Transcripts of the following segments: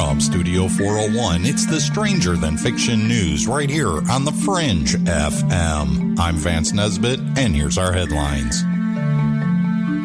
From Studio 401, it's the Stranger Than Fiction News right here on The Fringe FM. I'm Vance Nesbitt, and here's our headlines.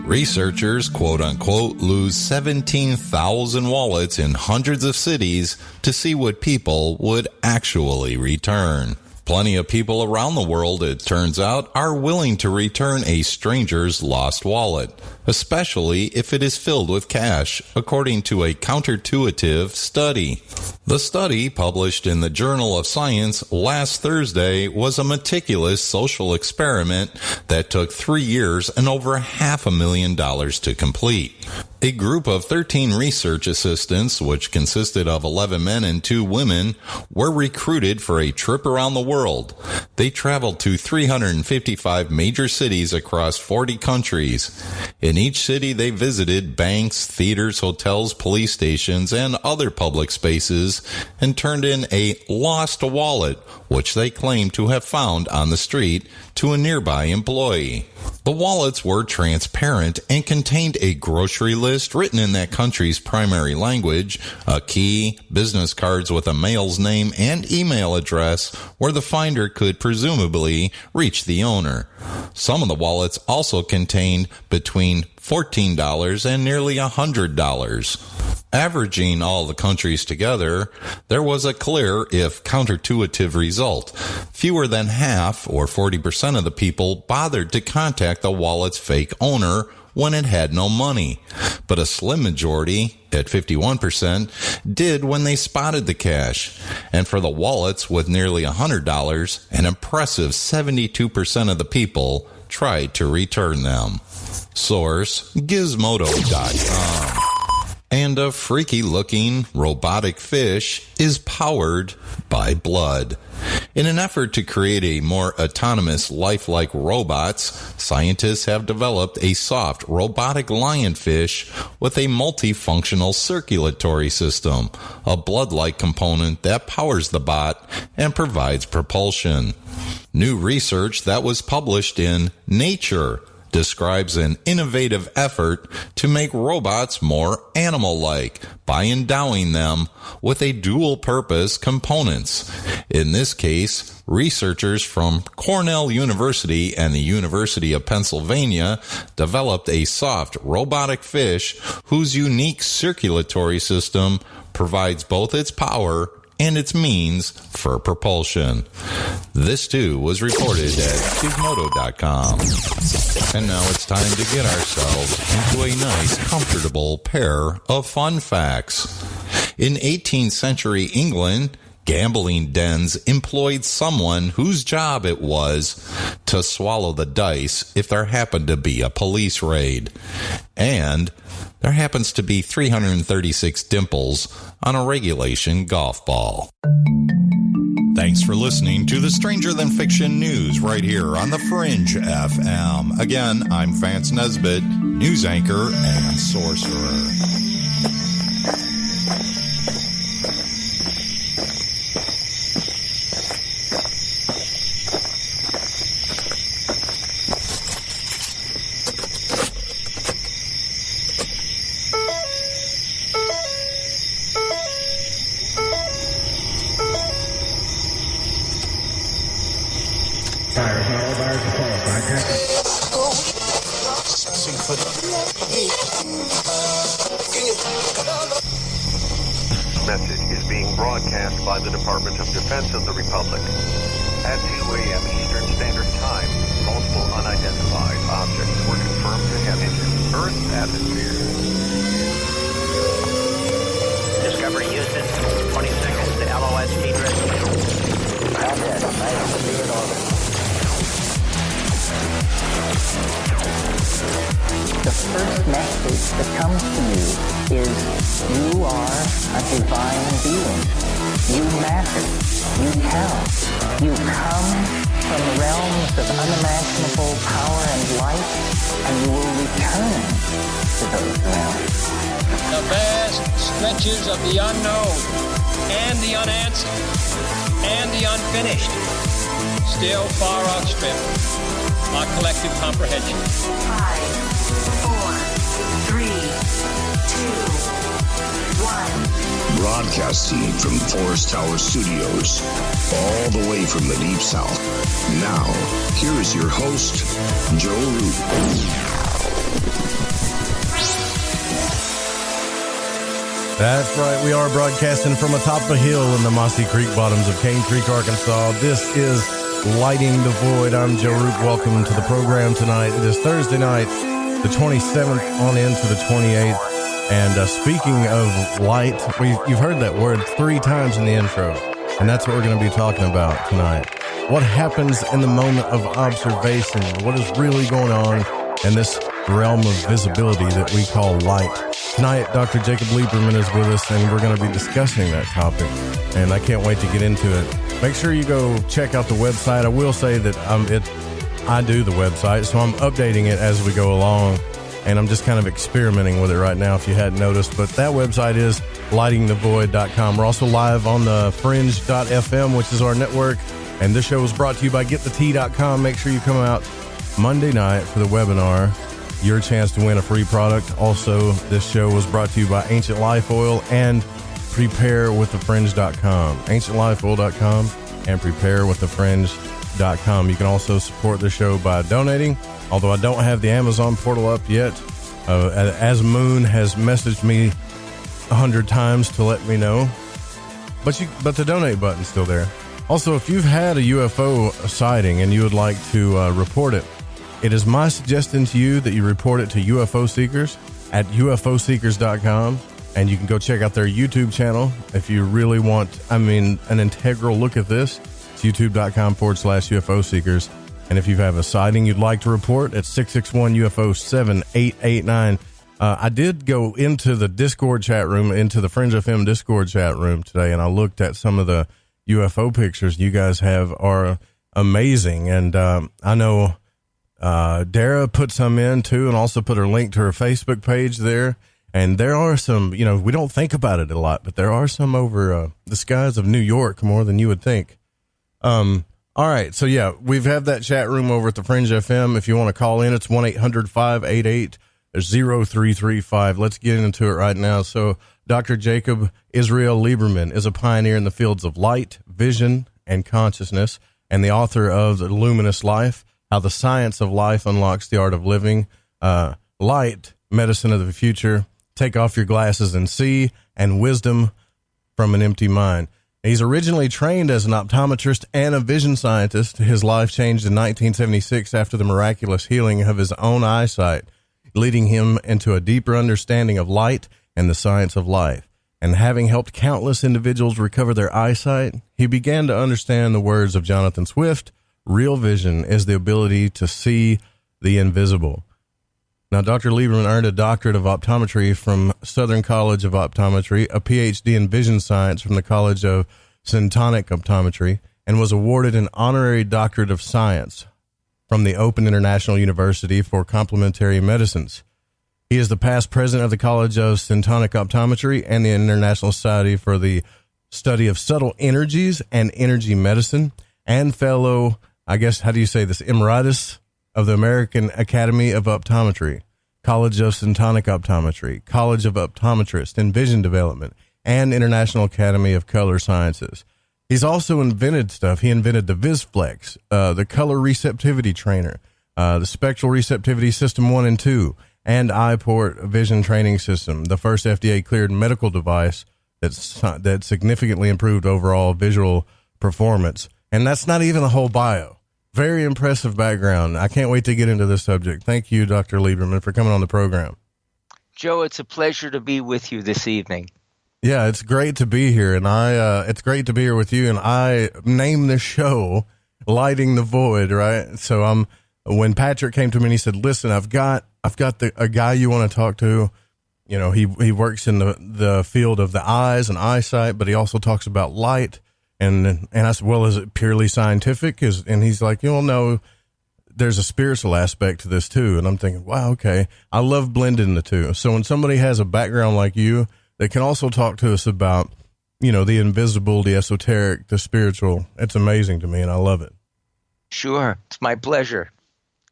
Researchers, quote-unquote, lose 17,000 wallets in hundreds of cities to see what people would actually return. Plenty of people around the world, it turns out, are willing to return a stranger's lost wallet, especially if it is filled with cash, according to a counterintuitive study. The study, published in the Journal of Science last Thursday, was a meticulous social experiment that took 3 years and over $500,000 to complete. A group of 13 research assistants, which consisted of 11 men and 2 women, were recruited for a trip around the world. They traveled to 355 major cities across 40 countries. In each city, they visited banks, theaters, hotels, police stations, and other public spaces and turned in a lost wallet, which they claimed to have found on the street, to a nearby employee. The wallets were transparent and contained a grocery list written in that country's primary language, a key, business cards with a mail's name and email address where the finder could presumably reach the owner. Some of the wallets also contained between $14 and nearly $100. Averaging all the countries together, there was a clear, if counterintuitive, result. Fewer than half, or 40% of the people, bothered to contact the wallet's fake owner when it had no money. But a slim majority, at 51%, did when they spotted the cash. And for the wallets with nearly $100, an impressive 72% of the people tried to return them. Source, Gizmodo.com. And a freaky-looking robotic fish is powered by blood. In an effort to create a more autonomous, lifelike robots, scientists have developed a soft, robotic lionfish with a multifunctional circulatory system, a blood-like component that powers the bot and provides propulsion. New research that was published in Nature describes an innovative effort to make robots more animal-like by endowing them with a dual-purpose components. In this case, researchers from Cornell University and the University of Pennsylvania developed a soft robotic fish whose unique circulatory system provides both its power and its means for propulsion. This, too, was reported at Gizmodo.com. And now it's time to get ourselves into a nice, comfortable pair of fun facts. In 18th century England, gambling dens employed someone whose job it was to swallow the dice if there happened to be a police raid. And there happens to be 336 dimples on a regulation golf ball. Thanks for listening to the Stranger Than Fiction News right here on the Fringe FM. Again, I'm Vance Nesbitt, news anchor and sorcerer. Message is being broadcast by the Department of Defense of the Republic. At 2 a.m. Eastern Standard Time, multiple unidentified objects were confirmed to have entered Earth's atmosphere. Discovery Houston, 20 seconds to LOS T-Drift. Roger, nice to be in orbit. The first message that comes to you is you are a divine being. You matter. You count. You come from realms of unimaginable power and light, and you will return to those realms. The vast stretches of the unknown and the unanswered and the unfinished still far outstrip our collective comprehension. 5, 4, 3, 2, Broadcasting from Forest Tower Studios, all the way from the Deep South. Now, here is your host, Joe Root. That's right. We are broadcasting from atop a hill in the mossy creek bottoms of Cane Creek, Arkansas. This is Lighting the Void. I'm Joe Root. Welcome to the program tonight. It is Thursday night, the 27th on into the 28th. And speaking of light, you've heard that word 3 times in the intro, and that's what we're going to be talking about tonight. What happens in the moment of observation? What is really going on in this realm of visibility that we call light? Tonight, Dr. Jacob Lieberman is with us, and we're going to be discussing that topic, and I can't wait to get into it. Make sure you go check out the website. I will say that I do the website, so I'm updating it as we go along. And I'm just kind of experimenting with it right now, if you hadn't noticed. But that website is lightingthevoid.com. We're also live on the fringe.fm, which is our network. And this show is brought to you by getthetea.com. Make sure you come out Monday night for the webinar. Your chance to win a free product. Also, this show was brought to you by Ancient Life Oil and preparewiththefringe.com. ancientlifeoil.com and preparewiththefringe.com. You can also support the show by donating. Although I don't have the Amazon portal up yet, as Moon has messaged me 100 times to let me know. But the donate button's still there. Also, if you've had a UFO sighting and you would like to report it, it is my suggestion to you that you report it to UFO Seekers at ufoseekers.com. And you can go check out their YouTube channel if you really want, an integral look at this. It's youtube.com/UFO Seekers. And if you have a sighting you'd like to report, it's 661-UFO-7889. I did go into the Discord chat room, into the Fringe FM Discord chat room today, and I looked at some of the UFO pictures you guys have are amazing. And I know Dara put some in, too, and also put her link to her Facebook page there. And there are some, we don't think about it a lot, but there are some over the skies of New York more than you would think. All right, so yeah, we've had that chat room over at the Fringe FM. If you want to call in, it's 1-800-588-0335. Let's get into it right now. So Dr. Jacob Israel Liberman is a pioneer in the fields of light, vision, and consciousness, and the author of The Luminous Life, How the Science of Life Unlocks the Art of Living, Light, Medicine of the Future, Take Off Your Glasses and See, and Wisdom from an Empty Mind. He's originally trained as an optometrist and a vision scientist. His life changed in 1976 after the miraculous healing of his own eyesight, leading him into a deeper understanding of light and the science of life. And having helped countless individuals recover their eyesight, he began to understand the words of Jonathan Swift, real vision is the ability to see the invisible. Now, Dr. Lieberman earned a Doctorate of Optometry from Southern College of Optometry, a Ph.D. in Vision Science from the College of Syntonic Optometry, and was awarded an Honorary Doctorate of Science from the Open International University for Complementary Medicines. He is the past president of the College of Syntonic Optometry and the International Society for the Study of Subtle Energies and Energy Medicine, and fellow, Emeritus of the American Academy of Optometry, College of Syntonic Optometry, College of Optometrist and Vision Development, and International Academy of Color Sciences. He's also invented stuff. He invented the VisFlex, the Color Receptivity Trainer, the Spectral Receptivity System 1 and 2, and iPort Vision Training System, the first FDA-cleared medical device that significantly improved overall visual performance. And that's not even the whole bio. Very impressive background. I can't wait to get into this subject. Thank you, Dr. Lieberman, for coming on the program. Joe, it's a pleasure to be with you this evening. Yeah, it's great to be here, and it's great to be here with you. And I named this show "Lighting the Void," right? So when Patrick came to me and he said, "Listen, I've got a guy you want to talk to. He works in the field of the eyes and eyesight, but he also talks about light." And I said, well, is it purely scientific? And he's like, no, there's a spiritual aspect to this too. And I'm thinking, wow, okay. I love blending the two. So when somebody has a background like you that can also talk to us about, the invisible, the esoteric, the spiritual, it's amazing to me and I love it. Sure. It's my pleasure.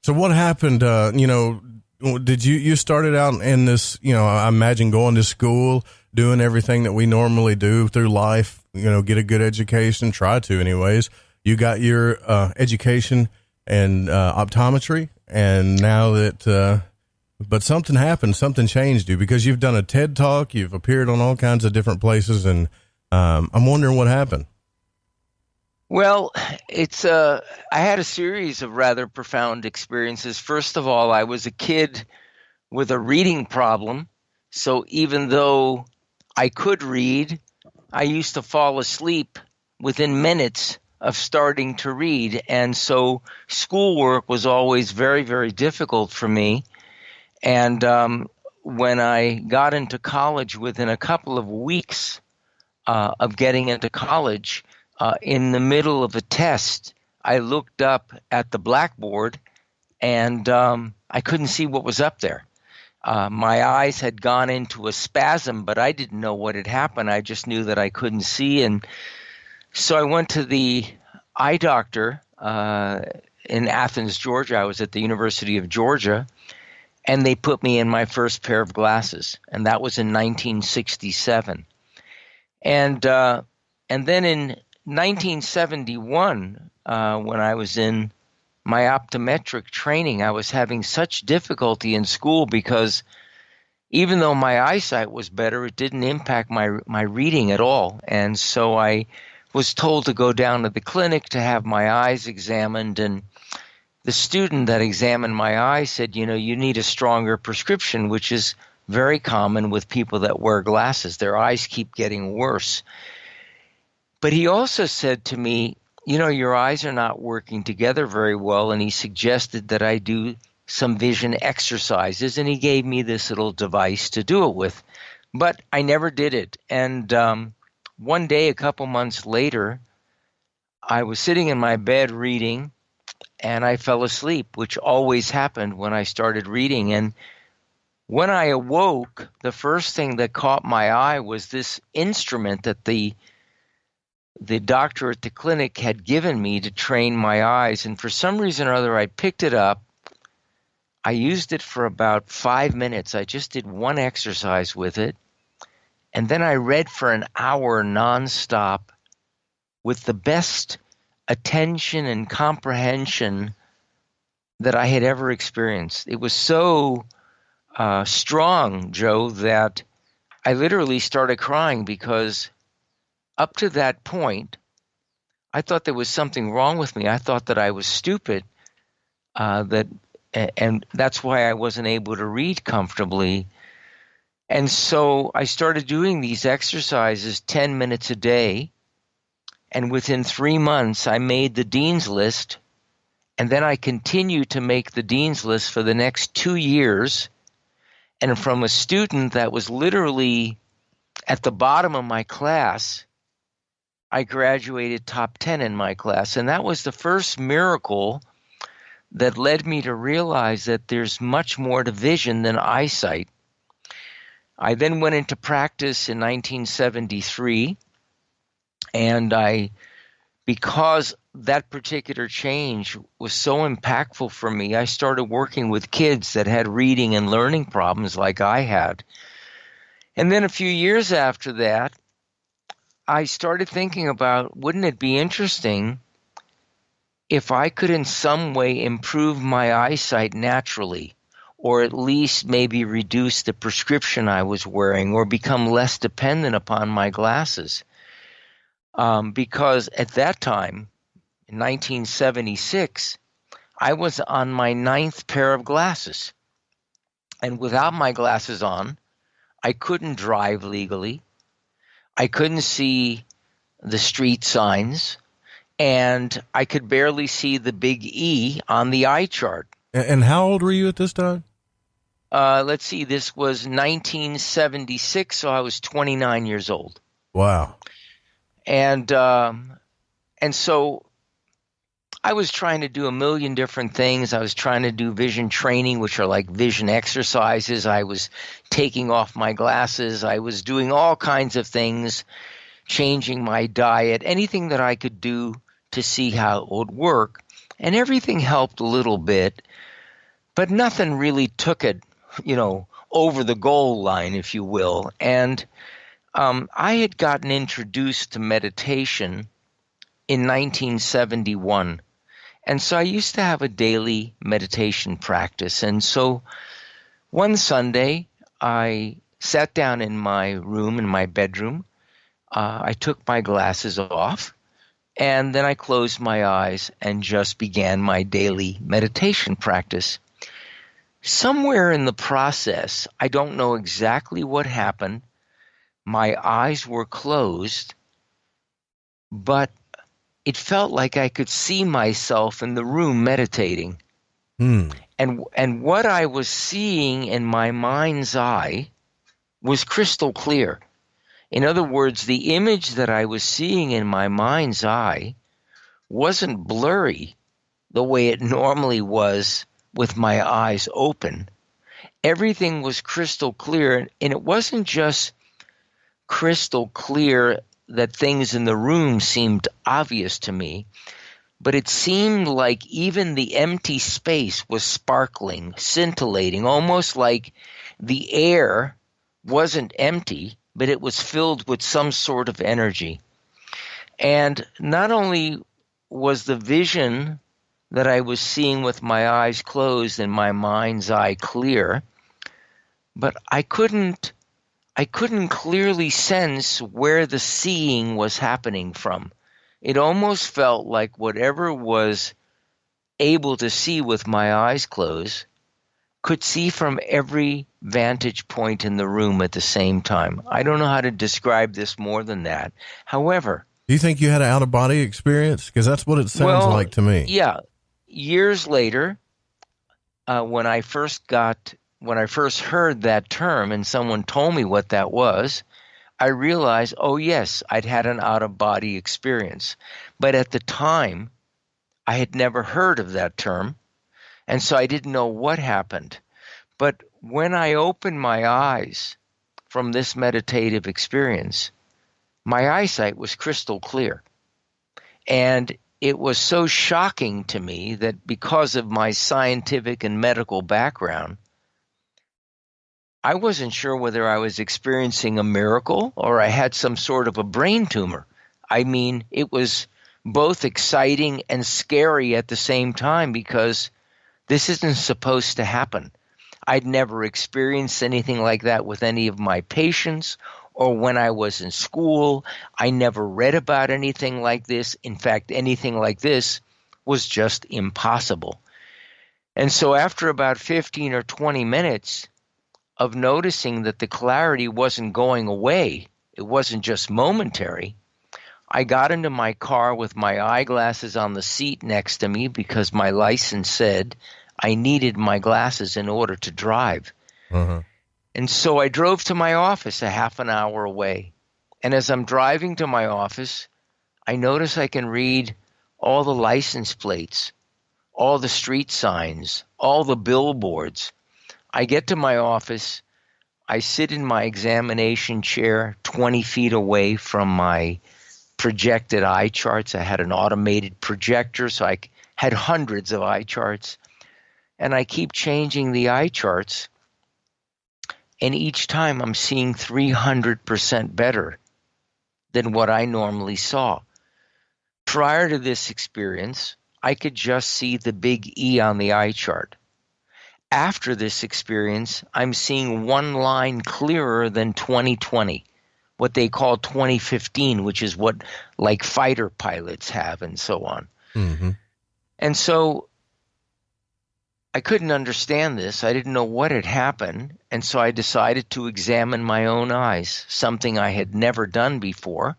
So what happened, did you started out in this, I imagine going to school, doing everything that we normally do through life, get a good education, try to anyways. You got your education and optometry, and now that but something happened, something changed you, because you've done a TED Talk, you've appeared on all kinds of different places, and I'm wondering what happened. Well, I had a series of rather profound experiences. First of all, I was a kid with a reading problem. So even though I could read, I used to fall asleep within minutes of starting to read. And so schoolwork was always very, very difficult for me. And when I got into college, within a couple of weeks of getting into college, in the middle of a test, I looked up at the blackboard and I couldn't see what was up there. My eyes had gone into a spasm, but I didn't know what had happened. I just knew that I couldn't see. And so I went to the eye doctor in Athens, Georgia. I was at the University of Georgia, and they put me in my first pair of glasses, and that was in 1967. And then in 1971, when I was in my optometric training, I was having such difficulty in school because even though my eyesight was better, it didn't impact my reading at all. And so I was told to go down to the clinic to have my eyes examined, and the student that examined my eyes said, you need a stronger prescription, which is very common with people that wear glasses. Their eyes keep getting worse. But he also said to me, your eyes are not working together very well, and he suggested that I do some vision exercises, and he gave me this little device to do it with. But I never did it. And one day, a couple months later, I was sitting in my bed reading, and I fell asleep, which always happened when I started reading. And when I awoke, the first thing that caught my eye was this instrument that the doctor at the clinic had given me to train my eyes. And for some reason or other, I picked it up. I used it for about 5 minutes. I just did one exercise with it. And then I read for an hour nonstop with the best attention and comprehension that I had ever experienced. It was so strong, Joe, that I literally started crying, because up to that point, I thought there was something wrong with me. I thought that I was stupid, and that's why I wasn't able to read comfortably. And so I started doing these exercises 10 minutes a day, and within 3 months, I made the Dean's List, and then I continued to make the Dean's List for the next 2 years. And from a student that was literally at the bottom of my class, I graduated top 10 in my class. And that was the first miracle that led me to realize that there's much more to vision than eyesight. I then went into practice in 1973, and because that particular change was so impactful for me, I started working with kids that had reading and learning problems like I had. And then a few years after that, I started thinking about, wouldn't it be interesting if I could in some way improve my eyesight naturally, or at least maybe reduce the prescription I was wearing, or become less dependent upon my glasses? Because at that time, in 1976, I was on my 9th pair of glasses. And without my glasses on, I couldn't drive legally. I couldn't see the street signs, and I could barely see the big E on the eye chart. And how old were you at this time? Let's see, this was 1976, so I was 29 years old. Wow. And so I was trying to do a million different things. I was trying to do vision training, which are like vision exercises. I was taking off my glasses. I was doing all kinds of things, changing my diet, anything that I could do to see how it would work. And everything helped a little bit, but nothing really took it, over the goal line, if you will. And I had gotten introduced to meditation in 1971. And so I used to have a daily meditation practice. And so one Sunday, I sat down in my room, in my bedroom. I took my glasses off, and then I closed my eyes and just began my daily meditation practice. Somewhere in the process, I don't know exactly what happened. My eyes were closed, but it felt like I could see myself in the room meditating. And what I was seeing in my mind's eye was crystal clear. In other words, the image that I was seeing in my mind's eye wasn't blurry the way it normally was with my eyes open. Everything was crystal clear, and it wasn't just crystal clear that things in the room seemed obvious to me, but it seemed like even the empty space was sparkling, scintillating, almost like the air wasn't empty, but it was filled with some sort of energy. And not only was the vision that I was seeing with my eyes closed and my mind's eye clear, but I couldn't clearly sense where the seeing was happening from. It almost felt like whatever was able to see with my eyes closed could see from every vantage point in the room at the same time. I don't know how to describe this more than that. However, do you think you had an out-of-body experience? Because that's what it sounds like to me. Yeah. Years later, when I first heard that term and someone told me what that was, I realized, oh yes, I'd had an out-of-body experience. But at the time, I had never heard of that term, and so I didn't know what happened. But when I opened my eyes from this meditative experience, my eyesight was crystal clear. And it was so shocking to me that because of my scientific and medical background, I wasn't sure whether I was experiencing a miracle or I had some sort of a brain tumor. I mean, it was both exciting and scary at the same time because this isn't supposed to happen. I'd never experienced anything like that with any of my patients or when I was in school. I never read about anything like this. In fact, anything like this was just impossible. And so after about 15 or 20 minutes of noticing that the clarity wasn't going away, it wasn't just momentary, I got into my car with my eyeglasses on the seat next to me because my license said I needed my glasses in order to drive. And so I drove to my office a half an hour away. And as I'm driving to my office, I notice I can read all the license plates, all the street signs, all the billboards. I get to my office. I sit in my examination chair 20 feet away from my projected eye charts. I had an automated projector, so I had hundreds of eye charts. And I keep changing the eye charts. And each time I'm seeing 300% better than what I normally saw. Prior to this experience, I could just see the big E on the eye chart. After this experience, I'm seeing one line clearer than 20/20, what they call 20/15, which is what like fighter pilots have and so on. And so I couldn't understand this. I didn't know what had happened. And so I decided to examine my own eyes, something I had never done before.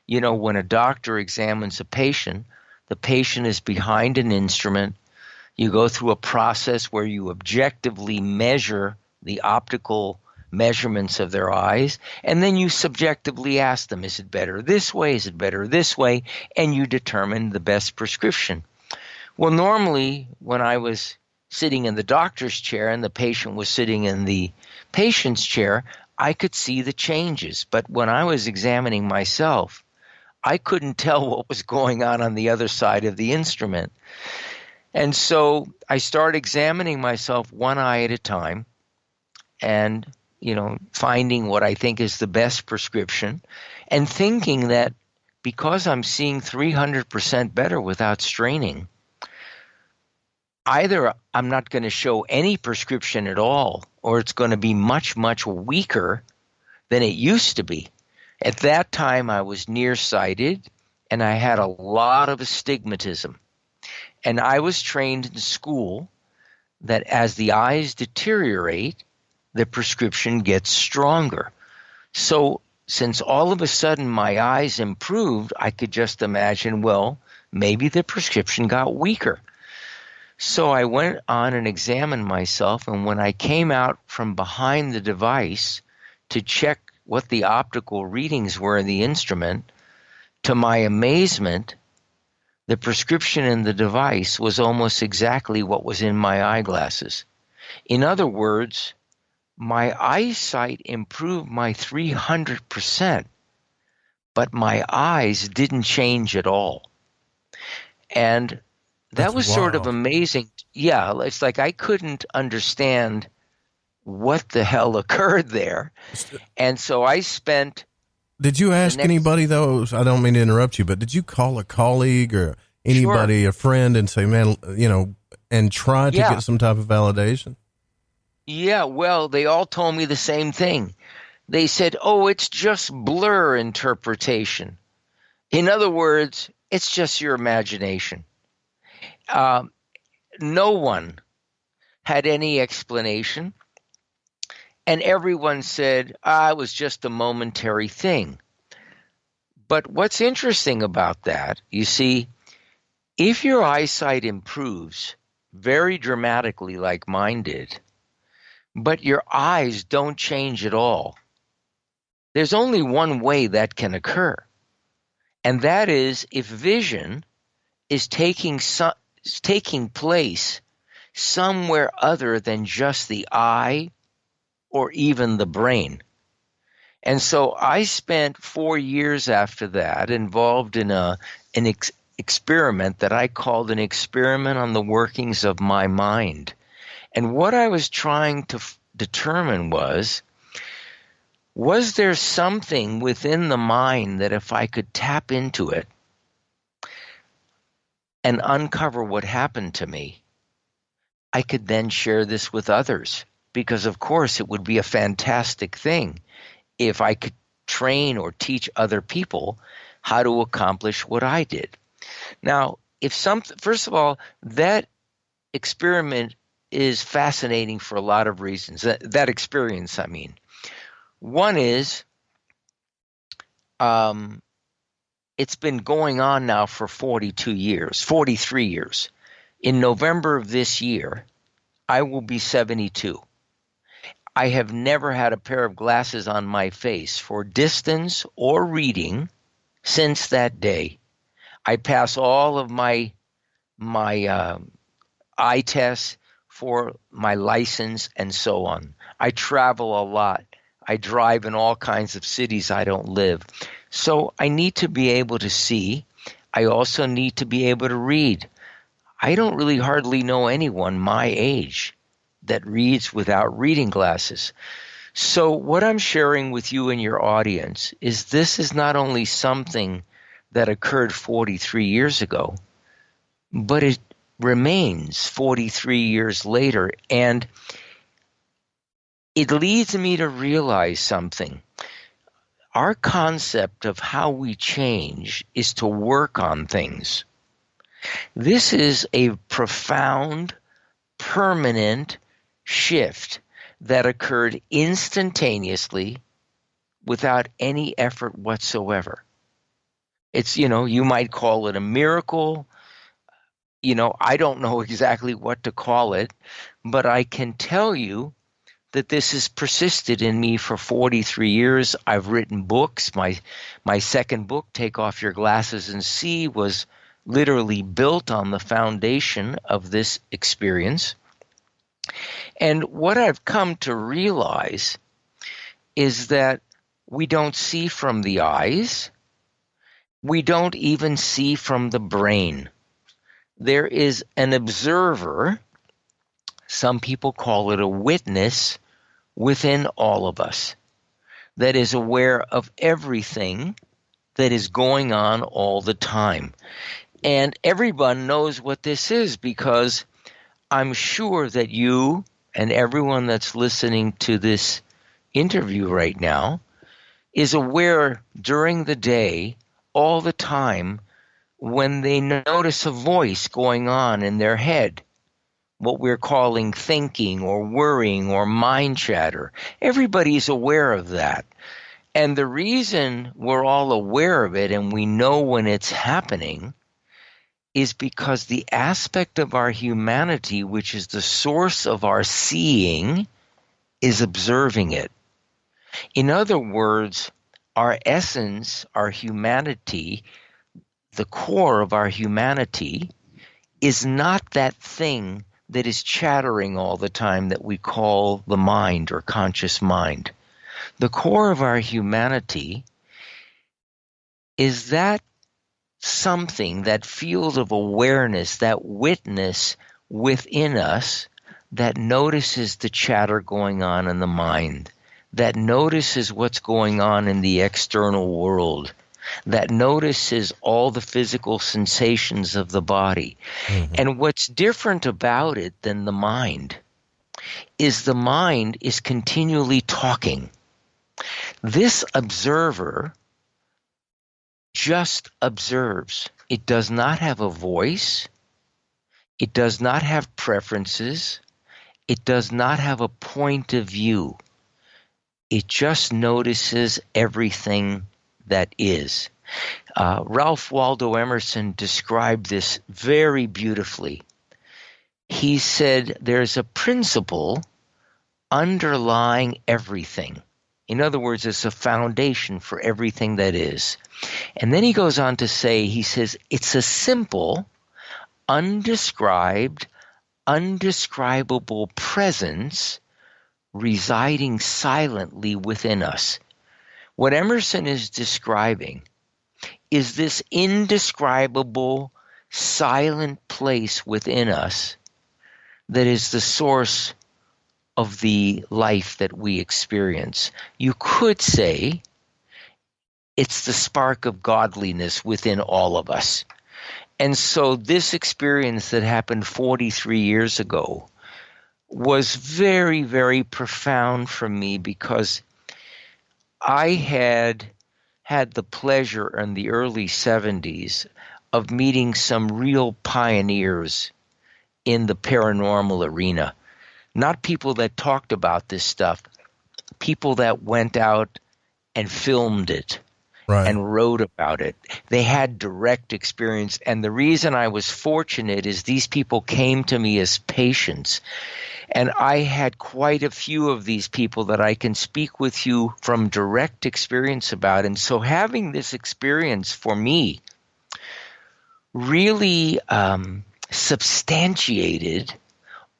You know, when a doctor examines a patient, the patient is behind an instrument. You go through a process where you objectively measure the optical measurements of their eyes, and then you subjectively ask them, is it better this way? Is it better this way? And you determine the best prescription. Well, normally when I was sitting in the doctor's chair and the patient was sitting in the patient's chair, I could see the changes. But when I was examining myself, I couldn't tell what was going on the other side of the instrument. And so I started examining myself one eye at a time, and finding what I think is the best prescription and thinking that because I'm seeing 300% better without straining, either I'm not going to show any prescription at all, or it's going to be much, much weaker than it used to be. At that time, I was nearsighted, and I had a lot of astigmatism. And I was trained in school that as the eyes deteriorate, the prescription gets stronger. So since all of a sudden my eyes improved, I could just imagine, well, maybe the prescription got weaker. So I went on and examined myself, and when I came out from behind the device to check what the optical readings were in the instrument, to my amazement, the prescription in the device was almost exactly what was in my eyeglasses. In other words, my eyesight improved by 300%, but my eyes didn't change at all. And that was sort of amazing. Yeah, it's like I couldn't understand what the hell occurred there. And so I spent... Did you ask anybody, though? I don't mean to interrupt you, but did you call a colleague or anybody, a friend, and say, man, and try to get some type of validation? Yeah, well, they all told me the same thing. They said, oh, it's just blur interpretation. In other words, it's just your imagination. No one had any explanation. And everyone said, it was just a momentary thing. But what's interesting about that, you see, if your eyesight improves very dramatically like mine did, but your eyes don't change at all, there's only one way that can occur. And that is if vision is taking place somewhere other than just the eye or even the brain. And so I spent 4 years after that involved in an experiment that I called an experiment on the workings of my mind. And what I was trying to determine was there something within the mind that if I could tap into it and uncover what happened to me, I could then share this with others. Because, of course, it would be a fantastic thing if I could train or teach other people how to accomplish what I did. Now, first of all, that experiment is fascinating for a lot of reasons. That experience, I mean. One is it's been going on now for 43 years. In November of this year, I will be 72. I have never had a pair of glasses on my face for distance or reading since that day. I pass all of my eye tests for my license and so on. I travel a lot. I drive in all kinds of cities I don't live. So I need to be able to see. I also need to be able to read. I don't really hardly know anyone my age that reads without reading glasses. So what I'm sharing with you and your audience is this is not only something that occurred 43 years ago, but it remains 43 years later. And it leads me to realize something. Our concept of how we change is to work on things. This is a profound, permanent shift that occurred instantaneously without any effort whatsoever. It's, you might call it a miracle. I don't know exactly what to call it, but I can tell you that this has persisted in me for 43 years. I've written books. My second book, Take Off Your Glasses and See, was literally built on the foundation of this experience. And what I've come to realize is that we don't see from the eyes. We don't even see from the brain. There is an observer, some people call it a witness, within all of us that is aware of everything that is going on all the time. And everyone knows what this is, because I'm sure that you and everyone that's listening to this interview right now is aware during the day, all the time, when they notice a voice going on in their head, what we're calling thinking or worrying or mind chatter. Everybody's aware of that. And the reason we're all aware of it and we know when it's happening is because the aspect of our humanity, which is the source of our seeing, is observing it. In other words, our essence, our humanity, the core of our humanity, is not that thing that is chattering all the time that we call the mind or conscious mind. The core of our humanity is that something, that field of awareness, that witness within us that notices the chatter going on in the mind, that notices what's going on in the external world, that notices all the physical sensations of the body. Mm-hmm. And what's different about it than the mind is continually talking. This observer just observes. It does not have a voice. It does not have preferences. It does not have a point of view. It just notices everything that is. Ralph Waldo Emerson described this very beautifully. He said there's a principle underlying everything. In other words, it's a foundation for everything that is. And then he goes on to say, he says, it's a simple, undescribed, undescribable presence residing silently within us. What Emerson is describing is this indescribable, silent place within us that is the source of the life that we experience. You could say it's the spark of godliness within all of us. And so this experience that happened 43 years ago was very, very profound for me, because I had the pleasure in the early 70s of meeting some real pioneers in the paranormal arena. Not people that talked about this stuff, people that went out and filmed it. Right. And wrote about it. They had direct experience. And the reason I was fortunate is these people came to me as patients. And I had quite a few of these people that I can speak with you from direct experience about. And so having this experience for me really substantiated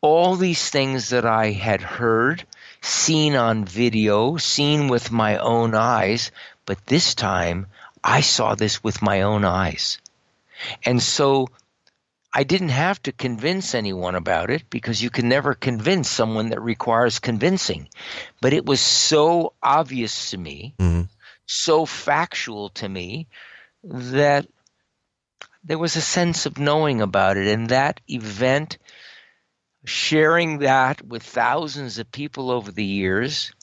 all these things that I had heard, seen on video, seen with my own eyes. But this time, I saw this with my own eyes. And so I didn't have to convince anyone about it, because you can never convince someone that requires convincing. But it was so obvious to me, so factual to me, that there was a sense of knowing about it. And that event, sharing that with thousands of people over the years,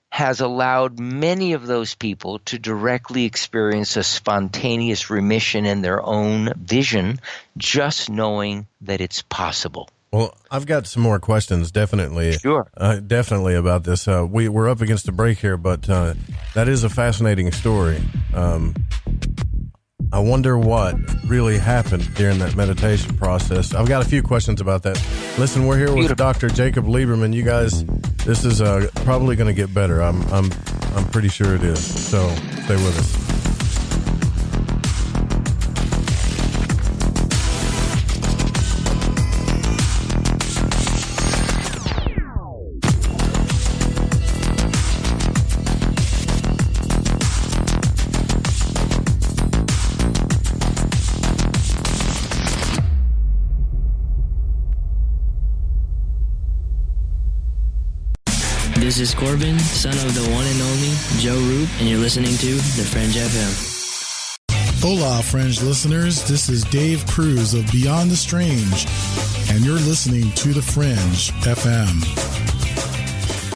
has allowed many of those people to directly experience a spontaneous remission in their own vision, just knowing that it's possible. Well, I've got some more questions, definitely. Sure. Definitely about this. We're up against a break here, but that is a fascinating story. I wonder what really happened during that meditation process. I've got a few questions about that. Listen, we're here with Dr. Jacob Liberman. You guys, this is probably going to get better. I'm pretty sure it is. So stay with us. This is Corbin, son of the one and only Joe Root, and you're listening to The Fringe FM. Hola, Fringe listeners. This is Dave Cruz of Beyond the Strange, and you're listening to The Fringe FM.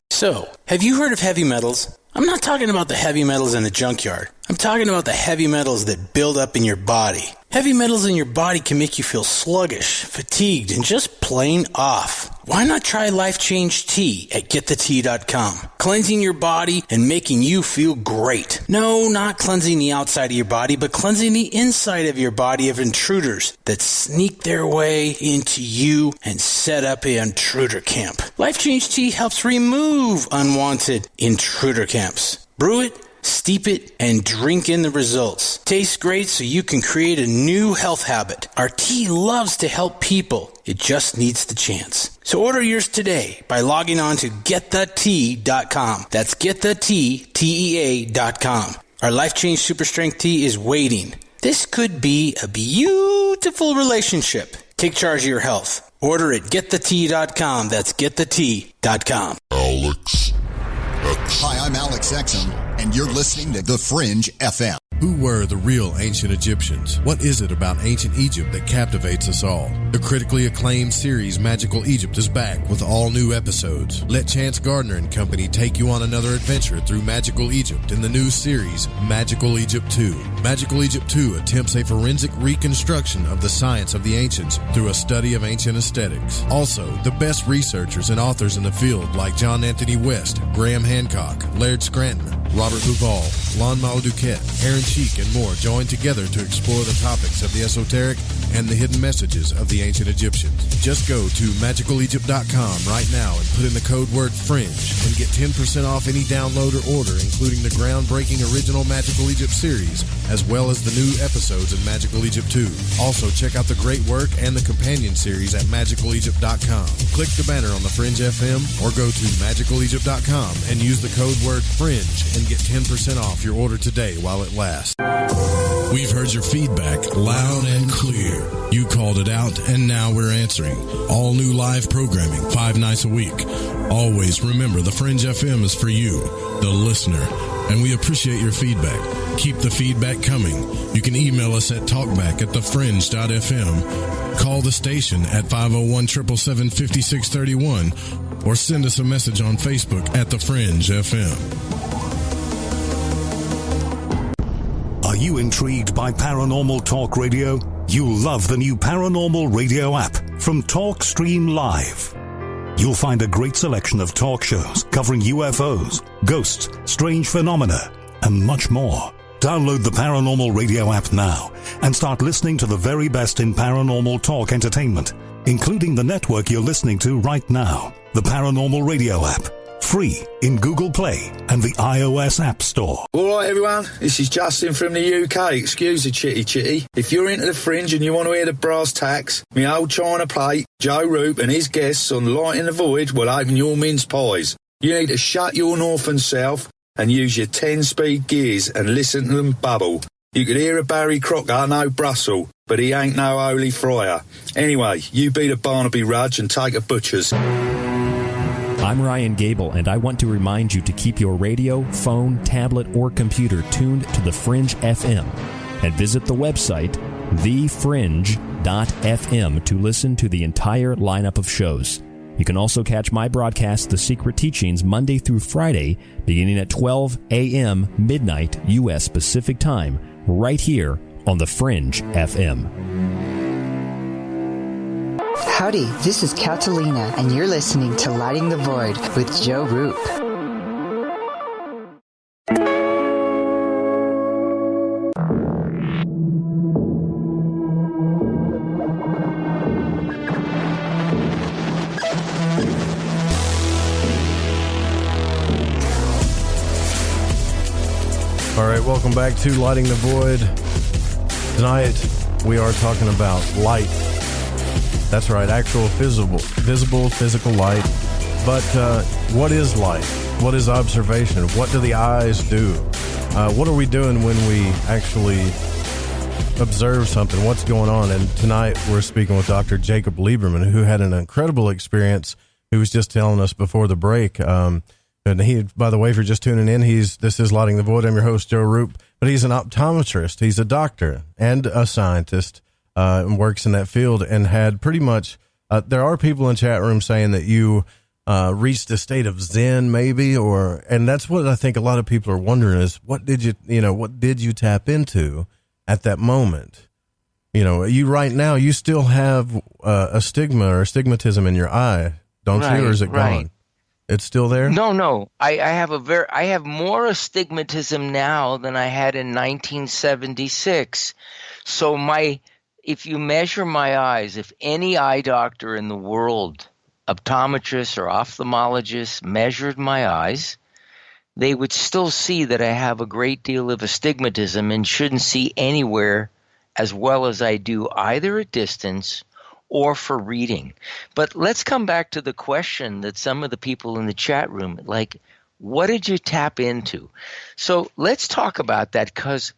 So, have you heard of heavy metals? I'm not talking about the heavy metals in the junkyard. I'm talking about the heavy metals that build up in your body. Heavy metals in your body can make you feel sluggish, fatigued, and just plain off. Why not try Life Change Tea at GetTheTea.com? Cleansing your body and making you feel great. No, not cleansing the outside of your body, but cleansing the inside of your body of intruders that sneak their way into you and set up an intruder camp. Life Change Tea helps remove unwanted intruder camps. Brew it, steep it, and drink in the results. Tastes great, so you can create a new health habit. Our tea loves to help people. It just needs the chance. So order yours today by logging on to GetTheTea.com. That's GetTheTea.com. Our Life Change Super Strength Tea is waiting. This could be a beautiful relationship. Take charge of your health. Order at GetTheTea.com. That's GetTheTea.com. Alex X. Hi, I'm Alex Exum, and you're listening to The Fringe FM. Who were the real ancient Egyptians? What is it about ancient Egypt that captivates us all? The critically acclaimed series Magical Egypt is back with all new episodes. Let Chance Gardner and company take you on another adventure through Magical Egypt in the new series Magical Egypt 2. Magical Egypt 2 attempts a forensic reconstruction of the science of the ancients through a study of ancient aesthetics. Also, the best researchers and authors in the field like John Anthony West, Graham Hancock, Laird Scranton, Robert Bouval, Lon Duquette, Aaron Cheek, and more join together to explore the topics of the esoteric and the hidden messages of the ancient Egyptians. Just go to magicalegypt.com right now and put in the code word FRINGE and get 10% off any download or order, including the groundbreaking original Magical Egypt series, as well as the new episodes in Magical Egypt 2. Also, check out the great work and the companion series at magicalegypt.com. Click the banner on the Fringe FM or go to magicalegypt.com and use the code word FRINGE and get 10% off your order today while it lasts. We've heard your feedback loud and clear. You called it out, and now we're answering. All new live programming, 5 nights a week. Always remember, the Fringe FM is for you, the listener, and we appreciate your feedback. Keep the feedback coming. You can email us at talkback@thefringe.fm, call the station at 501-777-5631, or send us a message on Facebook at The Fringe FM. Are you intrigued by Paranormal Talk Radio? You'll love the new Paranormal Radio app from TalkStream Live. You'll find a great selection of talk shows covering UFOs, ghosts, strange phenomena, and much more. Download the Paranormal Radio app now and start listening to the very best in paranormal talk entertainment, including the network you're listening to right now, the Paranormal Radio app. Free in Google Play and the iOS App Store. All right, everyone, this is Justin from the UK. Excuse the chitty. If you're into the Fringe and you want to hear the brass tacks, my old china plate, Joe Roop and his guests on Light in the Void will open your mince pies. You need to shut your north and south and use your 10-speed gears and listen to them bubble. You could hear a Barry Crocker, no Brussels, but he ain't no holy friar. Anyway, you be the Barnaby Rudge and take a butcher's. I'm Ryan Gable, and I want to remind you to keep your radio, phone, tablet, or computer tuned to the Fringe FM, and visit the website thefringe.fm to listen to the entire lineup of shows. You can also catch my broadcast, The Secret Teachings, Monday through Friday, beginning at 12 a.m. midnight U.S. Pacific Time, right here on the Fringe FM. Howdy, this is Catalina, and you're listening to Lighting the Void with Joe Roop. All right, welcome back to Lighting the Void. Tonight, we are talking about light. That's right, actual visible physical light. But what is light? What is observation? What do the eyes do? What are we doing when we actually observe something? What's going on? And tonight we're speaking with Dr. Jacob Liberman, who had an incredible experience. He was just telling us before the break. And he, by the way, if you're just tuning in, this is Lighting the Void. I'm your host, Joe Roop, but he's an optometrist. He's a doctor and a scientist, and works in that field, and had pretty much, there are people in chat room saying that you reached a state of Zen maybe, and that's what I think a lot of people are wondering is, what did you tap into at that moment? You right now, you still have a stigma or astigmatism in your eye, don't you? Or is it gone? It's still there? No. I have more astigmatism now than I had in 1976. So if you measure my eyes, if any eye doctor in the world, optometrist or ophthalmologist, measured my eyes, they would still see that I have a great deal of astigmatism and shouldn't see anywhere as well as I do, either at distance or for reading. But let's come back to the question that some of the people in the chat room, like, what did you tap into? So let's talk about that, because,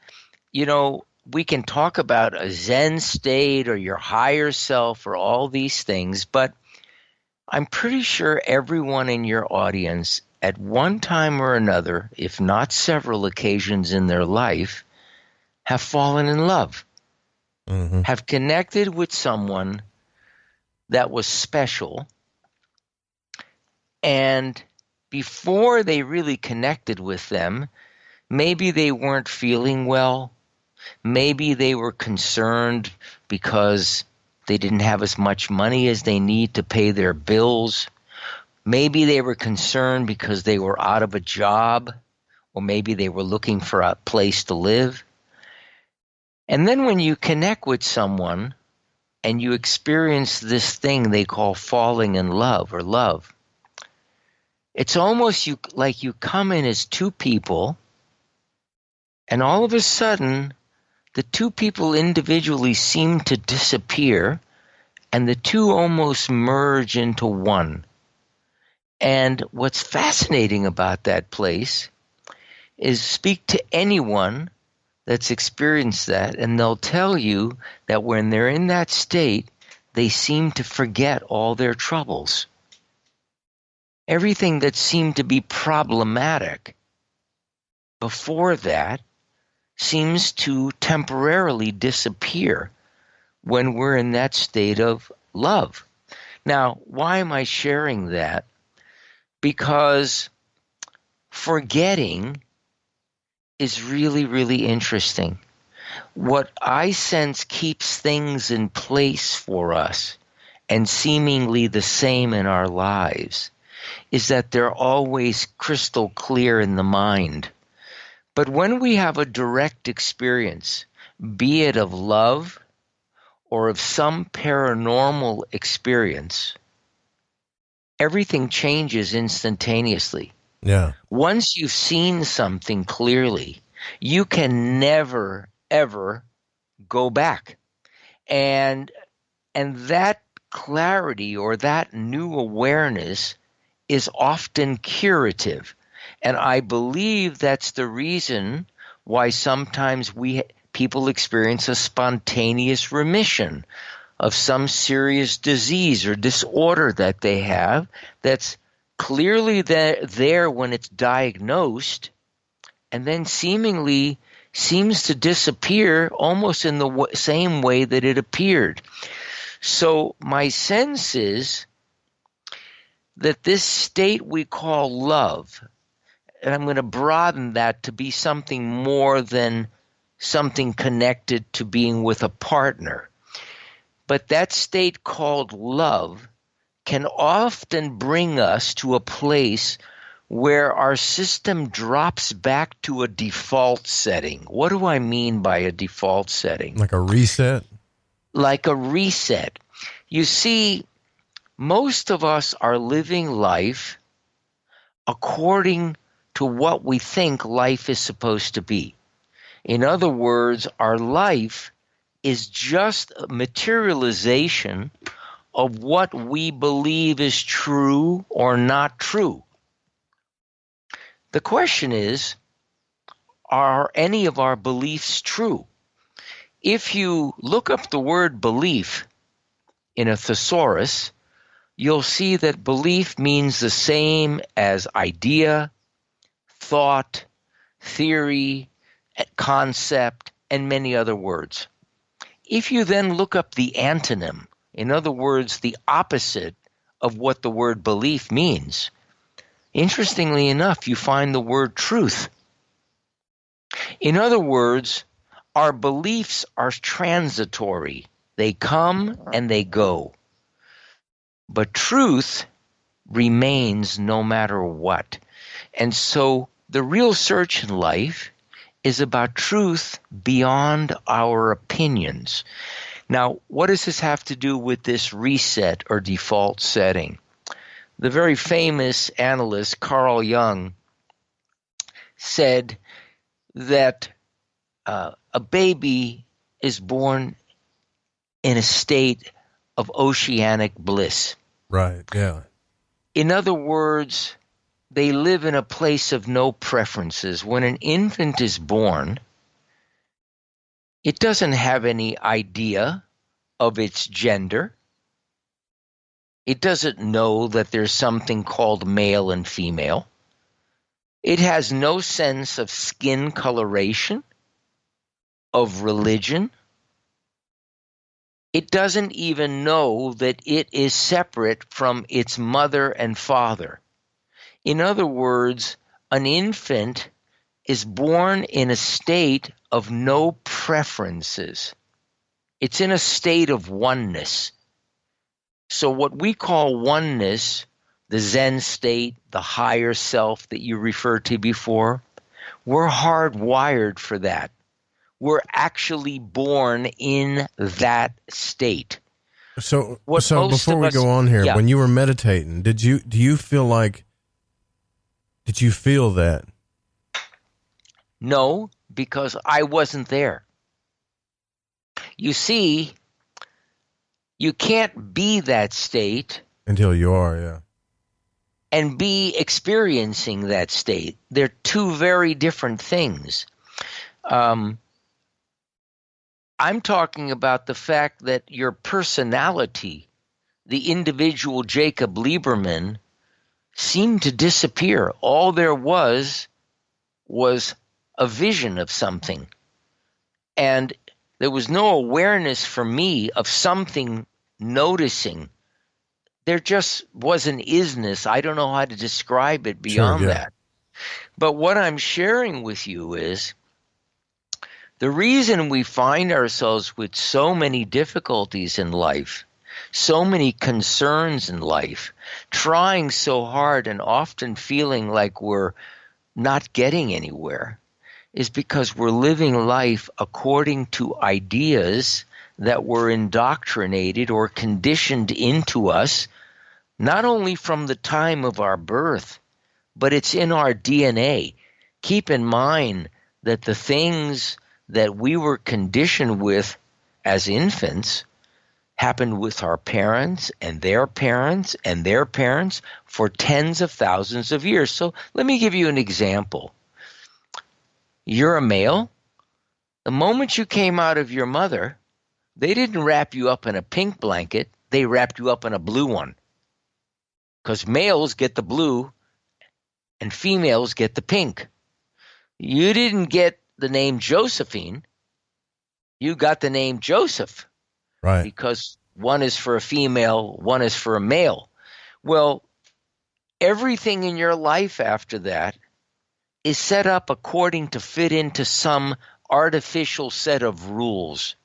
we can talk about a Zen state or your higher self or all these things, but I'm pretty sure everyone in your audience at one time or another, if not several occasions in their life, have fallen in love, have connected with someone that was special, and before they really connected with them, maybe they weren't feeling well, maybe they were concerned because they didn't have as much money as they need to pay their bills, maybe they were concerned because they were out of a job, or maybe they were looking for a place to live. And then when you connect with someone and you experience this thing they call falling in love or love, it's almost like you come in as two people, and all of a sudden, the two people individually seem to disappear, and the two almost merge into one. And what's fascinating about that place is, speak to anyone that's experienced that, and they'll tell you that when they're in that state, they seem to forget all their troubles. Everything that seemed to be problematic before that seems to temporarily disappear when we're in that state of love. Now, why am I sharing that? Because forgetting is really, really interesting. What I sense keeps things in place for us and seemingly the same in our lives is that they're always crystal clear in the mind. But when we have a direct experience, be it of love or of some paranormal experience, everything changes instantaneously. Yeah. Once you've seen something clearly, you can never, ever go back. And that clarity or that new awareness is often curative. And I believe that's the reason why sometimes people experience a spontaneous remission of some serious disease or disorder that they have that's clearly there when it's diagnosed, and then seemingly seems to disappear almost in the same way that it appeared. So my sense is that this state we call love, and I'm going to broaden that to be something more than something connected to being with a partner, but that state called love can often bring us to a place where our system drops back to a default setting. What do I mean by a default setting? Like a reset? Like a reset. You see, most of us are living life according to what we think life is supposed to be. In other words, our life is just a materialization of what we believe is true or not true. The question is, are any of our beliefs true? If you look up the word belief in a thesaurus, you'll see that belief means the same as idea, thought, theory, concept, and many other words. If you then look up the antonym, in other words, the opposite of what the word belief means, interestingly enough, you find the word truth. In other words, our beliefs are transitory. They come and they go. But truth remains no matter what. And so the real search in life is about truth beyond our opinions. Now, what does this have to do with this reset or default setting? The very famous analyst Carl Jung said that a baby is born in a state of oceanic bliss. Right, yeah. In other words, they live in a place of no preferences. When an infant is born, it doesn't have any idea of its gender. It doesn't know that there's something called male and female. It has no sense of skin coloration, of religion. It doesn't even know that it is separate from its mother and father. In other words, an infant is born in a state of no preferences. It's in a state of oneness. So what we call oneness, the Zen state, the higher self that you referred to before, we're hardwired for that. We're actually born in that state. So before we go on here, when you were meditating, did you feel that? No, because I wasn't there. You see, you can't be that state until you are, yeah. And be experiencing that state. They're two very different things. I'm talking about the fact that your personality, the individual Jacob Liberman, seemed to disappear. All there was a vision of something. And there was no awareness for me of something noticing. There just was an isness. I don't know how to describe it beyond that. But what I'm sharing with you is the reason we find ourselves with so many difficulties in life, so many concerns in life, trying so hard and often feeling like we're not getting anywhere, is because we're living life according to ideas that were indoctrinated or conditioned into us, not only from the time of our birth, but it's in our DNA. Keep in mind that the things that we were conditioned with as infants happened with our parents and their parents and their parents for tens of thousands of years. So let me give you an example. You're a male. The moment you came out of your mother, they didn't wrap you up in a pink blanket. They wrapped you up in a blue one. Because males get the blue and females get the pink. You didn't get the name Josephine. You got the name Joseph. Right. Because one is for a female, one is for a male. Well, everything in your life after that is set up according to fit into some artificial set of rules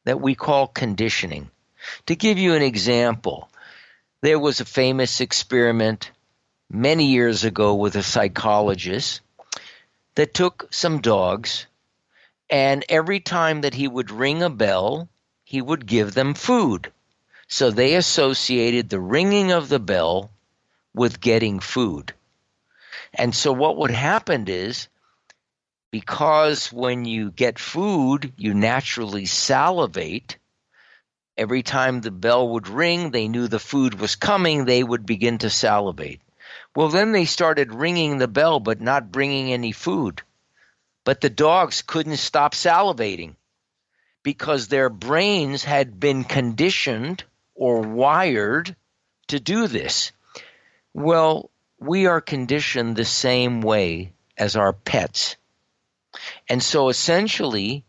that we call conditioning. To give you an example, there was a famous experiment many years ago with a psychologist that took some dogs, and every time that he would ring a bell, he would give them food. So they associated the ringing of the bell with getting food. And so what would happen is, because when you get food, you naturally salivate, every time the bell would ring, they knew the food was coming, they would begin to salivate. Well, then they started ringing the bell but not bringing any food. But the dogs couldn't stop salivating because their brains had been conditioned or wired to do this? Well, we are conditioned the same way as our pets. And so essentially,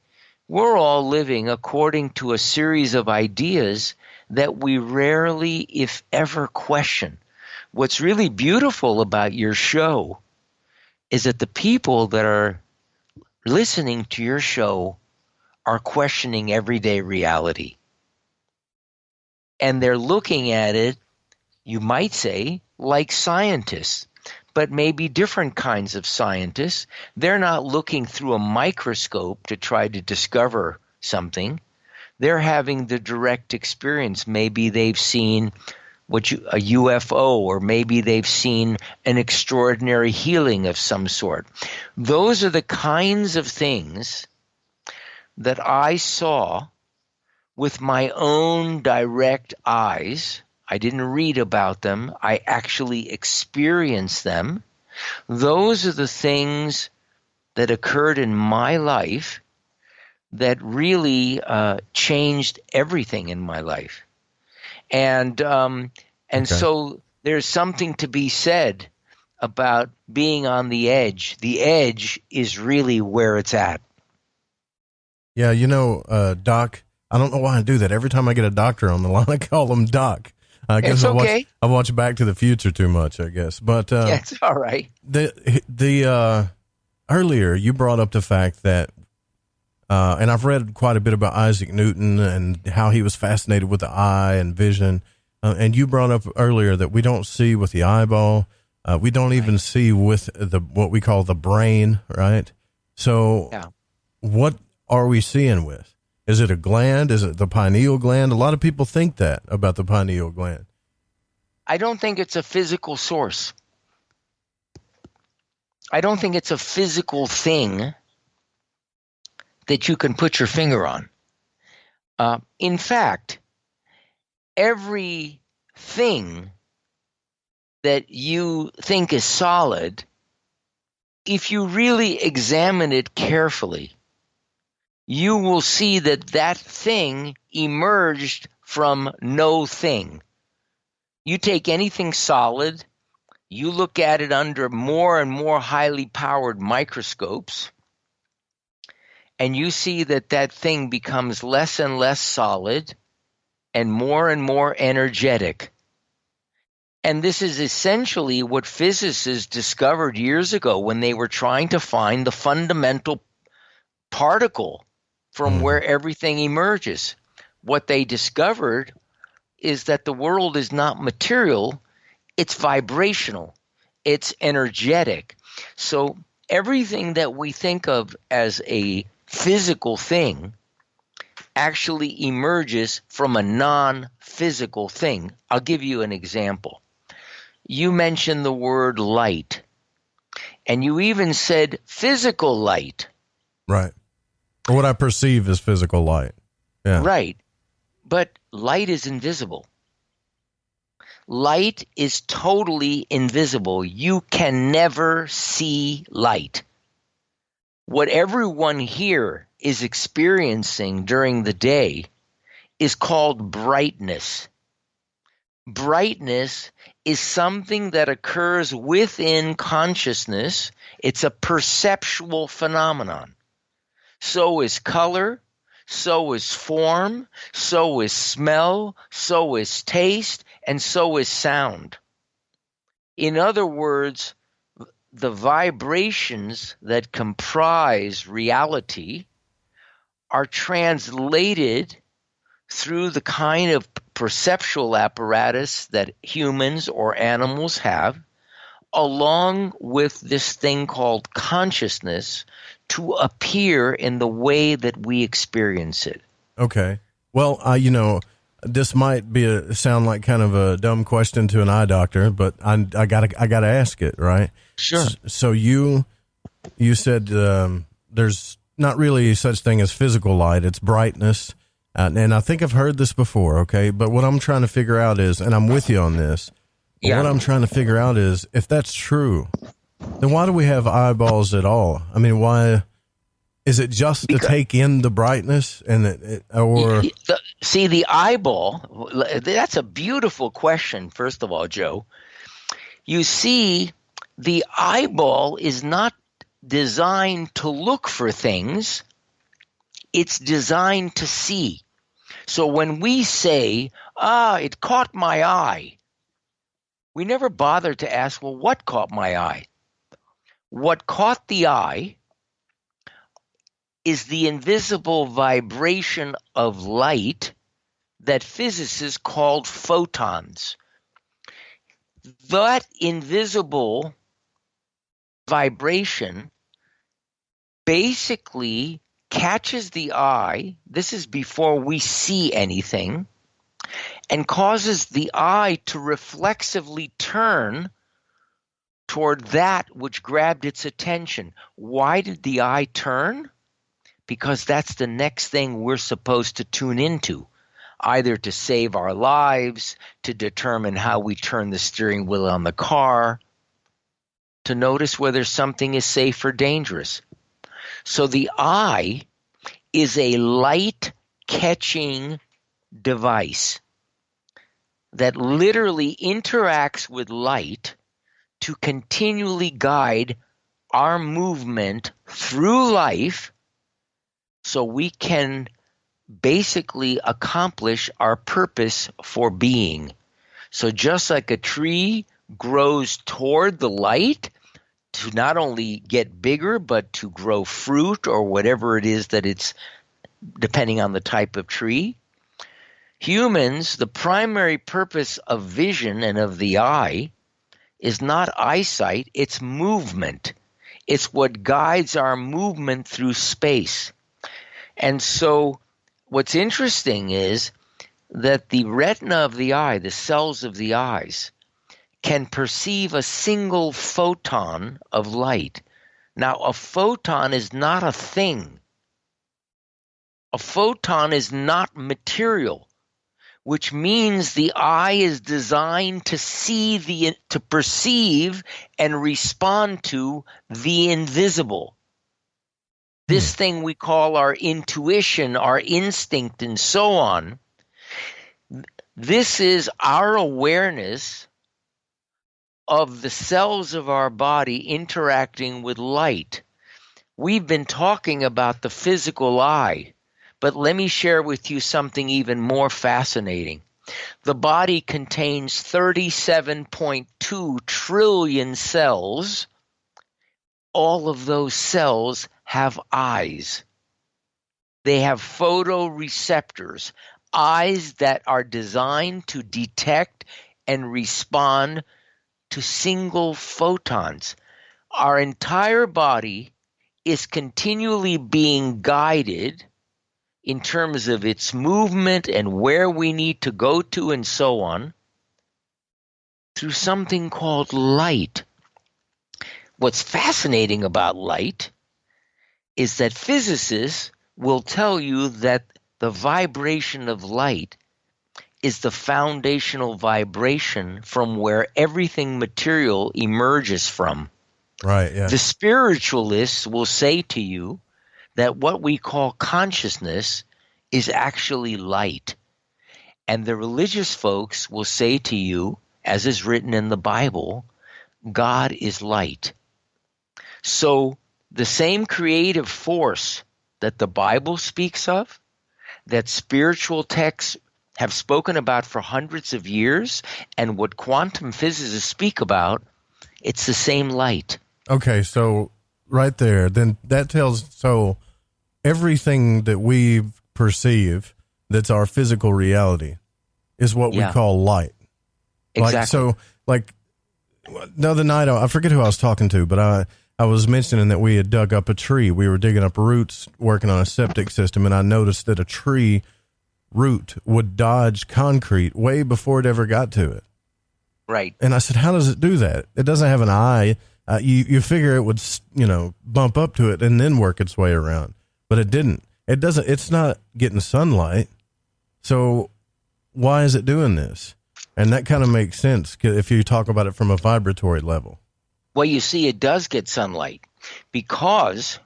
we're all living according to a series of ideas that we rarely, if ever, question. What's really beautiful about your show is that the people that are listening to your show are questioning everyday reality. And they're looking at it, you might say, like scientists, but maybe different kinds of scientists. They're not looking through a microscope to try to discover something. They're having the direct experience. Maybe they've seen a UFO, or maybe they've seen an extraordinary healing of some sort. Those are the kinds of things that I saw with my own direct eyes. I didn't read about them. I actually experienced them. Those are the things that occurred in my life that really changed everything in my life. And so there's something to be said about being on the edge. The edge is really where it's at. Yeah, Doc, I don't know why I do that. Every time I get a doctor on the line, I call him Doc. I guess it's okay. I watch Back to the Future too much, I guess. But it's all right. The earlier you brought up the fact that, and I've read quite a bit about Isaac Newton and how he was fascinated with the eye and vision. And you brought up earlier that we don't see with the eyeball. We don't even see with what we call the brain, right? So what are we seeing with? Is it a gland? Is it the pineal gland? A lot of people think that about the pineal gland. I don't think it's a physical source. I don't think it's a physical thing that you can put your finger on. In fact, everything that you think is solid, if you really examine it carefully, you will see that that thing emerged from no thing. You take anything solid, you look at it under more and more highly powered microscopes, and you see that that thing becomes less and less solid and more energetic. And this is essentially what physicists discovered years ago when they were trying to find the fundamental particle from where everything emerges. What they discovered is that the world is not material, it's vibrational, it's energetic. So everything that we think of as a physical thing actually emerges from a non-physical thing. I'll give you an example. You mentioned the word light, and you even said physical light. Right. Or what I perceive as physical light. Yeah. Right. But light is invisible. Light is totally invisible. You can never see light. What everyone here is experiencing during the day is called brightness. Brightness is something that occurs within consciousness. It's a perceptual phenomenon. So is color, so is form, so is smell, so is taste, and so is sound. In other words, the vibrations that comprise reality are translated through the kind of perceptual apparatus that humans or animals have, along with this thing called consciousness, to appear in the way that we experience it. Okay. Well, this might sound like kind of a dumb question to an eye doctor, but I gotta ask it, right? Sure. So you said there's not really such thing as physical light; it's brightness, and I think I've heard this before. Okay, but what I'm trying to figure out is, and I'm with you on this. Yeah. What I'm trying to figure out is, if that's true, then why do we have eyeballs at all? I mean, why? Is it just to take in the brightness or see the eyeball? That's a beautiful question. First of all, Joe, you see, the eyeball is not designed to look for things. It's designed to see. So when we say, it caught my eye, we never bother to ask, well, what caught my eye? What caught the eye is the invisible vibration of light that physicists called photons. That invisible vibration basically catches the eye, this is before we see anything, and causes the eye to reflexively turn toward that which grabbed its attention. Why did the eye turn? Because that's the next thing we're supposed to tune into, either to save our lives, to determine how we turn the steering wheel on the car, to notice whether something is safe or dangerous. So the eye is a light-catching device that literally interacts with light to continually guide our movement through life so we can basically accomplish our purpose for being. So just like a tree grows toward the light to not only get bigger, but to grow fruit or whatever it is that it's, depending on the type of tree, humans, the primary purpose of vision and of the eye is not eyesight, it's movement. It's what guides our movement through space. And so what's interesting is that the retina of the eye, the cells of the eyes, can perceive a single photon of light. Now, a photon is not a thing. A photon is not material, which means the eye is designed to to perceive and respond to the invisible. This thing we call our intuition, our instinct, and so on. This is our awareness of the cells of our body interacting with light. We've been talking about the physical eye, but let me share with you something even more fascinating. The body contains 37.2 trillion cells. All of those cells have eyes. They have photoreceptors, eyes that are designed to detect and respond to single photons. Our entire body is continually being guided in terms of its movement and where we need to go to and so on through something called light. What's fascinating about light is that physicists will tell you that the vibration of light is the foundational vibration from where everything material emerges from. Right, yeah. The spiritualists will say to you that what we call consciousness is actually light. And the religious folks will say to you, as is written in the Bible, God is light. So the same creative force that the Bible speaks of, that spiritual texts have spoken about for hundreds of years, and what quantum physicists speak about, it's the same light. Okay, so right there, then that tells, so everything that we perceive that's our physical reality is what we call light. Exactly. Like the other night, I forget who I was talking to, but I was mentioning that we had dug up a tree. We were digging up roots, working on a septic system, and I noticed that a tree root would dodge concrete way before it ever got to it. Right. And I said, how does it do that? It doesn't have an eye. You figure it would, bump up to it and then work its way around, but it didn't. It doesn't. It's not getting sunlight. So why is it doing this? And that kind of makes sense if you talk about it from a vibratory level. Well, you see, it does get sunlight because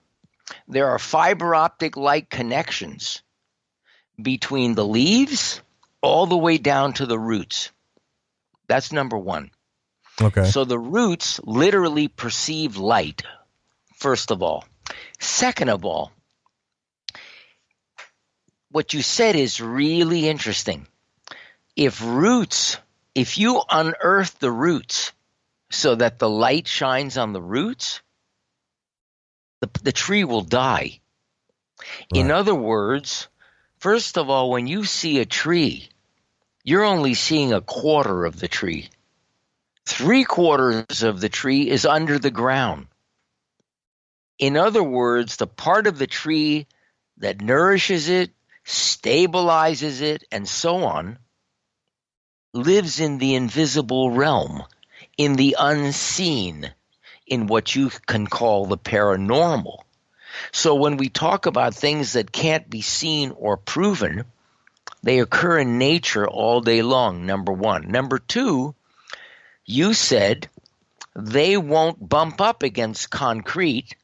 there are fiber optic-like connections between the leaves all the way down to the roots. That's number one. Okay. So the roots literally perceive light, first of all. Second of all, what you said is really interesting. If you unearth the roots so that the light shines on the roots, the tree will die. Right. In other words, first of all, when you see a tree, you're only seeing a quarter of the tree. 3/4 of the tree is under the ground. In other words, the part of the tree that nourishes it, stabilizes it, and so on, lives in the invisible realm, in the unseen, in what you can call the paranormal. So when we talk about things that can't be seen or proven, they occur in nature all day long, number one. Number two, you said they won't bump up against concrete.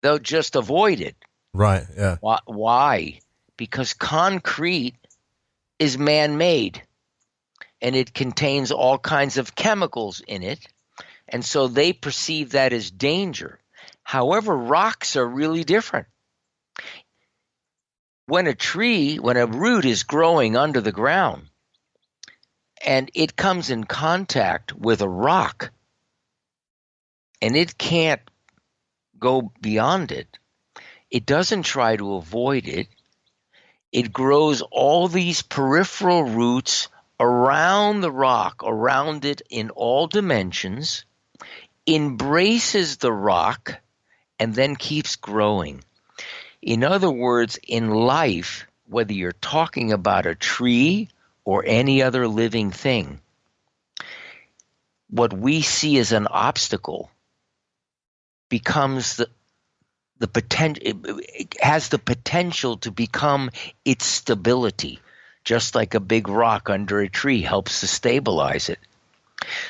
They'll just avoid it. Right, yeah. Why? Because concrete is man-made, and it contains all kinds of chemicals in it, and so they perceive that as danger. However, rocks are really different. When a root is growing under the ground, and it comes in contact with a rock, and it can't go beyond it, it doesn't try to avoid it. It grows all these peripheral roots around the rock, around it in all dimensions, embraces the rock, and then keeps growing. In other words, in life, whether you're talking about a tree or any other living thing, what we see as an obstacle becomes the potential. It has the potential to become its stability, just like a big rock under a tree helps to stabilize it.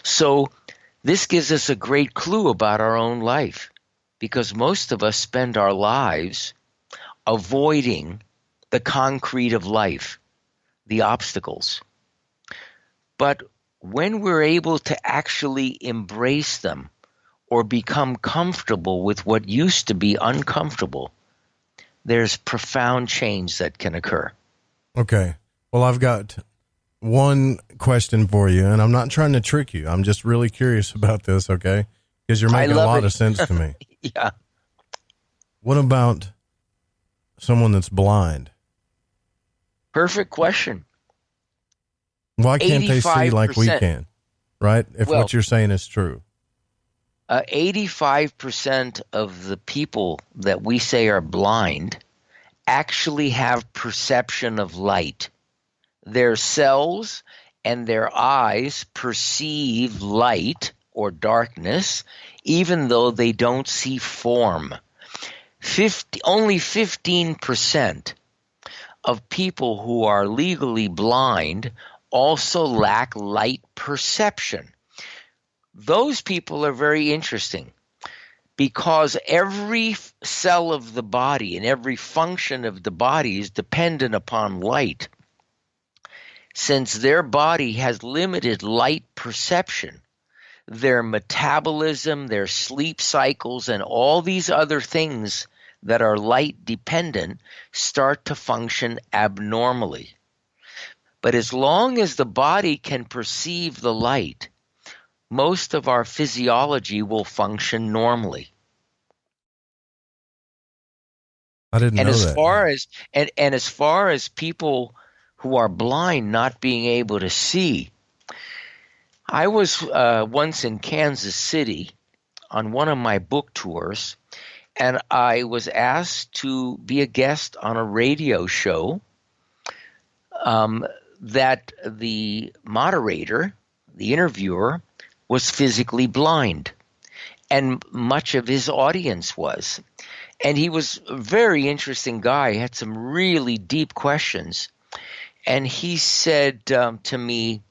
So this gives us a great clue about our own life, because most of us spend our lives avoiding the concrete of life, the obstacles. But when we're able to actually embrace them or become comfortable with what used to be uncomfortable, there's profound change that can occur. Okay. Well, I've got one question for you, and I'm not trying to trick you. I'm just really curious about this, okay? Because you're making a lot of sense to me. Yeah. What about someone that's blind? Perfect question. Why can't they see like we can, right? If well, what you're saying is true. 85% of the people that we say are blind actually have perception of light. Their cells and their eyes perceive light or darkness, even though they don't see form. Only 15% of people who are legally blind also lack light perception. Those people are very interesting because every cell of the body and every function of the body is dependent upon light. Since their body has limited light perception, their metabolism, their sleep cycles, and all these other things that are light dependent start to function abnormally. But as long as the body can perceive the light, most of our physiology will function normally. I didn't know that. As far as people who are blind not being able to see, I was once in Kansas City on one of my book tours, and I was asked to be a guest on a radio show that the moderator, the interviewer, was physically blind, and much of his audience was. And he was a very interesting guy. He had some really deep questions. And he said to me,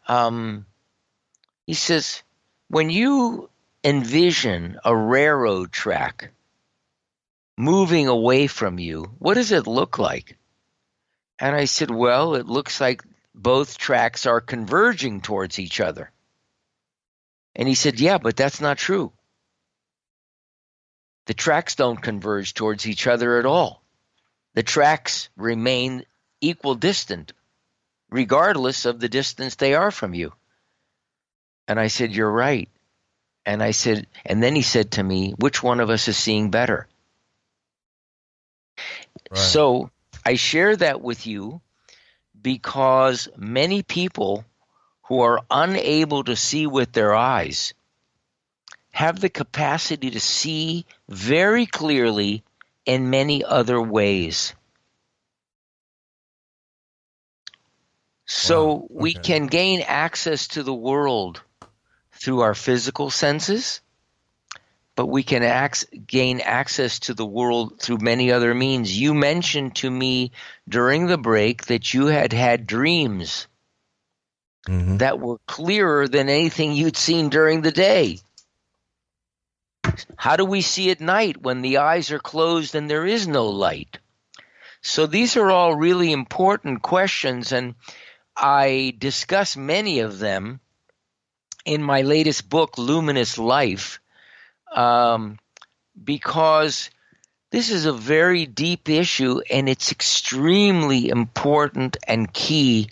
he says, when you envision a railroad track moving away from you, what does it look like? And I said, well, it looks like both tracks are converging towards each other. And he said, yeah, but that's not true. The tracks don't converge towards each other at all. The tracks remain equal distant, regardless of the distance they are from you. And I said, you're right. And then he said to me, which one of us is seeing better? Right. So I share that with you because many people who are unable to see with their eyes have the capacity to see very clearly in many other ways. So we can gain access to the world through our physical senses, but we can gain access to the world through many other means. You mentioned to me during the break that you had dreams that were clearer than anything you'd seen during the day. How do we see at night when the eyes are closed and there is no light? So these are all really important questions, and I discuss many of them in my latest book, Luminous Life, because this is a very deep issue, and it's extremely important and key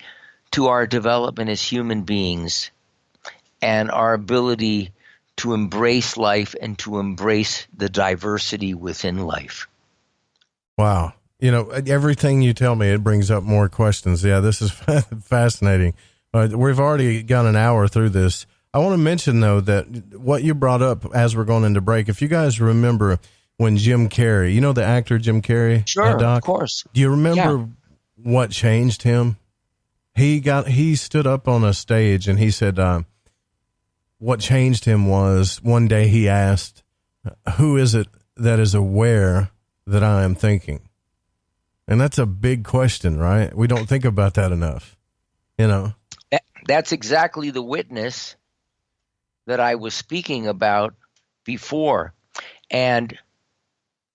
to our development as human beings and our ability to embrace life and to embrace the diversity within life. Wow. You know, everything you tell me, it brings up more questions. Yeah, this is fascinating. We've already got an hour through this. I want to mention, though, that what you brought up as we're going into break, if you guys remember when Jim Carrey, you know the actor Jim Carrey? Sure, Doc? Of course. Do you remember what changed him? He stood up on a stage and he said, what changed him was one day he asked, who is it that is aware that I am thinking? And that's a big question, right? We don't think about that enough, you know? That's exactly the witness that I was speaking about before. And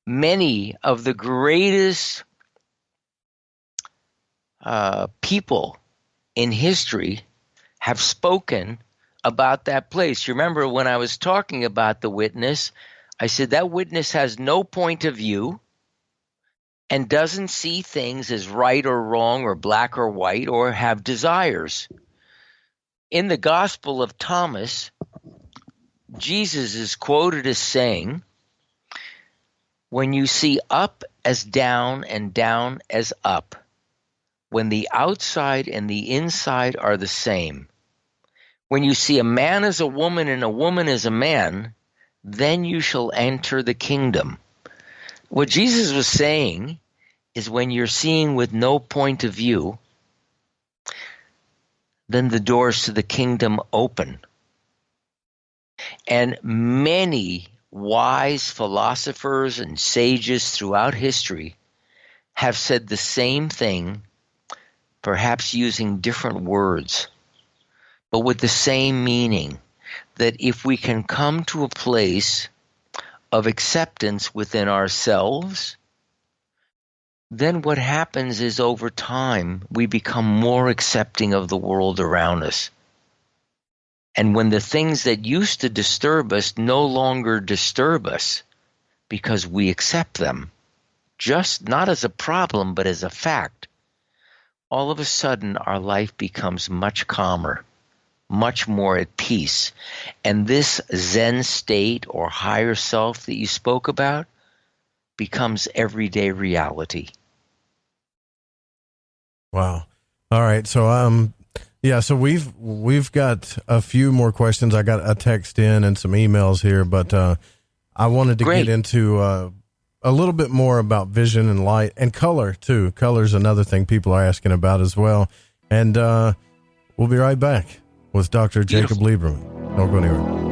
many of the greatest people in history have spoken about that place. You remember when I was talking about the witness, I said that witness has no point of view and doesn't see things as right or wrong or black or white or have desires. In the Gospel of Thomas, Jesus is quoted as saying, when you see up as down and down as up, when the outside and the inside are the same, when you see a man as a woman and a woman as a man, then you shall enter the kingdom. What Jesus was saying is when you're seeing with no point of view, then the doors to the kingdom open. And many wise philosophers and sages throughout history have said the same thing, perhaps using different words, but with the same meaning, that if we can come to a place of acceptance within ourselves, then what happens is over time we become more accepting of the world around us. And when the things that used to disturb us no longer disturb us because we accept them, just not as a problem but as a fact, all of a sudden our life becomes much calmer, much more at peace. And this Zen state or higher self that you spoke about becomes everyday reality. Wow. All right. So, so we've got a few more questions. I got a text in and some emails here, but I wanted to get into a little bit more about vision and light and color too. Color is another thing people are asking about as well. And we'll be right back with Dr. Jacob Liberman. Don't go anywhere.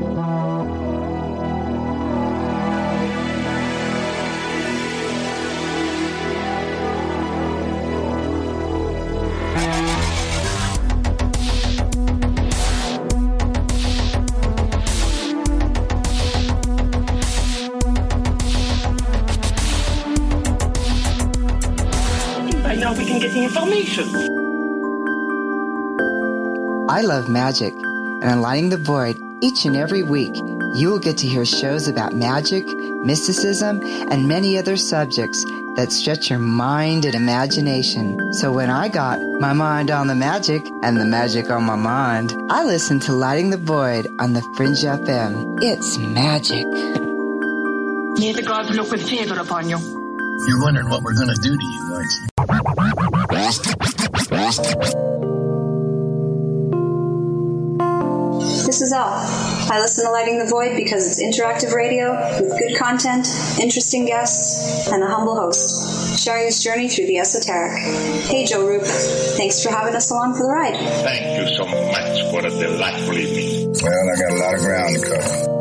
I love magic, and on Lighting the Void, each and every week, you will get to hear shows about magic, mysticism, and many other subjects that stretch your mind and imagination. So when I got my mind on the magic and the magic on my mind, I listened to Lighting the Void on the Fringe FM. It's magic. May the gods look with favor upon you. You're wondering what we're going to do to you, aren't you? This is Elle. I listen to Lighting the Void because it's interactive radio with good content, interesting guests, and a humble host, sharing his journey through the esoteric. Hey, Joe Roop. Thanks for having us along for the ride. Thank you so much for a delightful evening. Well, I got a lot of ground to cover.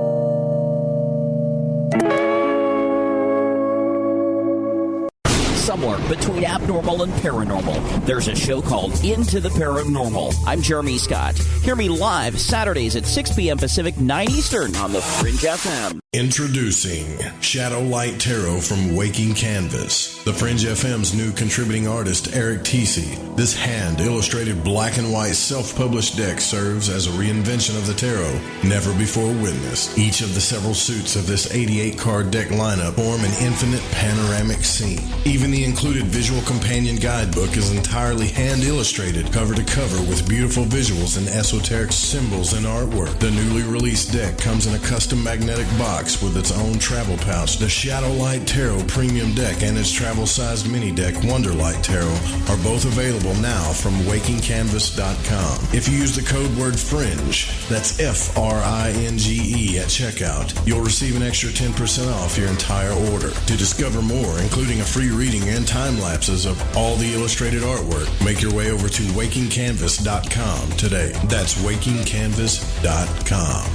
Somewhere between abnormal and paranormal, there's a show called Into the Paranormal. I'm Jeremy Scott. Hear me live Saturdays at 6 p.m. Pacific, 9 Eastern on the Fringe FM. Introducing Shadow Light Tarot from Waking Canvas, the Fringe FM's new contributing artist, Eric Tesey. This hand-illustrated black and white self-published deck serves as a reinvention of the tarot, never before witnessed. Each of the several suits of this 88-card deck lineup form an infinite panoramic scene. Even the included visual companion guidebook is entirely hand-illustrated, cover to cover, with beautiful visuals and esoteric symbols and artwork. The newly released deck comes in a custom magnetic box with its own travel pouch. The Shadow Light Tarot Premium Deck and its travel-sized mini deck Wonderlight Tarot are both available now from WakingCanvas.com. If you use the code word FRINGE, that's F-R-I-N-G-E at checkout, you'll receive an extra 10% off your entire order. To discover more, including a free reading and time lapses of all the illustrated artwork, make your way over to WakingCanvas.com today. That's WakingCanvas.com.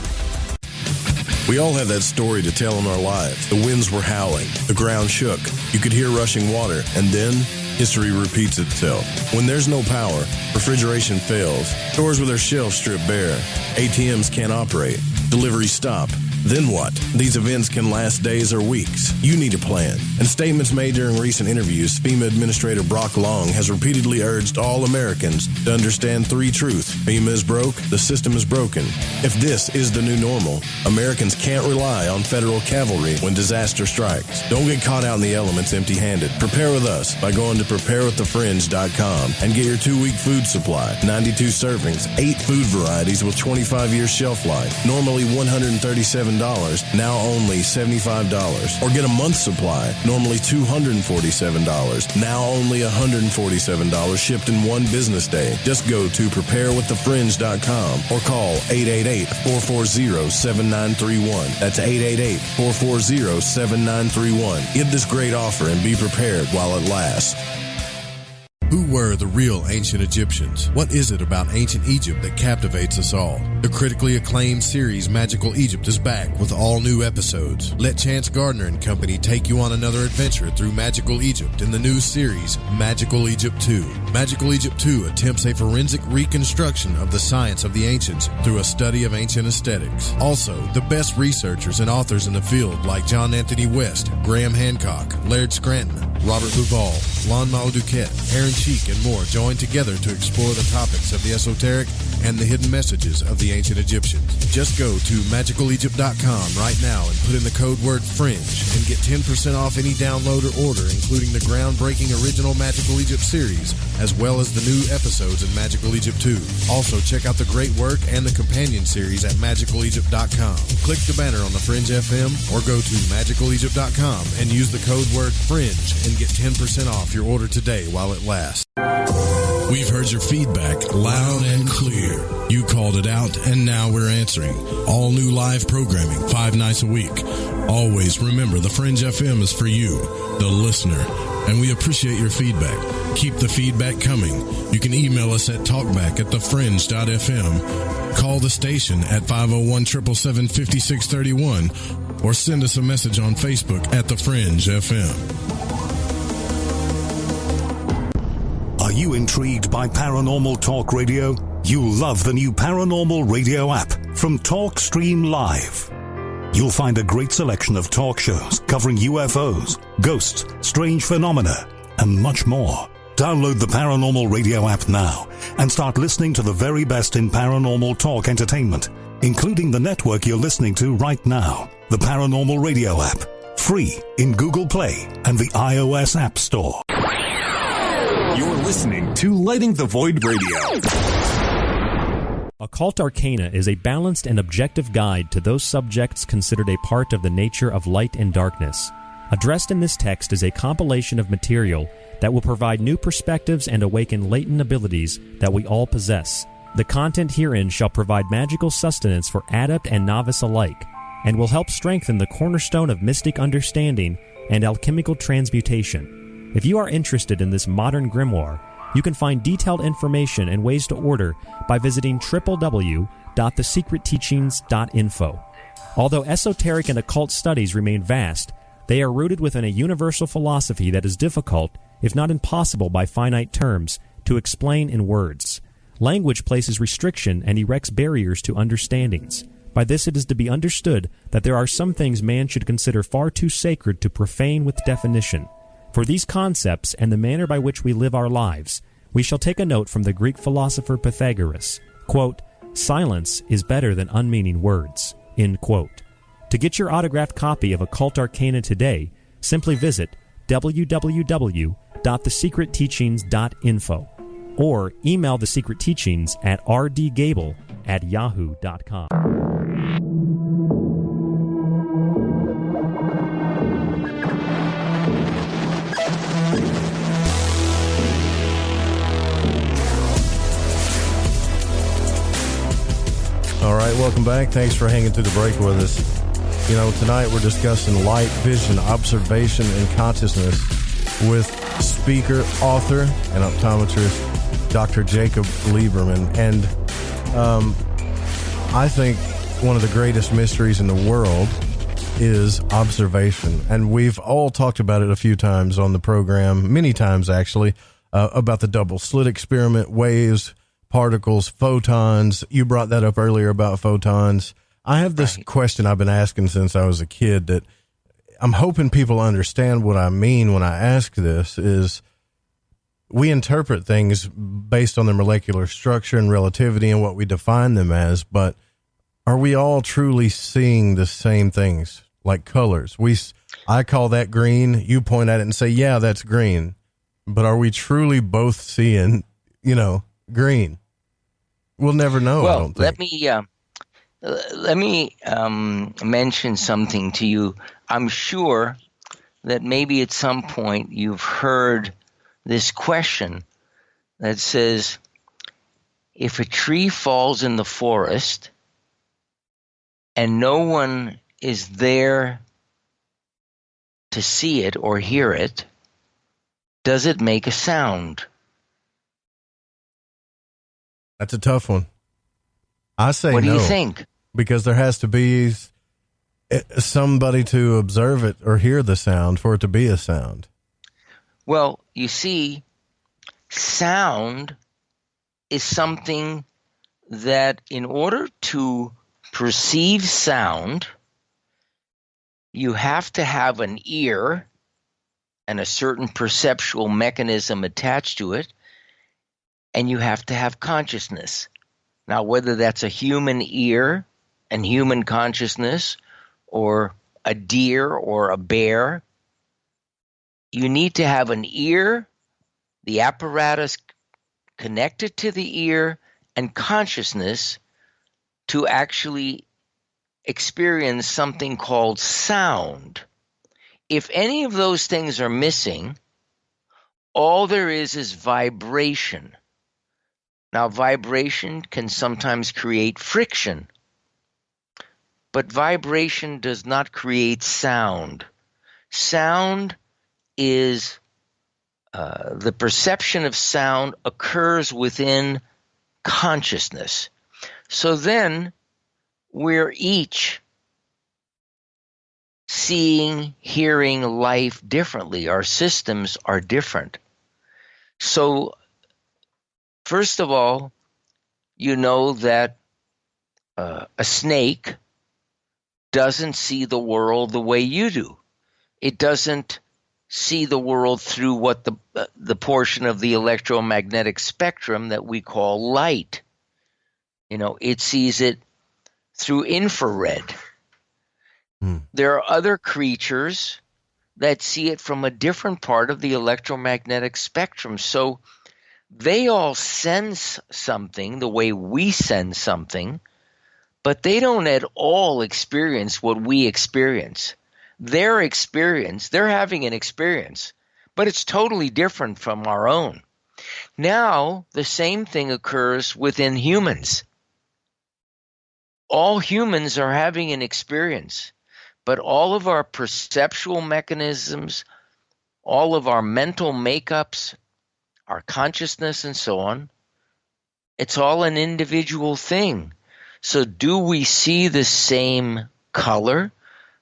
We all have that story to tell in our lives. The winds were howling, the ground shook, you could hear rushing water, and then history repeats itself. When there's no power, refrigeration fails, stores with their shelves stripped bare, ATMs can't operate, deliveries stop. Then what? These events can last days or weeks. You need a plan. In statements made during recent interviews, FEMA Administrator Brock Long has repeatedly urged all Americans to understand three truths. FEMA is broke, the system is broken. If this is the new normal, Americans can't rely on federal cavalry when disaster strikes. Don't get caught out in the elements empty-handed. Prepare with us by going to preparewiththefringe.com and get your 2-week food supply. 92 servings, 8 food varieties with 25-year shelf life. Normally $137, now only $75. Or get a month's supply, normally $247, now only $147, shipped in one business day. Just go to preparewiththefringe.com or call 888-440-7931. That's 888-440-7931. Get this great offer and be prepared while it lasts. Who were the real ancient Egyptians? What is it about ancient Egypt that captivates us all? The critically acclaimed series Magical Egypt is back with all new episodes. Let Chance Gardner and company take you on another adventure through Magical Egypt in the new series Magical Egypt 2. Magical Egypt 2 attempts a forensic reconstruction of the science of the ancients through a study of ancient aesthetics. Also, the best researchers and authors in the field like John Anthony West, Graham Hancock, Laird Scranton, Robert Duval, Lon Duquette, Aaron Cheek, and more join together to explore the topics of the esoteric and the hidden messages of the ancient Egyptians. Just go to magicalegypt.com right now and put in the code word FRINGE and get 10% off any download or order, including the groundbreaking original Magical Egypt series, as well as the new episodes in Magical Egypt 2. Also, check out the great work and the companion series at magicalegypt.com. Click the banner on the Fringe FM or go to magicalegypt.com and use the code word FRINGE and get 10% off your order today while it lasts. We've heard your feedback loud and clear. You called it out, and now we're answering. All new live programming, 5 nights a week. Always remember, the Fringe FM is for you, the listener, and we appreciate your feedback. Keep the feedback coming. You can email us at talkback@thefringe.fm, call the station at 501-777-5631, or send us a message on Facebook at The Fringe FM. Are you intrigued by Paranormal Talk Radio? You'll love the new Paranormal Radio app from TalkStream Live. You'll find a great selection of talk shows covering UFOs, ghosts, strange phenomena, and much more. Download the Paranormal Radio app now and start listening to the very best in paranormal talk entertainment, including the network you're listening to right now. The Paranormal Radio app, free in Google Play and the iOS App Store. You're listening to Lighting the Void Radio. Occult Arcana is a balanced and objective guide to those subjects considered a part of the nature of light and darkness. Addressed in this text is a compilation of material that will provide new perspectives and awaken latent abilities that we all possess. The content herein shall provide magical sustenance for adept and novice alike, and will help strengthen the cornerstone of mystic understanding and alchemical transmutation. If you are interested in this modern grimoire, you can find detailed information and ways to order by visiting www.thesecretteachings.info. Although esoteric and occult studies remain vast, they are rooted within a universal philosophy that is difficult, if not impossible by finite terms, to explain in words. Language places restriction and erects barriers to understandings. By this it is to be understood that there are some things man should consider far too sacred to profane with definition. For these concepts and the manner by which we live our lives, we shall take a note from the Greek philosopher Pythagoras. Quote, "Silence is better than unmeaning words." End quote. To get your autographed copy of Occult Arcana today, simply visit www.thesecretteachings.info or email The Secret Teachings at rdgable@yahoo.com. All right, welcome back. Thanks for hanging through the break with us. You know, tonight we're discussing light, vision, observation, and consciousness with speaker, author, and optometrist Dr. Jacob Liberman. And I think one of the greatest mysteries in the world is observation. And we've all talked about it a few times on the program, many times actually, about the double slit experiment, waves, particles, photons. You brought that up earlier about photons. I have this question I've been asking since I was a kid that I'm hoping people understand what I mean when I ask this is we interpret things based on their molecular structure and relativity and what we define them as, but are we all truly seeing the same things like colors? I call that green. You point at it and say, yeah, that's green. But are we truly both seeing, green? We'll never know. Well, I don't think. let me mention something to you. I'm sure that maybe at some point you've heard this question that says, if a tree falls in the forest and no one is there to see it or hear it, does it make a sound? That's a tough one. I say no. What do you think? Because there has to be somebody to observe it or hear the sound for it to be a sound. Well, you see, sound is something that in order to perceive sound, you have to have an ear and a certain perceptual mechanism attached to it, and you have to have consciousness. Now, whether that's a human ear and human consciousness or a deer or a bear, you need to have an ear, the apparatus connected to the ear, and consciousness to actually experience something called sound. If any of those things are missing, all there is vibration. Now, vibration can sometimes create friction, but vibration does not create sound. Sound is the perception of sound occurs within consciousness. So then we're each seeing, hearing life differently. Our systems are different. So first of all, you know that a snake doesn't see the world the way you do. It doesn't see the world through what the portion of the electromagnetic spectrum that we call light. It sees it through infrared. There are other creatures that see it from a different part of the electromagnetic spectrum. So they all sense something the way we sense something, but they don't at all experience what we experience. They're having an experience, but it's totally different from our own. Now, the same thing occurs within humans. All humans are having an experience, but all of our perceptual mechanisms, all of our mental makeups, our consciousness and so on, it's all an individual thing. So do we see the same color?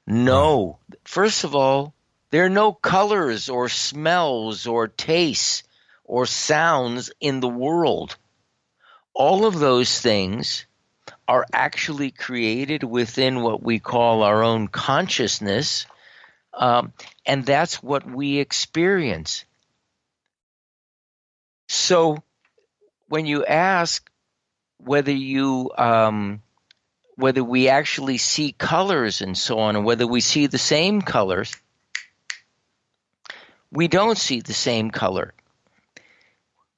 No. First of all, there are no colors or smells or tastes or sounds in the world. All of those things are actually created within what we call our own consciousness, and that's what we experience. So when you ask whether we actually see colors and so on, and whether we see the same colors, we don't see the same color.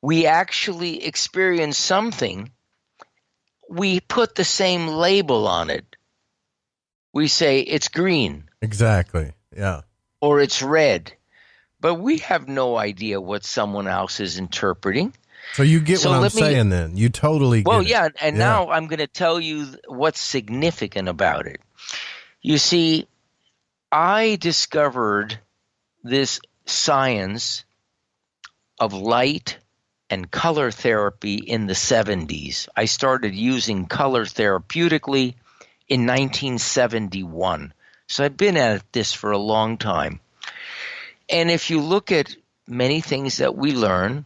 We actually experience something. We put the same label on it. We say it's green. Exactly. Yeah. Or it's red. But we have no idea what someone else is interpreting. So you get what I'm saying then. You totally get it. Well, yeah, and now I'm going to tell you what's significant about it. You see, I discovered this science of light and color therapy in the 70s. I started using color therapeutically in 1971. So I've been at this for a long time. And if you look at many things that we learn,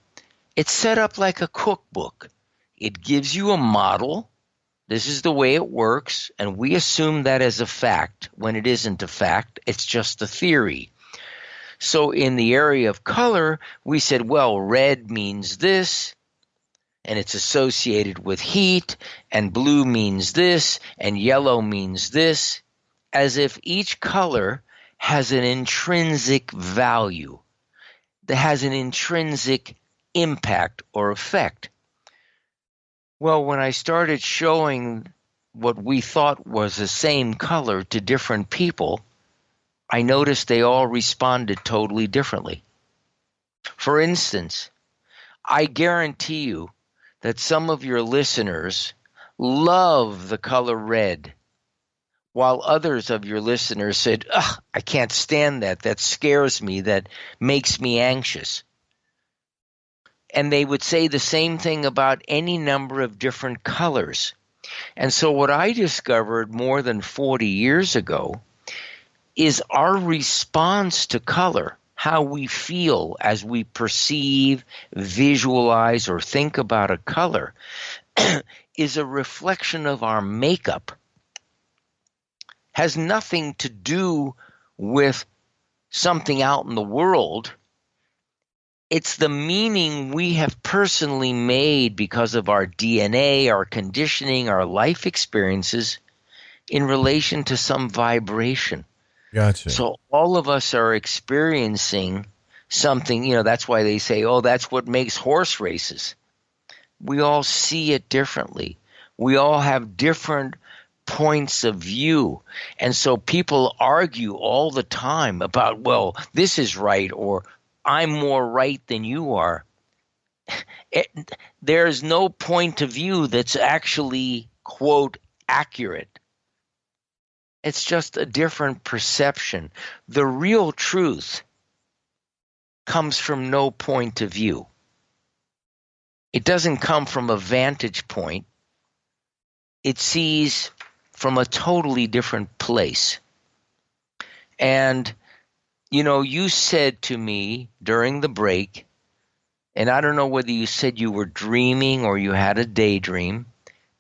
it's set up like a cookbook. It gives you a model. This is the way it works, and we assume that as a fact when it isn't a fact. It's just a theory. So in the area of color, we said, well, red means this, and it's associated with heat, and blue means this, and yellow means this, as if each color has an intrinsic value, that has an intrinsic impact or effect. Well, when I started showing what we thought was the same color to different people, I noticed they all responded totally differently. For instance, I guarantee you that some of your listeners love the color red, while others of your listeners said, "Ugh, I can't stand that. That scares me. That makes me anxious." And they would say the same thing about any number of different colors. And so what I discovered more than 40 years ago is our response to color, how we feel as we perceive, visualize, or think about a color, is a reflection of our makeup. Has nothing to do with something out in the world. It's the meaning we have personally made because of our DNA, our conditioning, our life experiences in relation to some vibration. Gotcha. So all of us are experiencing something, that's why they say, oh, that's what makes horse races. We all see it differently. We all have different points of view. And so people argue all the time about, well, this is right, or I'm more right than you are. There's no point of view that's actually, quote, accurate. It's just a different perception. The real truth comes from no point of view. It doesn't come from a vantage point. It sees from a totally different place. And you said to me during the break, and I don't know whether you said you were dreaming or you had a daydream,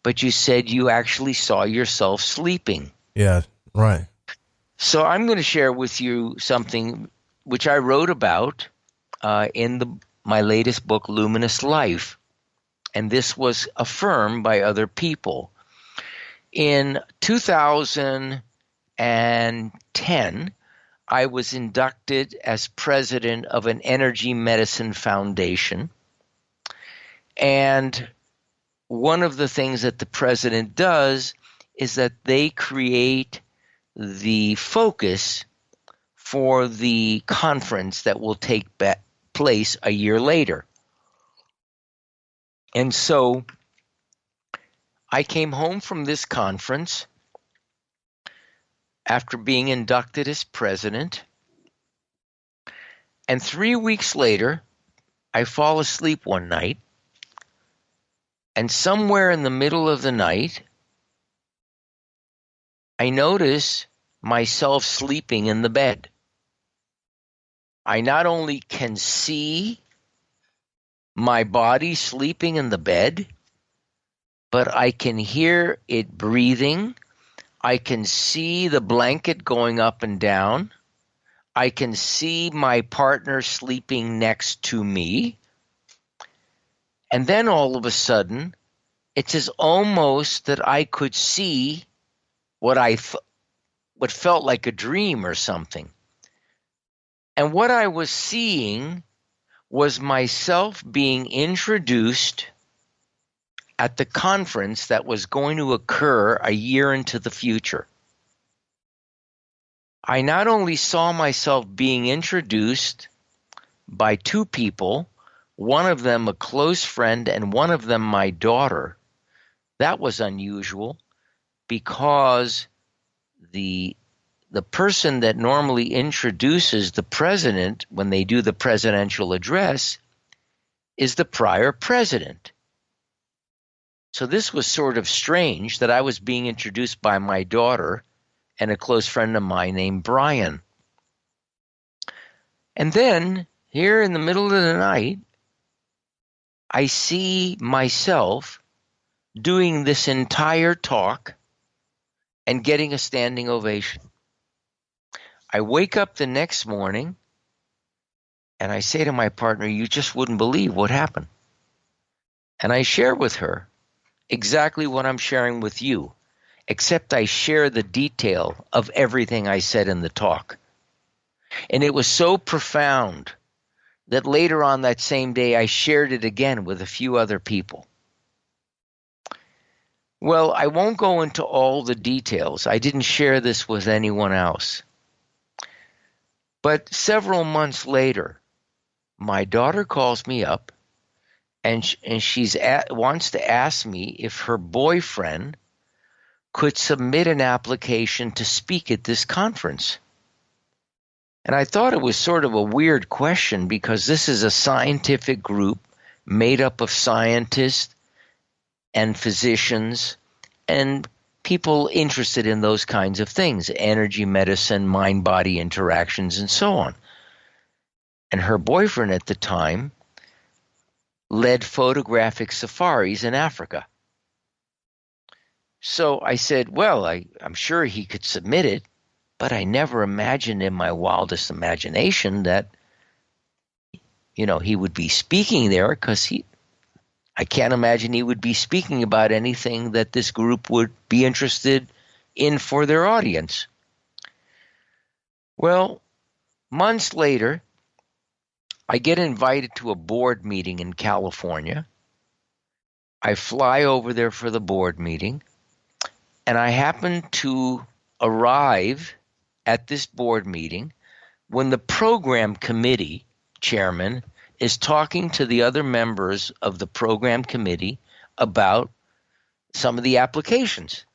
but you said you actually saw yourself sleeping. Yeah, right. So I'm going to share with you something which I wrote about in my latest book, Luminous Life. And this was affirmed by other people. In 2010, I was inducted as president of an energy medicine foundation. And one of the things that the president does is that they create the focus for the conference that will take place a year later. And so I came home from this conference after being inducted as president, and 3 weeks later, I fall asleep one night, and somewhere in the middle of the night, I notice myself sleeping in the bed. I not only can see my body sleeping in the bed, but I can hear it breathing. I can see the blanket going up and down. I can see my partner sleeping next to me. And then all of a sudden, it's as almost that I could see what felt like a dream or something. And what I was seeing was myself being introduced at the conference that was going to occur a year into the future. I not only saw myself being introduced by two people, one of them a close friend and one of them my daughter. That was unusual because the person that normally introduces the president when they do the presidential address is the prior president. So this was sort of strange that I was being introduced by my daughter and a close friend of mine named Brian. And then, here in the middle of the night, I see myself doing this entire talk and getting a standing ovation. I wake up the next morning and I say to my partner, you just wouldn't believe what happened. And I share with her exactly what I'm sharing with you, except I share the detail of everything I said in the talk. And it was so profound that later on that same day I shared it again with a few other people. Well, I won't go into all the details. I didn't share this with anyone else. But several months later, my daughter calls me up and she wants to ask me if her boyfriend could submit an application to speak at this conference. And I thought it was sort of a weird question because this is a scientific group made up of scientists and physicians and people interested in those kinds of things, energy medicine, mind-body interactions, and so on. And her boyfriend at the time led photographic safaris in Africa. So I said, well, I'm sure he could submit it, but I never imagined in my wildest imagination that, he would be speaking there because I can't imagine he would be speaking about anything that this group would be interested in for their audience. Well, months later, I get invited to a board meeting in California. I fly over there for the board meeting, and I happen to arrive at this board meeting when the program committee chairman is talking to the other members of the program committee about some of the applications.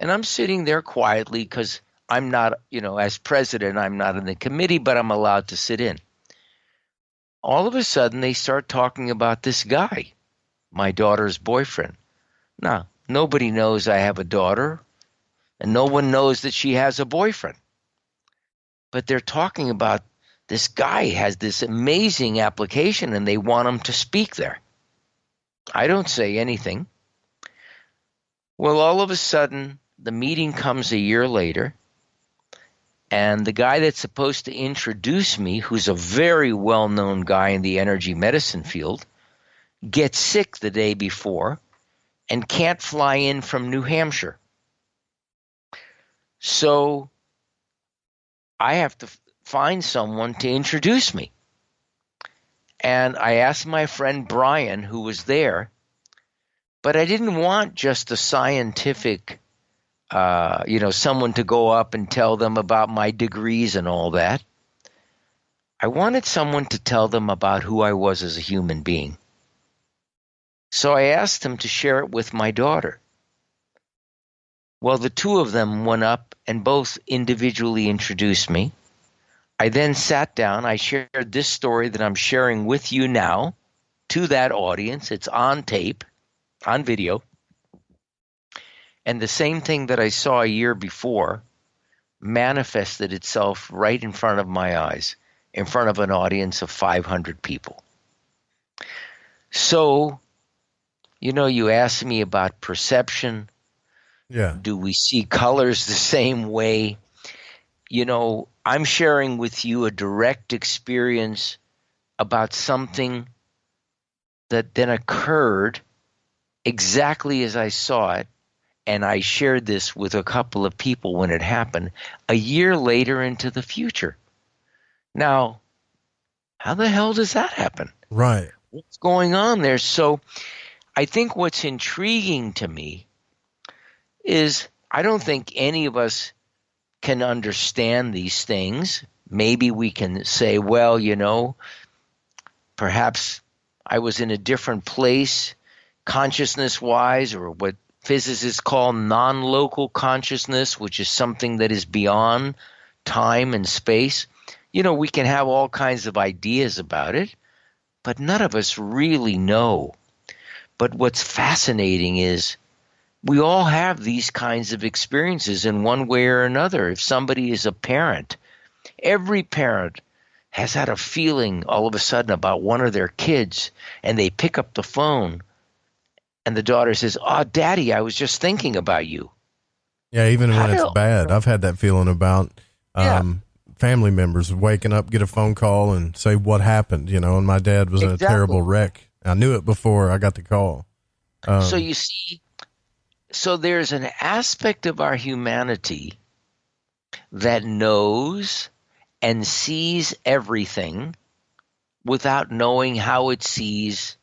And I'm sitting there quietly because I'm not, as president, I'm not in the committee, but I'm allowed to sit in. All of a sudden, they start talking about this guy, my daughter's boyfriend. Now, nobody knows I have a daughter, and no one knows that she has a boyfriend. But they're talking about this guy has this amazing application, and they want him to speak there. I don't say anything. Well, all of a sudden, the meeting comes a year later, And the guy that's supposed to introduce me, who's a very well-known guy in the energy medicine field, gets sick the day before and can't fly in from New Hampshire. So I have to find someone to introduce me. And I asked my friend Brian, who was there, but I didn't want just a scientific, someone to go up and tell them about my degrees and all that. I wanted someone to tell them about who I was as a human being. So I asked him to share it with my daughter. Well, the two of them went up and both individually introduced me. I then sat down. I shared this story that I'm sharing with you now to that audience. It's on tape, on video. And the same thing that I saw a year before manifested itself right in front of my eyes, in front of an audience of 500 people. So, you asked me about perception. Yeah. Do we see colors the same way? I'm sharing with you a direct experience about something that then occurred exactly as I saw it, and I shared this with a couple of people when it happened a year later into the future. Now, how the hell does that happen? Right. What's going on there? So I think what's intriguing to me is I don't think any of us can understand these things. Maybe we can say, well, perhaps I was in a different place consciousness-wise, or what physicists call non-local consciousness, which is something that is beyond time and space. We can have all kinds of ideas about it, but none of us really know. But what's fascinating is we all have these kinds of experiences in one way or another. If somebody is a parent, every parent has had a feeling all of a sudden about one of their kids, and they pick up the phone, and the daughter says, "Oh, Daddy, I was just thinking about you." Yeah, even when it's bad. I've had that feeling about family members waking up, get a phone call, and say what happened, and my dad was in a terrible wreck. I knew it before I got the call. So you see, so there's an aspect of our humanity that knows and sees everything without knowing how it sees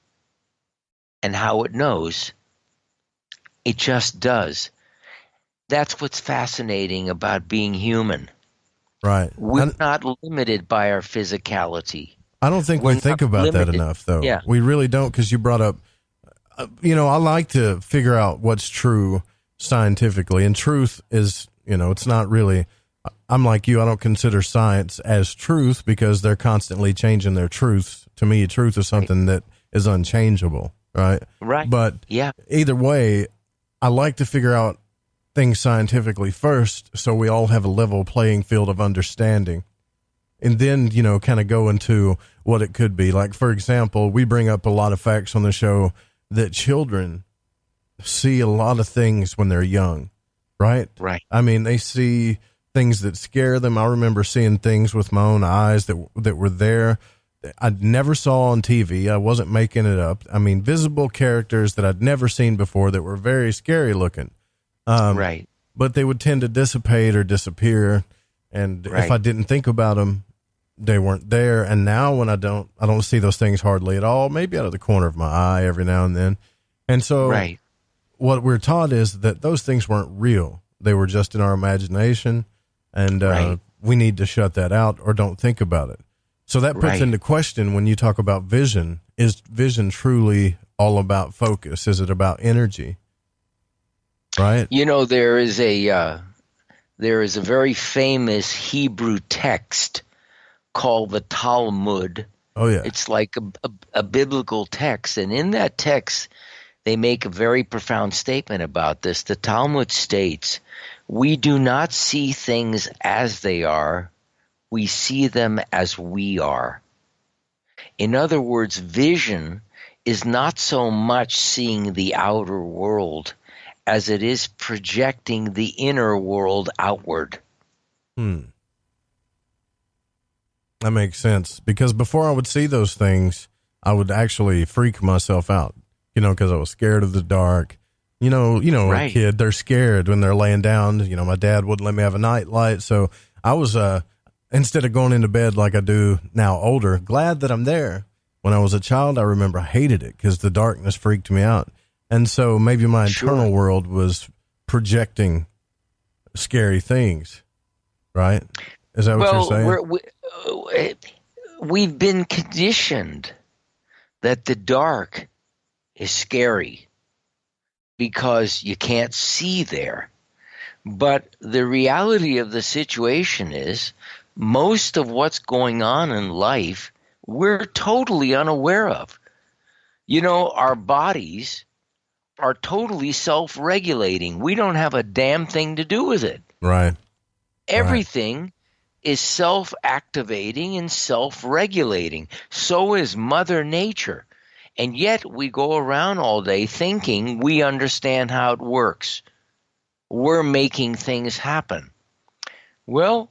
and how it knows. It just does. That's what's fascinating about being human. Right. We're not limited by our physicality. I don't think we think about that enough, though. Yeah. We really don't, because you brought up, I like to figure out what's true scientifically, and truth is, it's not really, I'm like you, I don't consider science as truth because they're constantly changing their truths. To me, truth is something that is unchangeable, right? Right. But either way, I like to figure out things scientifically first so we all have a level playing field of understanding. And then, kind of go into what it could be. Like, for example, we bring up a lot of facts on the show that children see a lot of things when they're young, right? Right. I mean, they see things that scare them. I remember seeing things with my own eyes that were there. I never saw on TV. I wasn't making it up. I mean, visible characters that I'd never seen before that were very scary looking. Right. But they would tend to dissipate or disappear. And if I didn't think about them, they weren't there. And now when I don't see those things hardly at all, maybe out of the corner of my eye every now and then. And so what we're taught is that those things weren't real. They were just in our imagination, and we need to shut that out or don't think about it. So that puts into question, when you talk about vision, is vision truly all about focus? Is it about energy? Right? There is a very famous Hebrew text called the Talmud. Oh, yeah. It's like a biblical text. And in that text, they make a very profound statement about this. The Talmud states, "We do not see things as they are. We see them as we are." In other words, vision is not so much seeing the outer world as it is projecting the inner world outward. That makes sense, because before I would see those things, I would actually freak myself out, because I was scared of the dark. Right. A kid, they're scared when they're laying down. My dad wouldn't let me have a night light. So I was, instead of going into bed like I do now older, glad that I'm there. When I was a child, I remember I hated it because the darkness freaked me out. And so maybe my internal world was projecting scary things, right? Is that what you're saying? We've been conditioned that the dark is scary because you can't see there. But the reality of the situation is most of what's going on in life we're totally unaware of. Our bodies are totally self-regulating. We don't have a damn thing to do with it. Right. Everything is self-activating and self-regulating. So is Mother Nature. And yet we go around all day thinking we understand how it works. We're making things happen. Well,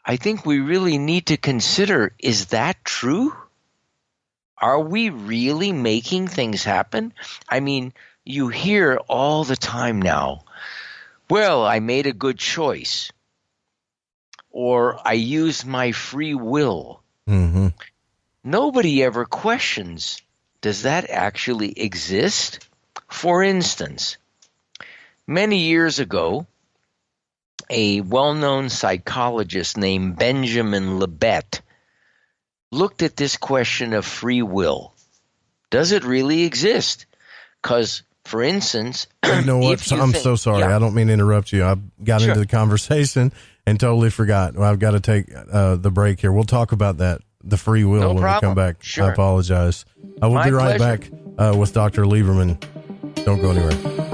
I think we really need to consider, is that true? Are we really making things happen? I mean, you hear all the time now, well, I made a good choice, or I used my free will. Mm-hmm. Nobody ever questions, does that actually exist? For instance, many years ago, a well-known psychologist named Benjamin Libet looked at this question of free will. Does it really exist? Because, for instance, you know what? I'm so sorry. I don't mean to interrupt you. I got into the conversation and totally forgot. Well, I've got to take the break here. We'll talk about that, the free will, when we come back. Sure. I apologize. I will be right back with Dr. Liberman. Don't go anywhere.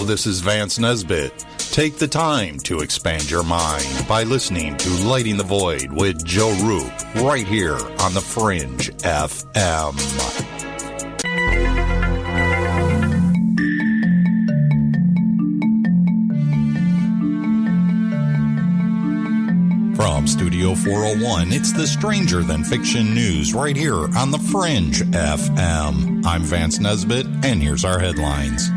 This is Vance Nesbitt. Take the time to expand your mind by listening to Lighting the Void with Joe Roop right here on The Fringe FM. From Studio 401, it's the Stranger Than Fiction News right here on The Fringe FM. I'm Vance Nesbitt, and here's our headlines.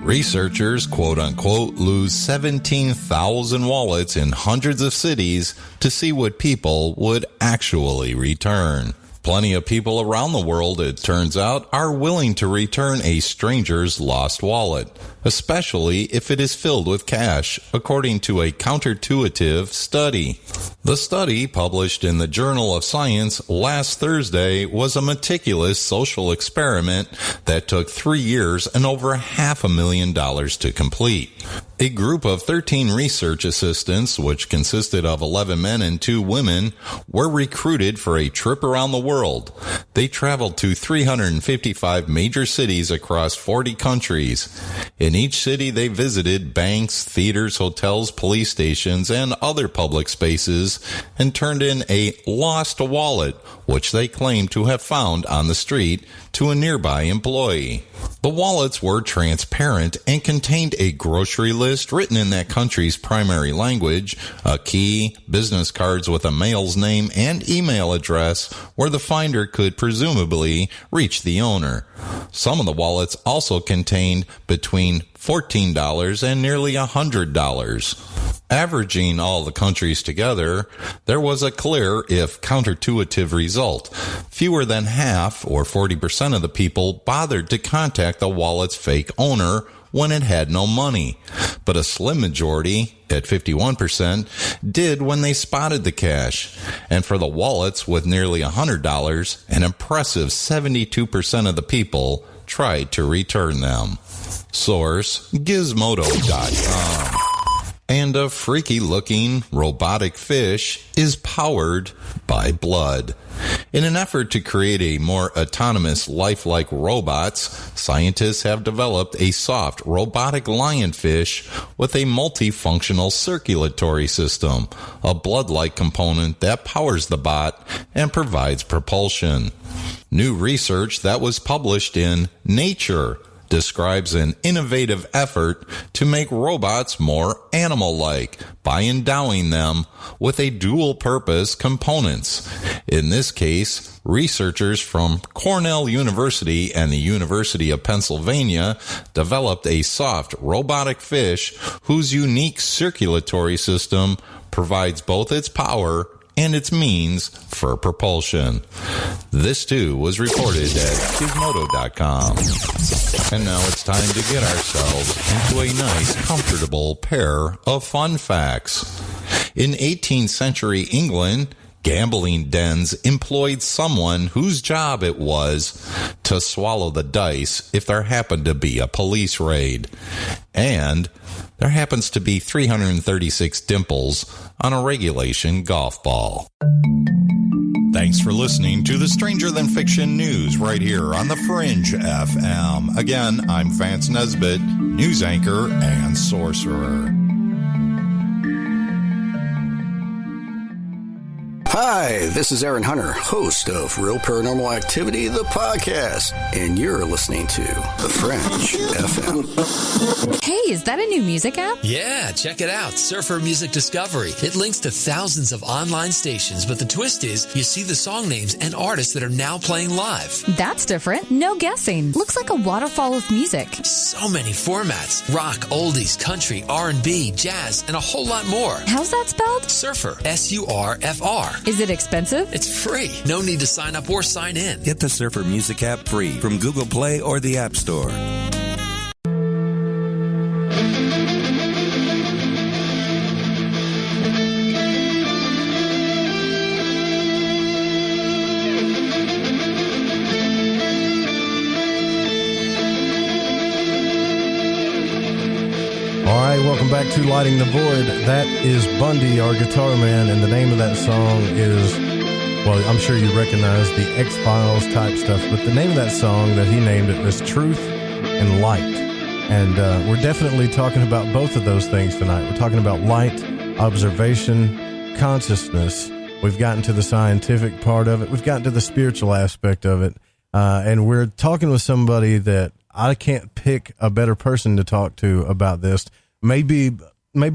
Researchers, quote-unquote, lose 17,000 wallets in hundreds of cities to see what people would actually return. Plenty of people around the world, it turns out, are willing to return a stranger's lost wallet, especially if it is filled with cash, according to a counterintuitive study. The study, published in the Journal of Science last Thursday, was a meticulous social experiment that took 3 years and over $500,000 to complete. A group of 13 research assistants, which consisted of 11 men and 2 women, were recruited for a trip around the world. They traveled to 355 major cities across 40 countries. In each city, they visited banks, theaters, hotels, police stations, and other public spaces and turned in a lost wallet, which they claimed to have found on the street, to a nearby employee. The wallets were transparent and contained a grocery list written in that country's primary language, a key, business cards with a mail's name and email address where the finder could presumably reach the owner. Some of the wallets also contained between $14 and nearly $100. Averaging all the countries together, there was a clear, if counterintuitive, result. Fewer than half, or 40% of the people, bothered to contact the wallet's fake owner when it had no money. But a slim majority, at 51%, did when they spotted the cash. And for the wallets with nearly $100, an impressive 72% of the people tried to return them. Source, Gizmodo.com. And and a freaky-looking robotic fish is powered by blood. In an effort to create a more autonomous, lifelike robots, scientists have developed a soft, robotic lionfish with a multifunctional circulatory system, a blood-like component that powers the bot and provides propulsion. New research that was published in Nature describes an innovative effort to make robots more animal-like by endowing them with a dual-purpose components. In this case, researchers from Cornell University and the University of Pennsylvania developed a soft robotic fish whose unique circulatory system provides both its power and its means for propulsion. This too was reported at Gizmodo.com. And now it's time to get ourselves into a nice, comfortable pair of fun facts. In 18th century England, gambling dens employed someone whose job it was to swallow the dice if there happened to be a police raid. And there happens to be 336 dimples on a regulation golf ball. Thanks for listening to the Stranger Than Fiction News right here on the Fringe FM. Again, I'm Vance Nesbitt, news anchor and sorcerer. Hi, this is Aaron Hunter, host of Real Paranormal Activity, the podcast, and you're listening to The Fringe FM. Hey, is that a new music app? Yeah, check it out. Surfer Music Discovery. It links to thousands of online stations, but the twist is you see the song names and artists that are now playing live. That's different. No guessing. Looks like a waterfall of music. So many formats. Rock, oldies, country, R&B, jazz, and a whole lot more. How's that spelled? Surfer. S-U-R-F-R. Is it expensive? It's free. No need to sign up or sign in. Get the Surfer Music app free from Google Play or the App Store. All right, welcome back to Lighting the Void. That is Bundy, our guitar man, and the name of that song is, well, I'm sure you recognize the X-Files type stuff, but the name of that song that he named it was Truth and Light. And we're definitely talking about both of those things tonight. We're talking about light, observation, consciousness. We've gotten to the scientific part of it. We've gotten to the spiritual aspect of it. And we're talking with somebody that I can't pick a better person to talk to about this. Maybe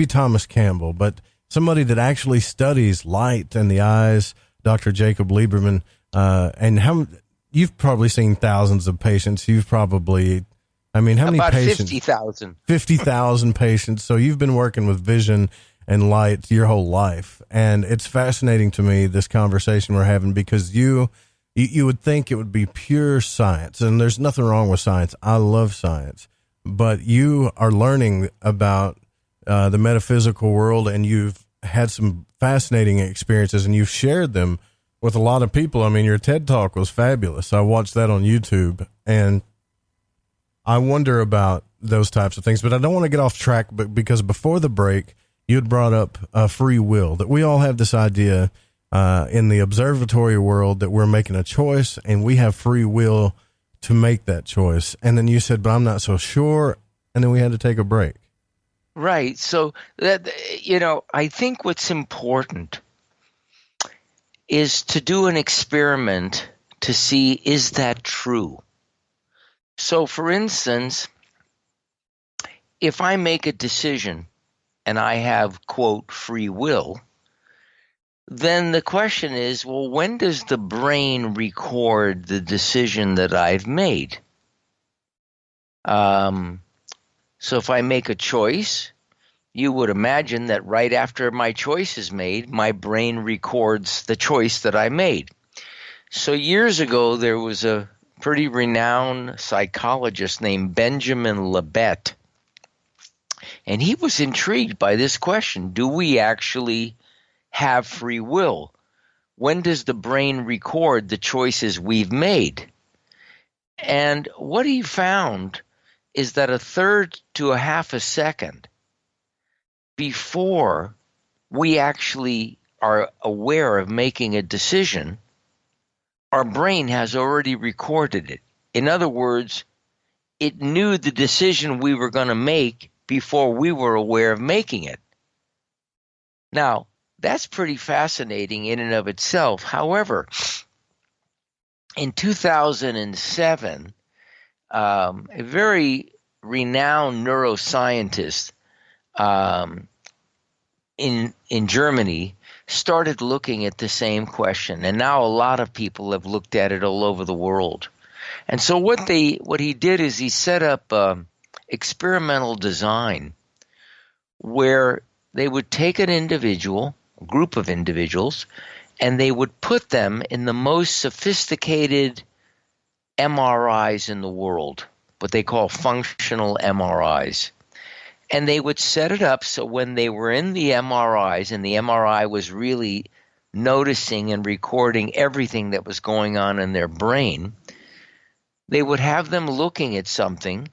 Thomas Campbell, but somebody that actually studies light and the eyes, Dr. Jacob Liberman. And you've probably seen thousands of patients. You've probably, how many About patients? 50,000. 50,000 patients. So you've been working with vision and light your whole life. And it's fascinating to me, this conversation we're having, because you would think it would be pure science, and there's nothing wrong with science. I love science, but you are learning about the metaphysical world, and you've had some fascinating experiences, and you've shared them with a lot of people. I mean, your TED Talk was fabulous. I watched that on YouTube, and I wonder about those types of things, but I don't want to get off track, but because before the break, you had brought up free will, that we all have this idea in the observatory world that we're making a choice and we have free will to make that choice. And then you said, but I'm not so sure. And then we had to take a break. Right. So, I think what's important is to do an experiment to see, is that true? So, for instance, if I make a decision and I have, quote, free will, then the question is, well, when does the brain record the decision that I've made? So if I make a choice, you would imagine that right after my choice is made, my brain records the choice that I made. So years ago, there was a pretty renowned psychologist named Benjamin Libet, and he was intrigued by this question. Do we actually have free will? When does the brain record the choices we've made? And what he found is that a third to a half a second before we actually are aware of making a decision, our brain has already recorded it. In other words, it knew the decision we were going to make before we were aware of making it. Now, that's pretty fascinating in and of itself. However, in 2007, a very renowned neuroscientist in Germany started looking at the same question, and now a lot of people have looked at it all over the world. And so what he did is he set up experimental design where they would take an individual, a group of individuals, and they would put them in the most sophisticated MRIs in the world, what they call functional MRIs. And they would set it up so when they were in the MRIs, and the MRI was really noticing and recording everything that was going on in their brain, they would have them looking at something,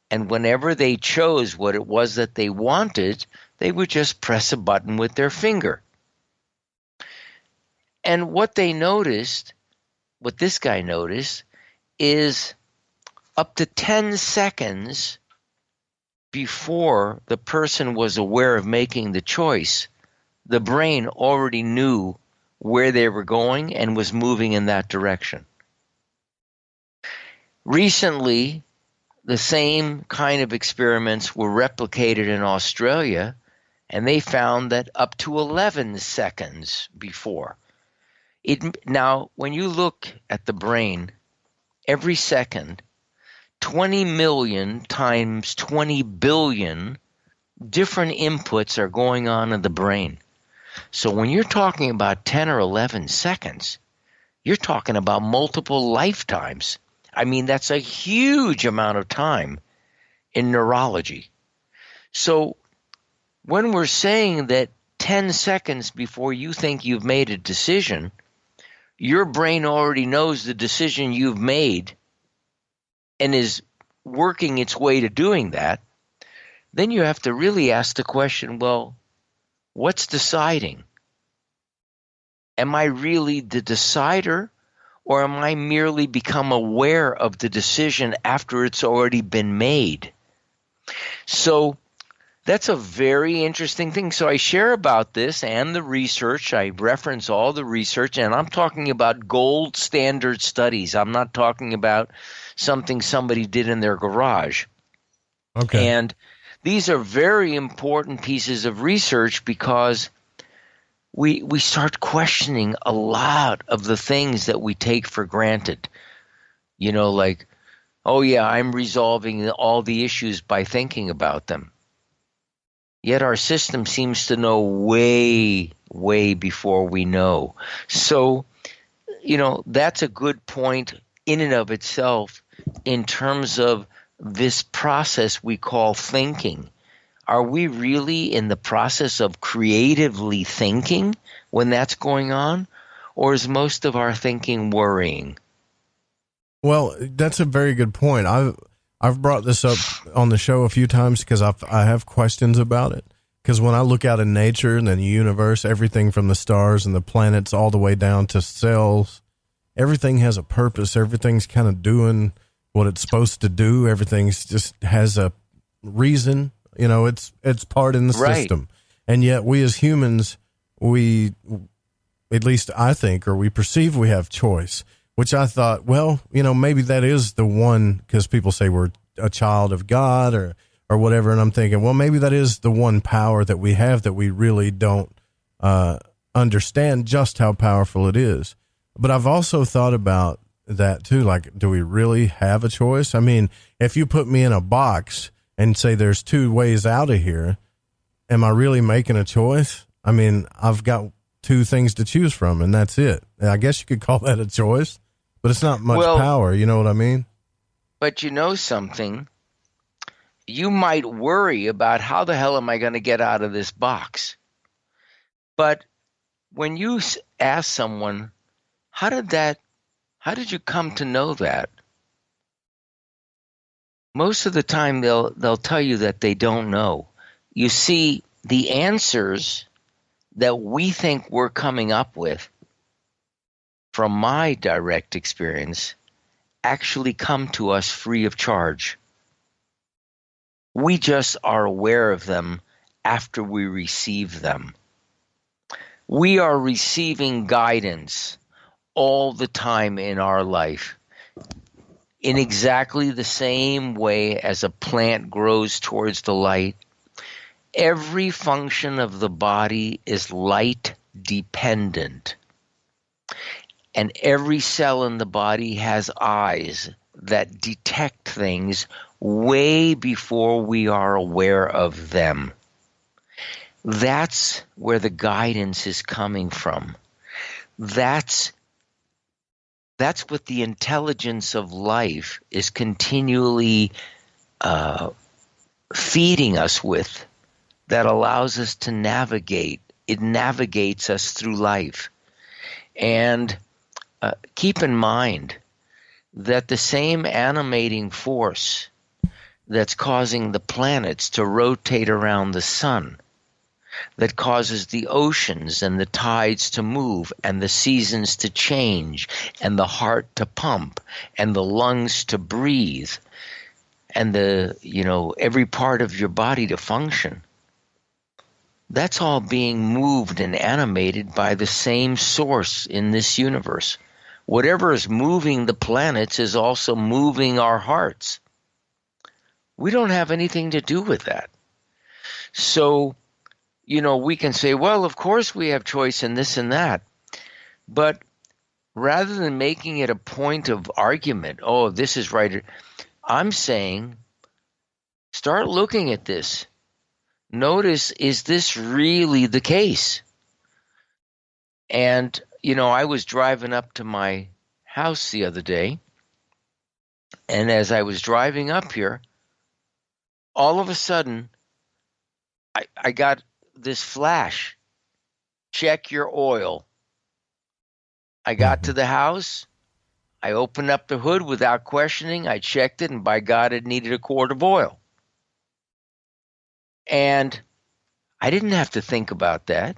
and whenever they chose what it was that they wanted, they would just press a button with their finger. And what they noticed, what this guy noticed, is up to 10 seconds before the person was aware of making the choice, the brain already knew where they were going and was moving in that direction. Recently, the same kind of experiments were replicated in Australia, and they found that up to 11 seconds before. Now, when you look at the brain, every second, 20 million times 20 billion different inputs are going on in the brain. So when you're talking about 10 or 11 seconds, you're talking about multiple lifetimes. I mean, that's a huge amount of time in neurology. So when we're saying that 10 seconds before you think you've made a decision, your brain already knows the decision you've made and is working its way to doing that, then you have to really ask the question, well, what's deciding? Am I really the decider, or am I merely become aware of the decision after it's already been made? So that's a very interesting thing. So I share about this and the research. I reference all the research, and I'm talking about gold standard studies. I'm not talking about something somebody did in their garage. Okay. And these are very important pieces of research because we start questioning a lot of the things that we take for granted. You know, like, oh yeah, I'm resolving all the issues by thinking about them. Yet our system seems to know way, way before we know. So, you know, that's a good point in and of itself in terms of this process we call thinking. Are we really in the process of creatively thinking when that's going on? Or is most of our thinking worrying? Well, that's a very good point. I've brought this up on the show a few times because I have questions about it. Because when I look out in nature and the universe, everything from the stars and the planets all the way down to cells, everything has a purpose. Everything's kind of doing what it's supposed to do. Everything's just has a reason. You know, it's part in the system. And yet we as humans, we, at least I think, or we perceive we have choice, which I thought, well, you know, maybe that is the one, because people say we're a child of God or whatever. And I'm thinking, well, maybe that is the one power that we have that we really don't understand just how powerful it is. But I've also thought about that too. Like, do we really have a choice? I mean, if you put me in a box and say there's two ways out of here, am I really making a choice? I mean, I've got two things to choose from, and that's it. I guess you could call that a choice, but it's not much power. You know what I mean? But you know something? You might worry about how the hell am I going to get out of this box? But when you ask someone, how did you come to know that? Most of the time they'll tell you that they don't know. You see, the answers that we think we're coming up with, from my direct experience, actually come to us free of charge. We just are aware of them after we receive them. We are receiving guidance all the time in our life, in exactly the same way as a plant grows towards the light. Every function of the body is light dependent. And every cell in the body has eyes that detect things way before we are aware of them. That's where the guidance is coming from. That's what the intelligence of life is continually feeding us with, that allows us to navigate. It navigates us through life. And keep in mind that the same animating force that's causing the planets to rotate around the sun, that causes the oceans and the tides to move and the seasons to change and the heart to pump and the lungs to breathe and every part of your body to function, that's all being moved and animated by the same source in this universe. Whatever is moving the planets is also moving our hearts. We don't have anything to do with that. So, we can say, well, of course we have choice in this and that. But rather than making it a point of argument, oh, this is right, I'm saying, start looking at this. Notice, is this really the case? And, I was driving up to my house the other day, and as I was driving up here, all of a sudden, I got this flash. Check your oil. I got to the house. I opened up the hood without questioning. I checked it, and by God, it needed a quart of oil. And I didn't have to think about that.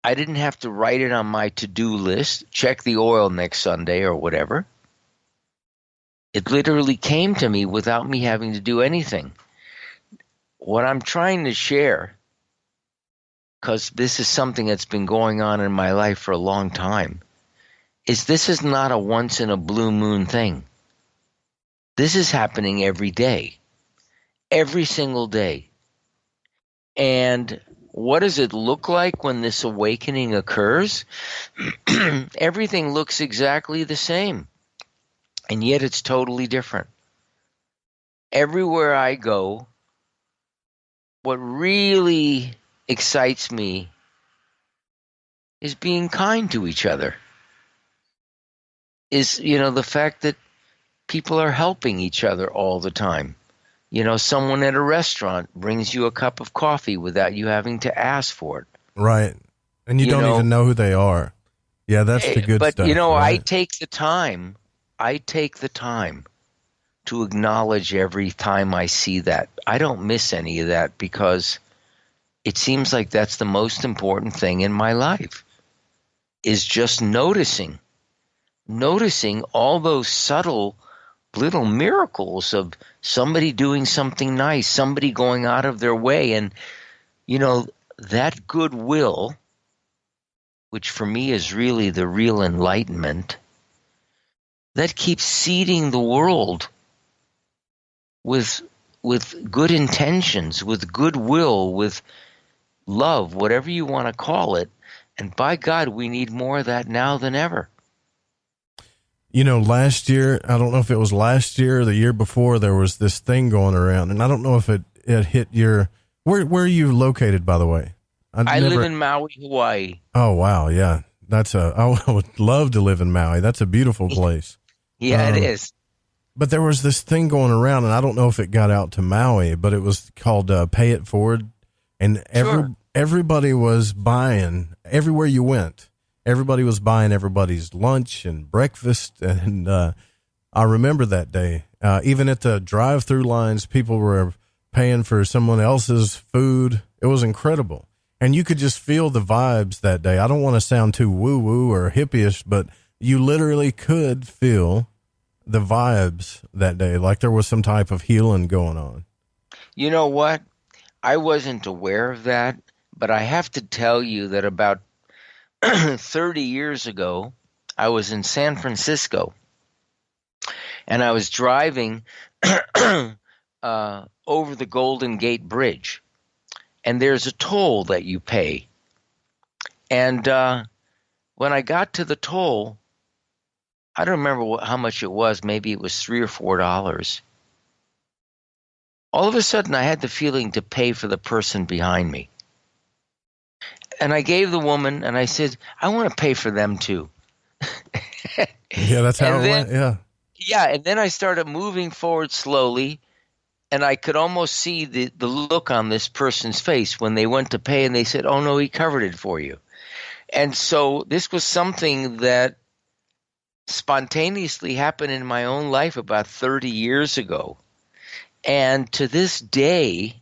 I didn't have to write it on my to-do list, check the oil next Sunday or whatever. It literally came to me without me having to do anything. What I'm trying to share, because this is something that's been going on in my life for a long time, is this is not a once-in-a-blue moon thing. This is happening every day, every single day. And what does it look like when this awakening occurs? Everything looks exactly the same, and yet it's totally different. Everywhere I go, what really excites me is being kind to each other. Is, the fact that people are helping each other all the time. Someone at a restaurant brings you a cup of coffee without you having to ask for it. Right. And you don't even know who they are. Yeah, that's the good stuff. But, right? I take the time to acknowledge every time I see that. I don't miss any of that because it seems like that's the most important thing in my life, is just noticing all those subtle little miracles of somebody doing something nice, somebody going out of their way. And, that goodwill, which for me is really the real enlightenment, that keeps seeding the world with good intentions, with goodwill, with love, whatever you want to call it. And by God, we need more of that now than ever. Last year, I don't know if it was last year or the year before, there was this thing going around, and I don't know if it hit your, where are you located, by the way? I live in Maui, Hawaii. Oh, wow. Yeah. I would love to live in Maui. That's a beautiful place. Yeah, it is. But there was this thing going around, and I don't know if it got out to Maui, but it was called Pay It Forward. And everybody was buying everywhere you went. Everybody was buying everybody's lunch and breakfast. And I remember that day. Even at the drive-through lines, people were paying for someone else's food. It was incredible. And you could just feel the vibes that day. I don't want to sound too woo-woo or hippie-ish, but you literally could feel the vibes that day, like there was some type of healing going on. You know what? I wasn't aware of that, but I have to tell you that about 30 years ago, I was in San Francisco, and I was driving over the Golden Gate Bridge, and there's a toll that you pay. And when I got to the toll, I don't remember how much it was. Maybe it was $3 or $4. All of a sudden, I had the feeling to pay for the person behind me. And I gave the woman, and I said, I want to pay for them too. Yeah, that's how it went, yeah. Yeah, and then I started moving forward slowly, and I could almost see the look on this person's face when they went to pay, and they said, oh, no, he covered it for you. And so this was something that spontaneously happened in my own life about 30 years ago. And to this day,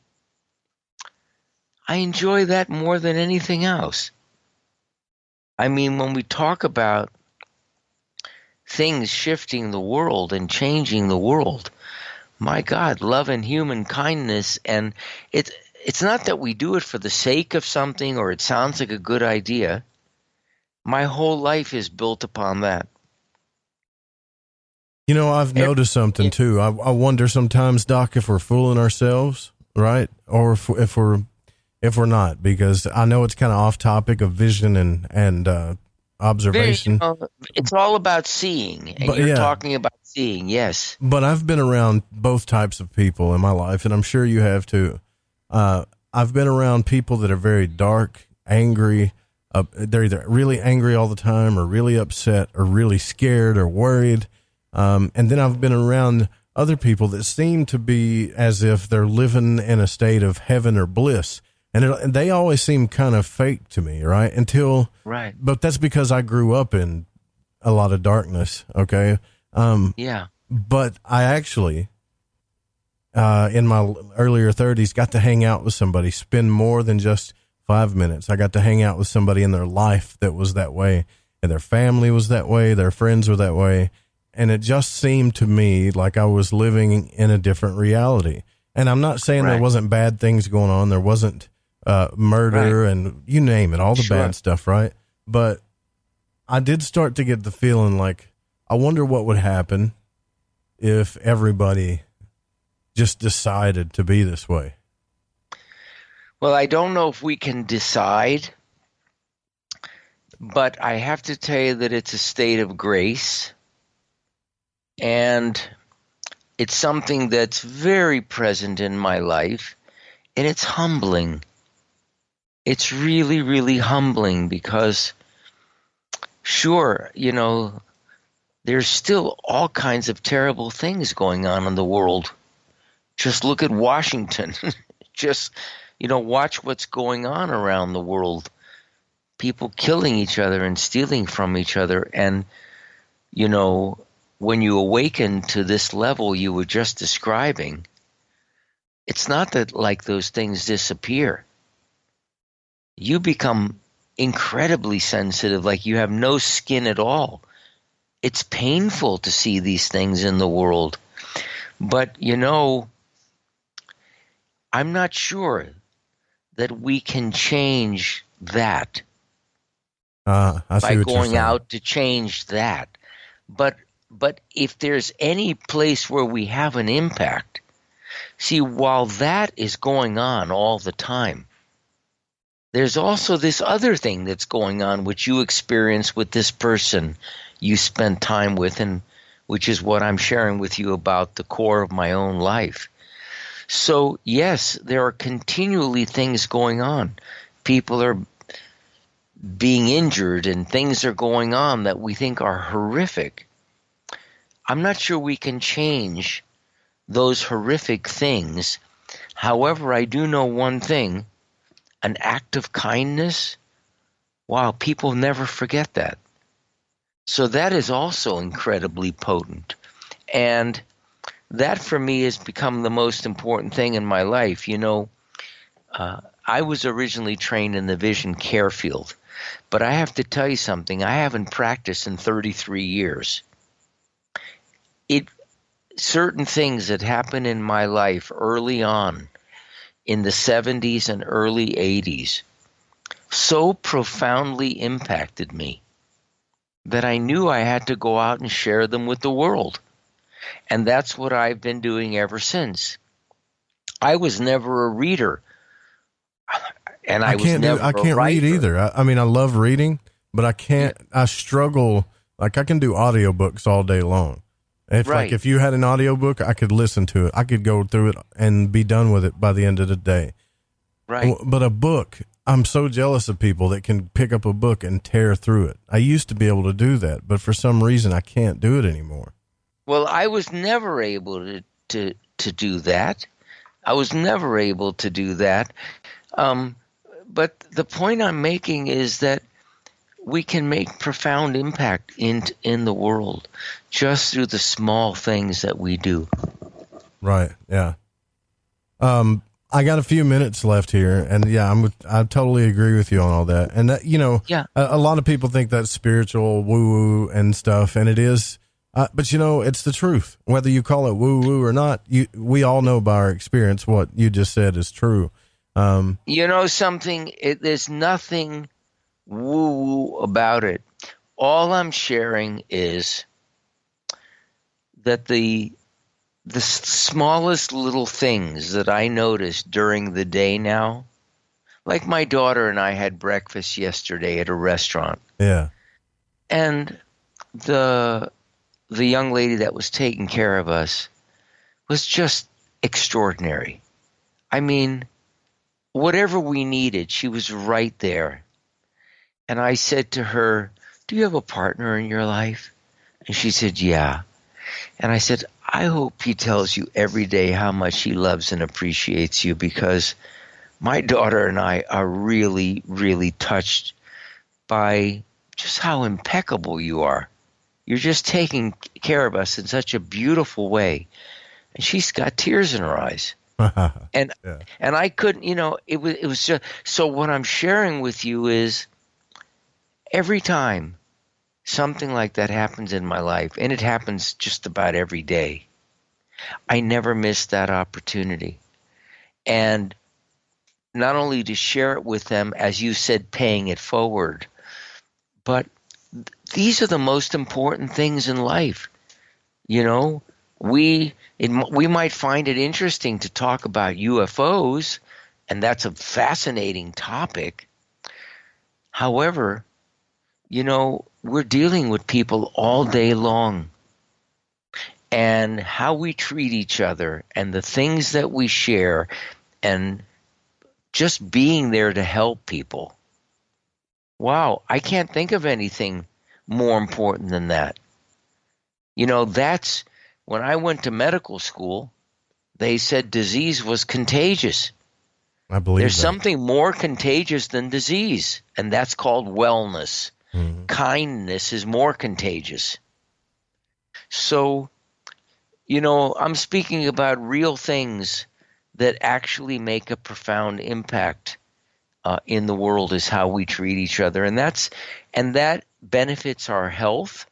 I enjoy that more than anything else. I mean, when we talk about things shifting the world and changing the world, my God, love and human kindness, and it's not that we do it for the sake of something or it sounds like a good idea. My whole life is built upon that. You know, I've noticed something too. I wonder sometimes, Doc, if we're fooling ourselves, right? Or if we're not, because I know it's kind of off topic of vision and observation. It's all about seeing, and you're talking about seeing, yes. But I've been around both types of people in my life, and I'm sure you have too. I've been around people that are very dark, angry. They're either really angry all the time or really upset or really scared or worried. And then I've been around other people that seem to be as if they're living in a state of heaven or bliss. And they always seem kind of fake to me, right? Right. But that's because I grew up in a lot of darkness, okay? Yeah. But I actually, in my earlier 30s, got to hang out with somebody, spend more than just 5 minutes. I got to hang out with somebody in their life that was that way, and their family was that way, their friends were that way. And it just seemed to me like I was living in a different reality. And I'm not saying there wasn't bad things going on. There wasn't murder and you name it, all the bad stuff, right? But I did start to get the feeling like, I wonder what would happen if everybody just decided to be this way. Well, I don't know if we can decide, but I have to tell you that it's a state of grace. And it's something that's very present in my life, and it's humbling. It's really, really humbling because, sure, you know, there's still all kinds of terrible things going on in the world. Just look at Washington. Just, you know, watch what's going on around the world. People killing each other and stealing from each other. And, you know, when you awaken to this level you were just describing, it's not that like those things disappear. You become incredibly sensitive, like you have no skin at all. It's painful to see these things in the world. But, you know, I'm not sure that we can change that by going out to change that. But if there's any place where we have an impact, see, while that is going on all the time, there's also this other thing that's going on which you experience with this person you spent time with, and which is what I'm sharing with you about the core of my own life. So, yes, there are continually things going on. People are being injured and things are going on that we think are horrific. I'm not sure we can change those horrific things. However, I do know one thing, an act of kindness, wow, people never forget that. So that is also incredibly potent. And that for me has become the most important thing in my life. You know, I was originally trained in the vision care field, but I have to tell you something. I haven't practiced in 33 years. Certain things that happened in my life early on in the 70s and early 80s so profoundly impacted me that I knew I had to go out and share them with the world. And that's what I've been doing ever since. I was never a reader. And I can't read either. I mean, I love reading, but I can't. I struggle. Like, I can do audiobooks all day long. If you had an audiobook, I could listen to it. I could go through it and be done with it by the end of the day. Right. But a book, I'm so jealous of people that can pick up a book and tear through it. I used to be able to do that, but for some reason I can't do it anymore. Well, I was never able to do that. I was never able to do that. But the point I'm making is that we can make profound impact in the world just through the small things that we do. Right. Yeah. I got a few minutes left here, and I totally agree with you on all that. And that, a lot of people think that's spiritual woo-woo and stuff, and it is. But it's the truth. Whether you call it woo-woo or not, we all know by our experience what you just said is true. Something. There's nothing woo-woo about it. All I'm sharing is that the smallest little things that I notice during the day now, like my daughter and I had breakfast yesterday at a restaurant. Yeah. And the young lady that was taking care of us was just extraordinary. I mean, whatever we needed, she was right there. And I said to her, "Do you have a partner in your life?" And she said, "Yeah." And I said, "I hope he tells you every day how much he loves and appreciates you, because my daughter and I are really, really touched by just how impeccable you are. You're just taking care of us in such a beautiful way." And she's got tears in her eyes. And I couldn't, it was just, so what I'm sharing with you is every time something like that happens in my life, and it happens just about every day, I never miss that opportunity. And not only to share it with them, as you said, paying it forward, but these are the most important things in life. We might find it interesting to talk about UFOs, and that's a fascinating topic. However, we're dealing with people all day long, and how we treat each other and the things that we share and just being there to help people. Wow, I can't think of anything more important than that. That's when I went to medical school, they said disease was contagious. I believe there's something more contagious than disease, and that's called wellness. Mm-hmm. Kindness is more contagious. So, I'm speaking about real things that actually make a profound impact in the world, is how we treat each other, and that benefits our health.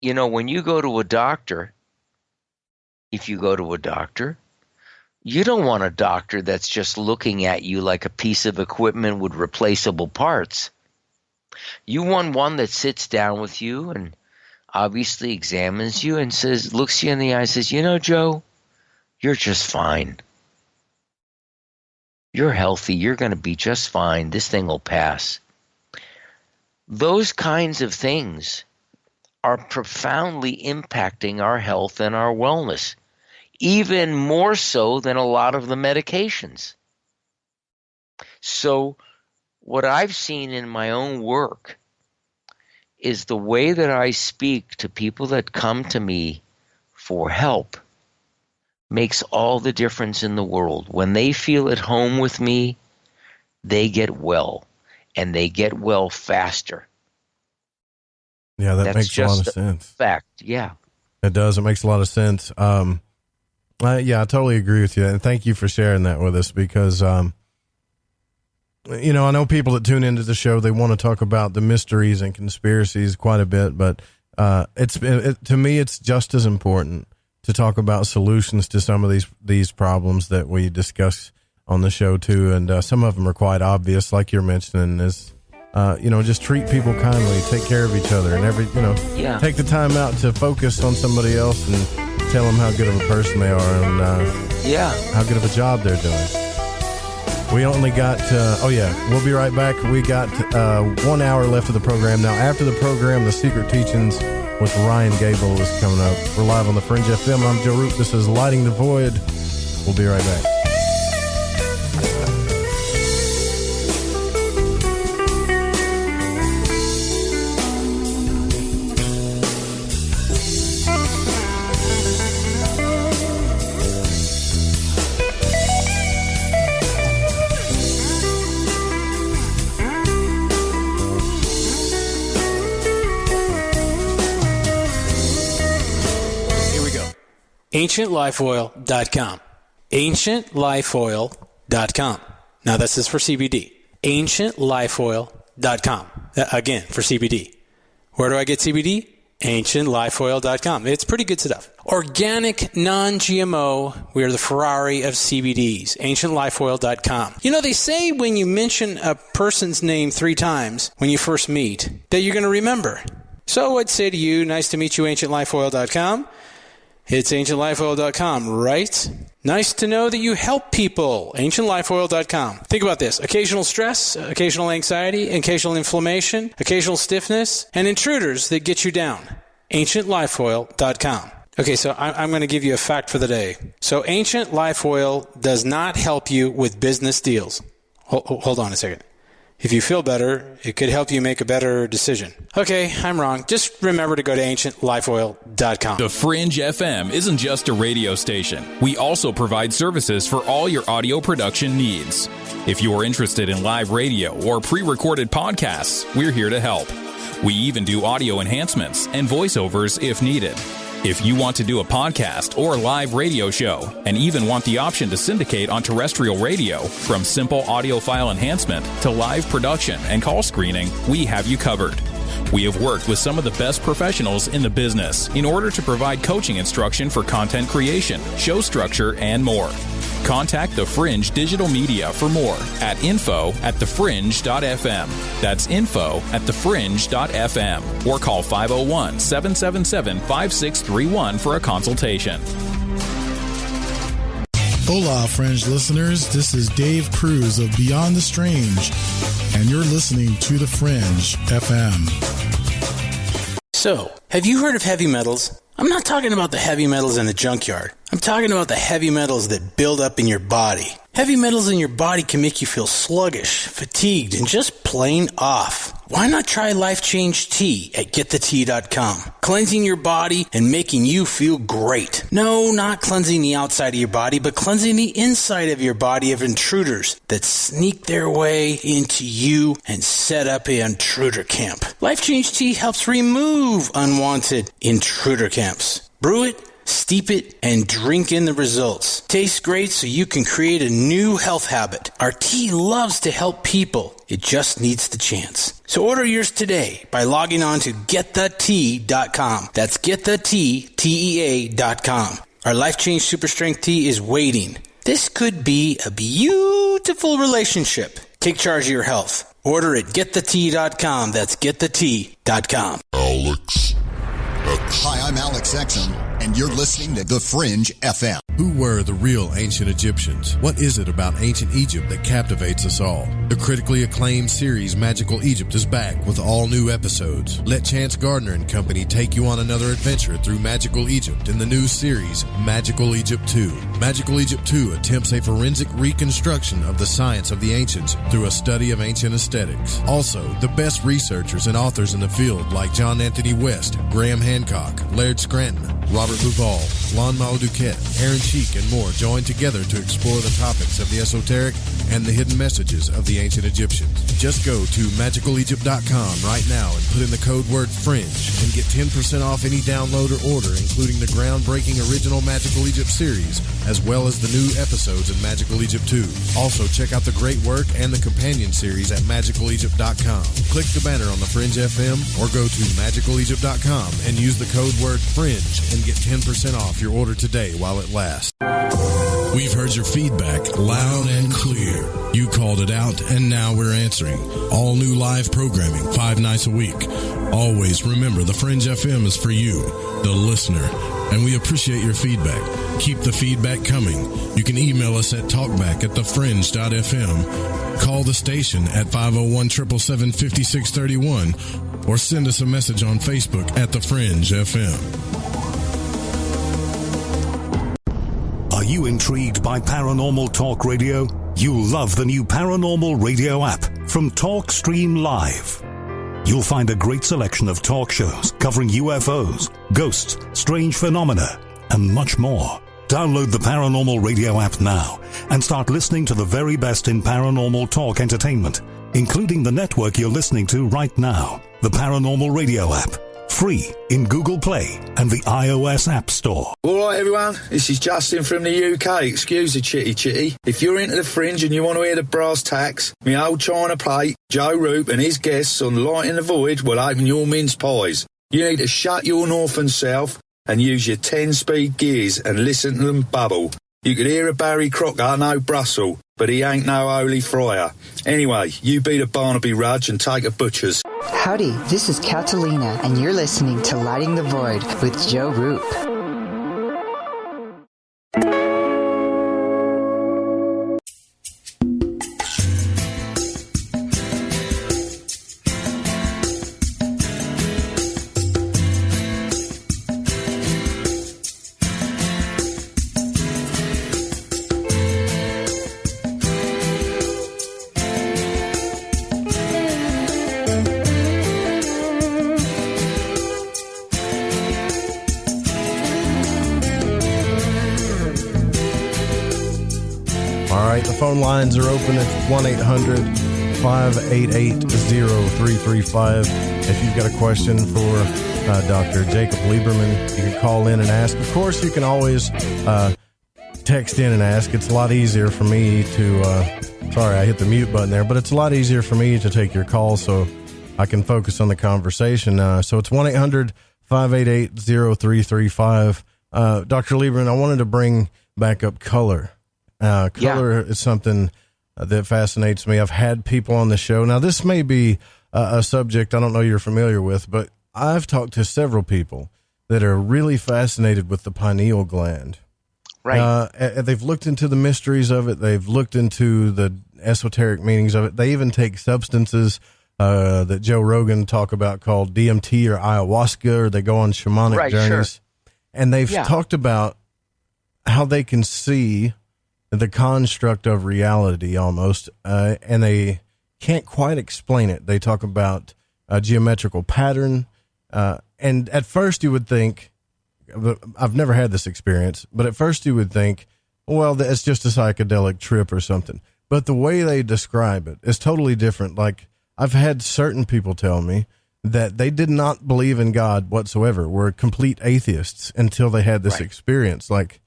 When you go to a doctor, if you go to a doctor, you don't want a doctor that's just looking at you like a piece of equipment with replaceable parts. You want one that sits down with you and obviously examines you and looks you in the eye and says, Joe, you're just fine. You're healthy. You're going to be just fine. This thing will pass. Those kinds of things are profoundly impacting our health and our wellness, even more so than a lot of the medications. So what I've seen in my own work is the way that I speak to people that come to me for help makes all the difference in the world. When they feel at home with me, they get well, and they get well faster. Yeah, that's makes a lot of sense. Fact, yeah. It does. It makes a lot of sense. I totally agree with you, and thank you for sharing that with us, because I know people that tune into the show, they want to talk about the mysteries and conspiracies quite a bit, but to me, it's just as important to talk about solutions to some of these problems that we discuss on the show too. And some of them are quite obvious, like you're mentioning, is just treat people kindly, take care of each other, and take the time out to focus on somebody else and tell them how good of a person they are and how good of a job they're doing. We only got, we'll be right back. We got 1 hour left of the program. Now, after the program, The Secret Teachings with Ryan Gable is coming up. We're live on the Fringe FM. I'm Joe Roop. This is Lighting the Void. We'll be right back. AncientLifeOil.com. AncientLifeOil.com. Now this is for CBD. AncientLifeOil.com. Again, for CBD. Where do I get CBD? AncientLifeOil.com. It's pretty good stuff. Organic, non-GMO. We are the Ferrari of CBDs. AncientLifeOil.com. They say when you mention a person's name 3 times when you first meet, that you're going to remember. So I'd say to you, nice to meet you, AncientLifeOil.com. It's AncientLifeOil.com, right? Nice to know that you help people. AncientLifeOil.com. Think about this. Occasional stress, occasional anxiety, occasional inflammation, occasional stiffness, and intruders that get you down. AncientLifeOil.com. Okay, so I'm going to give you a fact for the day. So Ancient Life Oil does not help you with business deals. Hold on a second. If you feel better, it could help you make a better decision. Okay, I'm wrong. Just remember to go to AncientLifeOil.com. The Fringe FM isn't just a radio station. We also provide services for all your audio production needs. If you are interested in live radio or pre-recorded podcasts, we're here to help. We even do audio enhancements and voiceovers if needed. If you want to do a podcast or live radio show and even want the option to syndicate on terrestrial radio, from simple audio file enhancement to live production and call screening, we have you covered. We have worked with some of the best professionals in the business in order to provide coaching instruction for content creation, show structure, and more. Contact The Fringe Digital Media for more at info@thefringe.fm. That's info@thefringe.fm. Or call 501-777-5631 for a consultation. Hola, Fringe listeners. This is Dave Cruz of Beyond the Strange, and you're listening to The Fringe FM. So, have you heard of heavy metals? I'm not talking about the heavy metals in the junkyard. I'm talking about the heavy metals that build up in your body. Heavy metals in your body can make you feel sluggish, fatigued, and just plain off. Why not try Life Change Tea at GetTheTea.com? Cleansing your body and making you feel great. No, not cleansing the outside of your body, but cleansing the inside of your body of intruders that sneak their way into you and set up an intruder camp. Life Change Tea helps remove unwanted intruder camps. Brew it, steep it, and drink in the results. Tastes great, so you can create a new health habit. Our tea loves to help people. It just needs the chance. So order yours today by logging on to GetTheTea.com. That's GetTheTea.com. Our Life Change Super Strength Tea is waiting. This could be a beautiful relationship. Take charge of your health. Order at GetTheTea.com. That's GetTheTea.com. Alex X. Hi, I'm Alex Exum, and you're listening to The Fringe FM. Who were the real ancient Egyptians? What is it about ancient Egypt that captivates us all? The critically acclaimed series Magical Egypt is back with all new episodes. Let Chance Gardner and company take you on another adventure through Magical Egypt in the new series Magical Egypt 2. Magical Egypt 2 attempts a forensic reconstruction of the science of the ancients through a study of ancient aesthetics. Also, the best researchers and authors in the field like John Anthony West, Graham Hancock, Laird Scranton, Robert Bouval, Lon Mal Duquette, Aaron Cheek, and more join together to explore the topics of the esoteric and the hidden messages of the ancient Egyptians. Just go to magicalegypt.com right now and put in the code word FRINGE and get 10% off any download or order, including the groundbreaking original Magical Egypt series, as well as the new episodes in Magical Egypt 2. Also, check out the great work and the companion series at magicalegypt.com. Click the banner on the Fringe FM or go to magicalegypt.com and use the code word FRINGE and get 10% off your order today while it lasts. We've heard your feedback loud and clear. You called it out, and now we're answering. All new live programming, 5 nights a week. Always remember, the Fringe FM is for you, the listener, and we appreciate your feedback. Keep the feedback coming. You can email us at talkback@thefringe.fm, call the station at 501-777-5631, or send us a message on Facebook at The Fringe FM. Are you intrigued by Paranormal Talk Radio? You'll love the new Paranormal Radio app from TalkStream Live. You'll find a great selection of talk shows covering UFOs, ghosts, strange phenomena, and much more. Download the Paranormal Radio app now and start listening to the very best in paranormal talk entertainment, including the network you're listening to right now, the Paranormal Radio app. Free in Google Play and the iOS App Store. All right, everyone, this is Justin from the UK. Excuse the chitty. If you're into the Fringe and you want to hear the brass tacks, my old china plate, Joe Roop and his guests on Light in the Void will open your mince pies. You need to shut your northern self and use your 10-speed gears and listen to them bubble. You could hear a Barry Crocker, no Brussels, but he ain't no holy friar. Anyway, you beat a Barnaby Rudge and take a butcher's. Howdy, this is Catalina, and you're listening to Lighting the Void with Joe Roop. Phone lines are open at 1-800-588-0335. If you've got a question for Dr. Jacob Liberman, you can call in and ask. Of course, you can always text in and ask. It's a lot easier for me to, sorry, I hit the mute button there, but it's a lot easier for me to take your call so I can focus on the conversation. So it's 1-800-588-0335. Dr. Liberman, I wanted to bring back up color. Color is something that fascinates me. I've had people on the show. Now, this may be a subject I don't know you're familiar with, but I've talked to several people that are really fascinated with the pineal gland. Right. They've looked into the mysteries of it. They've looked into the esoteric meanings of it. They even take substances that Joe Rogan talk about called DMT or ayahuasca, or they go on shamanic journeys. Sure. And they've talked about how they can see the construct of reality almost, and they can't quite explain it. They talk about a geometrical pattern, and at first you would think, I've never had this experience, but at first you would think, well, it's just a psychedelic trip or something. But the way they describe it is totally different. Like, I've had certain people tell me that they did not believe in God whatsoever, were complete atheists until they had this experience. Like,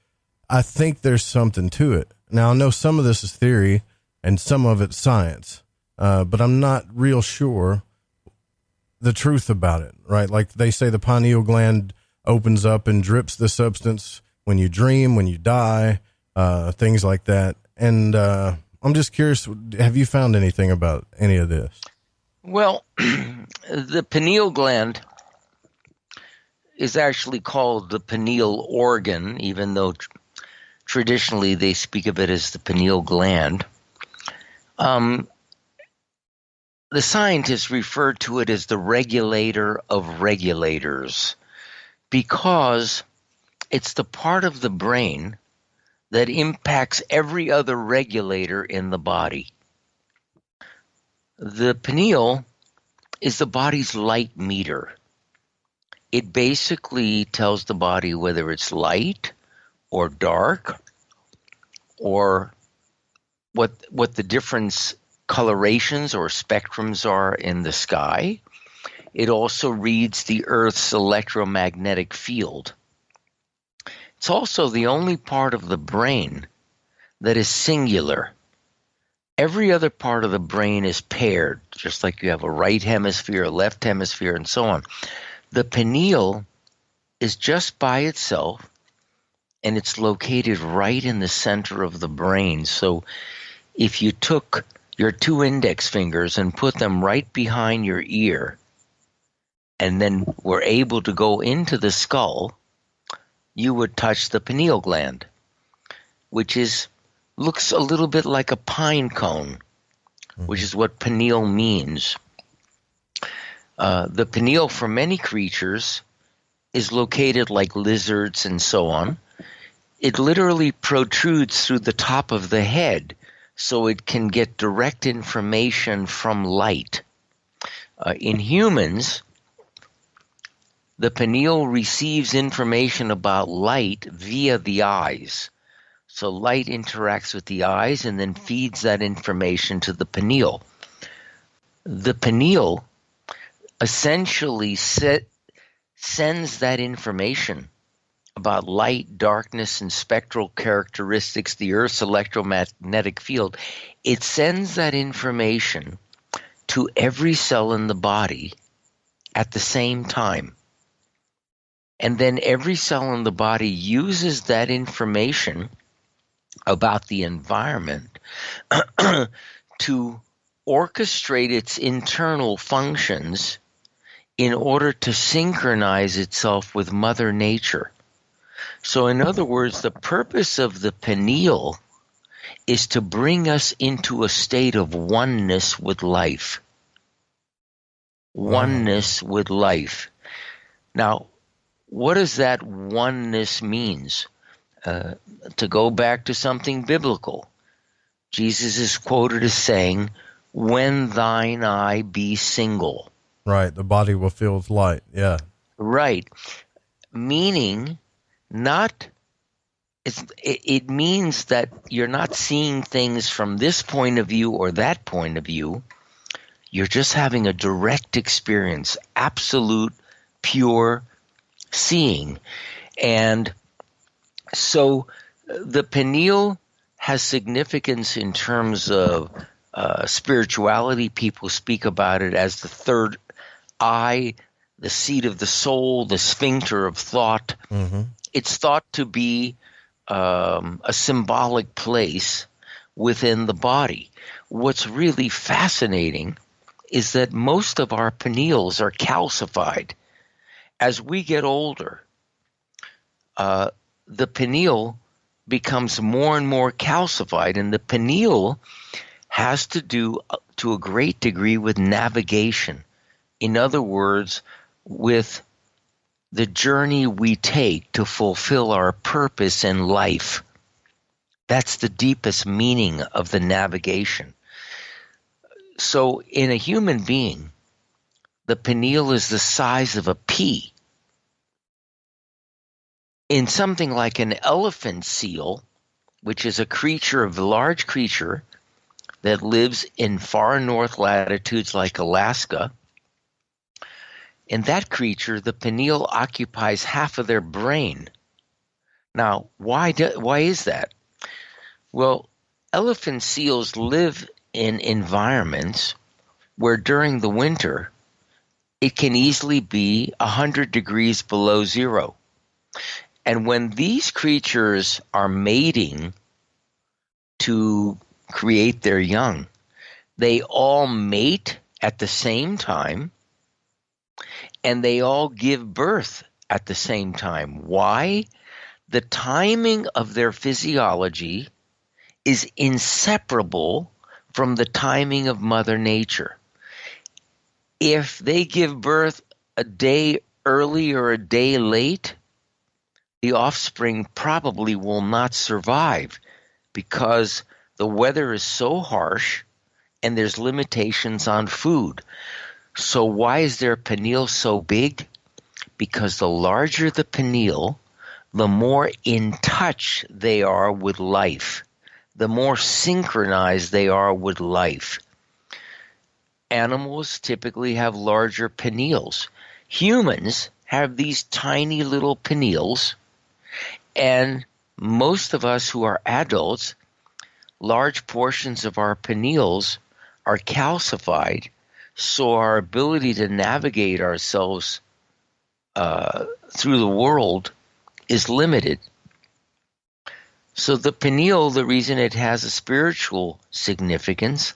I think there's something to it. Now, I know some of this is theory and some of it's science, but I'm not real sure the truth about it, right? Like they say the pineal gland opens up and drips the substance when you dream, when you die, things like that. And I'm just curious, have you found anything about any of this? Well, the pineal gland is actually called the pineal organ, even though traditionally they speak of it as the pineal gland. The scientists refer to it as the regulator of regulators because it's the part of the brain that impacts every other regulator in the body. The pineal is the body's light meter. It basically tells the body whether it's light or dark or what the different colorations or spectrums are in the sky. It also reads the Earth's electromagnetic field. It's also the only part of the brain that is singular. Every other part of the brain is paired, just like you have a right hemisphere, a left hemisphere, and so on. The pineal is just by itself, and it's located right in the center of the brain. So if you took your 2 index fingers and put them right behind your ear, and then were able to go into the skull, you would touch the pineal gland, which looks a little bit like a pine cone, which is what pineal means. The pineal for many creatures is located like lizards and so on. It literally protrudes through the top of the head, so it can get direct information from light. In humans, the pineal receives information about light via the eyes. So light interacts with the eyes and then feeds that information to the pineal. The pineal essentially sends that information about light, darkness, and spectral characteristics, the Earth's electromagnetic field. It sends that information to every cell in the body at the same time. And then every cell in the body uses that information about the environment to orchestrate its internal functions in order to synchronize itself with Mother Nature. So in other words, the purpose of the pineal is to bring us into a state of oneness with life. Oneness with life. Now, what does that oneness means? To go back to something biblical, Jesus is quoted as saying, "When thine eye be single." Right, the body will fill with light, yeah. Right, meaning it means that you're not seeing things from this point of view or that point of view. You're just having a direct experience, absolute, pure seeing. And so the pineal has significance in terms of spirituality. People speak about it as the third eye, the seat of the soul, the sphincter of thought. Mm-hmm. It's thought to be a symbolic place within the body. What's really fascinating is that most of our pineals are calcified. As we get older, the pineal becomes more and more calcified, and the pineal has to do, to a great degree, with navigation. In other words, with the journey we take to fulfill our purpose in life. That's the deepest meaning of the navigation. So in a human being, the pineal is the size of a pea. In something like an elephant seal, which is a large creature that lives in far north latitudes like Alaska, in that creature, the pineal occupies half of their brain. Now, why is that? Well, elephant seals live in environments where during the winter, it can easily be 100 degrees below zero. And when these creatures are mating to create their young, they all mate at the same time, and they all give birth at the same time. Why? The timing of their physiology is inseparable from the timing of Mother Nature. If they give birth a day early or a day late, the offspring probably will not survive because the weather is so harsh and there's limitations on food. So why is their pineal so big? Because the larger the pineal, the more in touch they are with life. the more synchronized they are with life. Animals typically have larger pineals. Humans have these tiny little pineals, and most of us who are adults, large portions of our pineals are calcified, so our ability to navigate ourselves through the world is limited. So the pineal, the reason it has a spiritual significance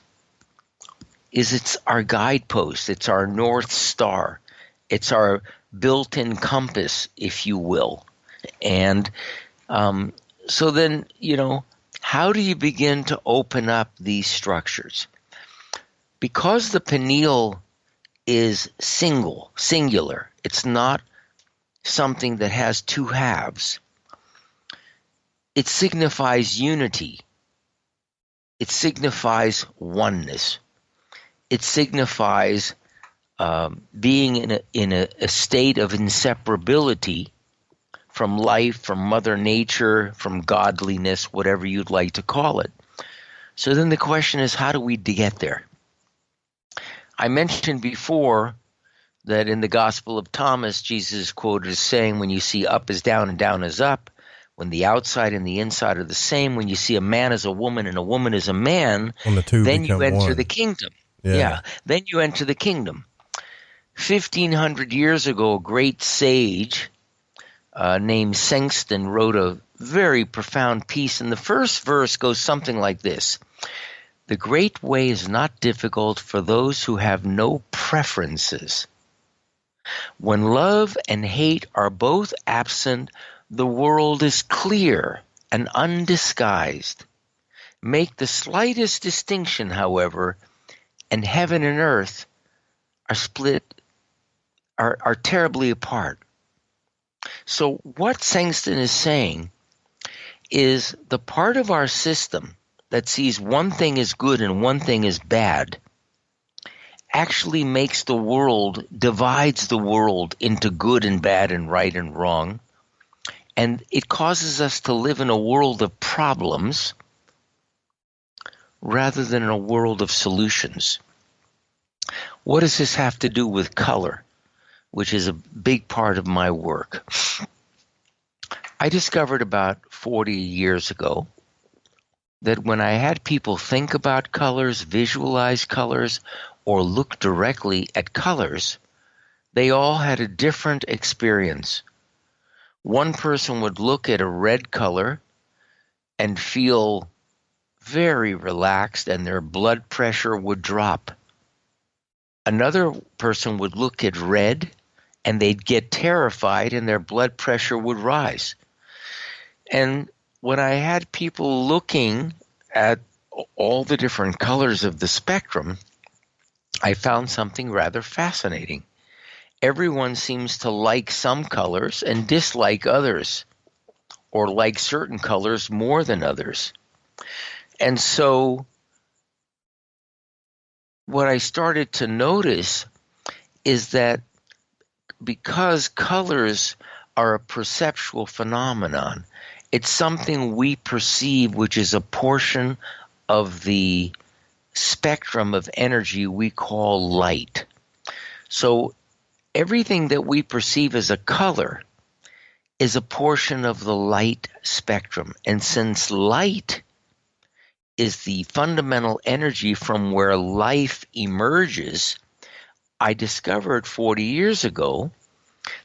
is it's our guidepost, it's our North Star, it's our built-in compass, if you will. And so then, how do you begin to open up these structures? Because the pineal is singular, it's not something that has two halves. It signifies unity. It signifies oneness. It signifies being in a state of inseparability from life, from Mother Nature, from godliness, whatever you'd like to call it. So then the question is, how do we get there? I mentioned before that in the Gospel of Thomas, Jesus is quoted as saying, when you see up is down and down is up, when the outside and the inside are the same, when you see a man as a woman and a woman as a man, then you enter the kingdom. Yeah, then you enter the kingdom. 1,500 years ago, a great sage named Sengsten wrote a very profound piece, and the first verse goes something like this. The great way is not difficult for those who have no preferences. When love and hate are both absent, the world is clear and undisguised. Make the slightest distinction, however, and heaven and earth are terribly apart. So what Sengsten is saying is the part of our system that sees one thing as good and one thing as bad actually makes the world, divides the world into good and bad and right and wrong. And it causes us to live in a world of problems rather than in a world of solutions. What does this have to do with color, which is a big part of my work? I discovered about 40 years ago that when I had people think about colors, visualize colors, or look directly at colors, they all had a different experience. One person would look at a red color and feel very relaxed, and their blood pressure would drop. Another person would look at red and they'd get terrified and their blood pressure would rise. And when I had people looking at all the different colors of the spectrum, I found something rather fascinating. Everyone seems to like some colors and dislike others, or like certain colors more than others. And so what I started to notice is that because colors are a perceptual phenomenon, it's something we perceive, which is a portion of the spectrum of energy we call light. So everything that we perceive as a color is a portion of the light spectrum. And since light is the fundamental energy from where life emerges, I discovered 40 years ago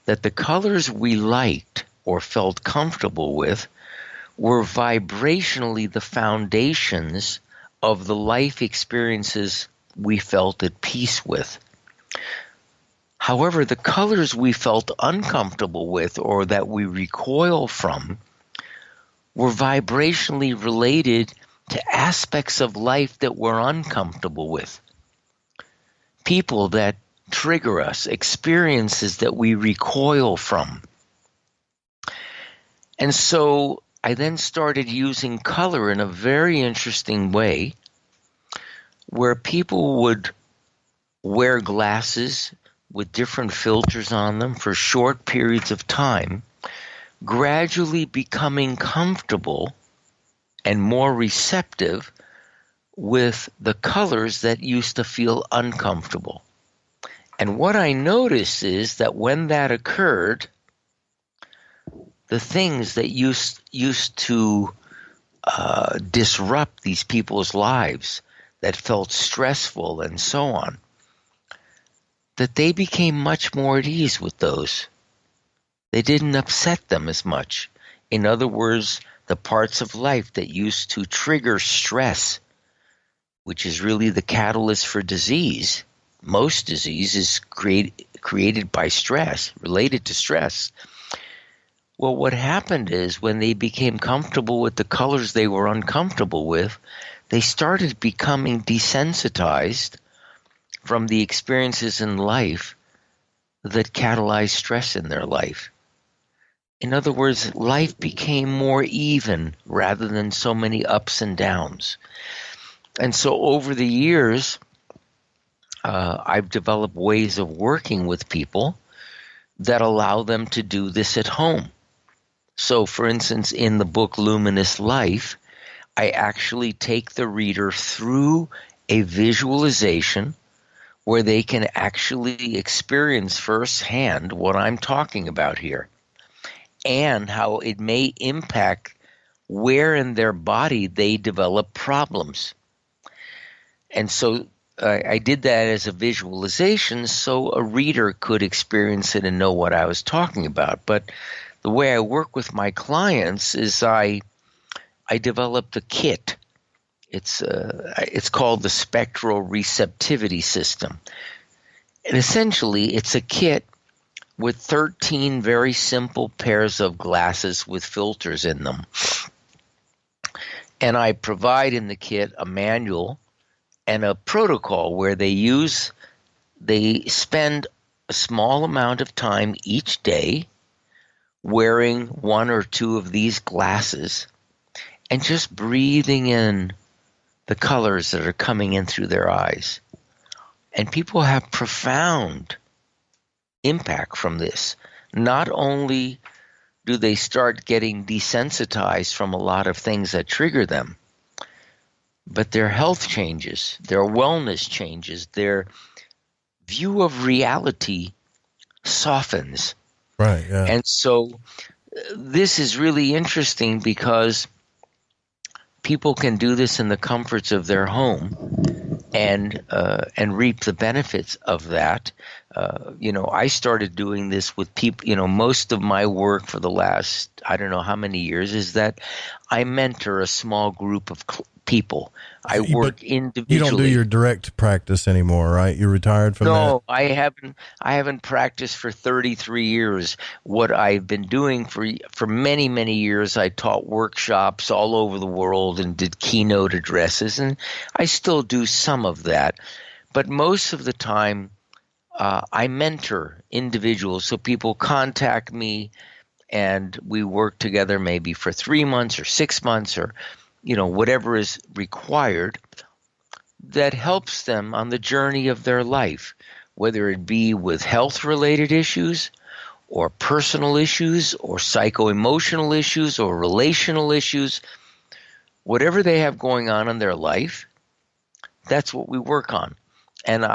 that the colors we liked or felt comfortable with were vibrationally the foundations of the life experiences we felt at peace with. However, the colors we felt uncomfortable with or that we recoil from were vibrationally related to aspects of life that we're uncomfortable with. People that trigger us, experiences that we recoil from. And so I then started using color in a very interesting way, where people would wear glasses with different filters on them for short periods of time, gradually becoming comfortable and more receptive with the colors that used to feel uncomfortable. And what I noticed is that when that occurred, the things that used to disrupt these people's lives, that felt stressful and so on, that they became much more at ease with those. They didn't upset them as much. In other words, the parts of life that used to trigger stress, which is really the catalyst for disease. Most disease is created by stress, related to stress. Well, what happened is when they became comfortable with the colors they were uncomfortable with, they started becoming desensitized from the experiences in life that catalyze stress in their life. In other words, life became more even rather than so many ups and downs. And so over the years, I've developed ways of working with people that allow them to do this at home. So, for instance, in the book Luminous Life, I actually take the reader through a visualization where they can actually experience firsthand what I'm talking about here and how it may impact where in their body they develop problems. And so I did that as a visualization so a reader could experience it and know what I was talking about. But the way I work with my clients is I developed a kit. It's called the Spectral Receptivity System. And essentially, it's a kit with 13 very simple pairs of glasses with filters in them. And I provide in the kit a manual and a protocol where they spend a small amount of time each day wearing one or two of these glasses and just breathing in the colors that are coming in through their eyes. And people have profound impact from this. Not only do they start getting desensitized from a lot of things that trigger them, but their health changes, their wellness changes, their view of reality softens. Right, yeah. And so this is really interesting because people can do this in the comforts of their home and reap the benefits of that. I started doing this with people. Most of my work for the last, I don't know how many years, is that I mentor a small group of people. I work individually. You don't do your direct practice anymore, right? You're retired from that? No, I haven't practiced for 33 years. What I've been doing for many, many years, I taught workshops all over the world and did keynote addresses, and I still do some of that. But most of the time, I mentor individuals. So people contact me, and we work together maybe for 3 months or 6 months or whatever is required that helps them on the journey of their life, whether it be with health-related issues or personal issues or psycho-emotional issues or relational issues. Whatever they have going on in their life, that's what we work on. And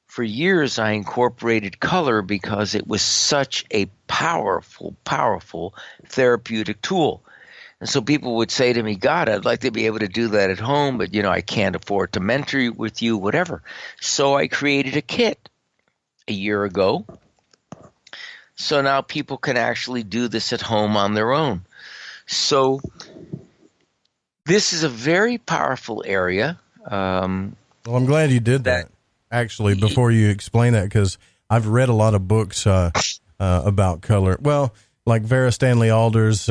for years, I incorporated color because it was such a powerful, powerful therapeutic tool. And so people would say to me, God, I'd like to be able to do that at home, but, I can't afford to mentor with you, whatever. So I created a kit a year ago. So now people can actually do this at home on their own. So this is a very powerful area. Well, I'm glad you did that, actually, before you explain that, because I've read a lot of books about color. Well, like Vera Stanley Alder's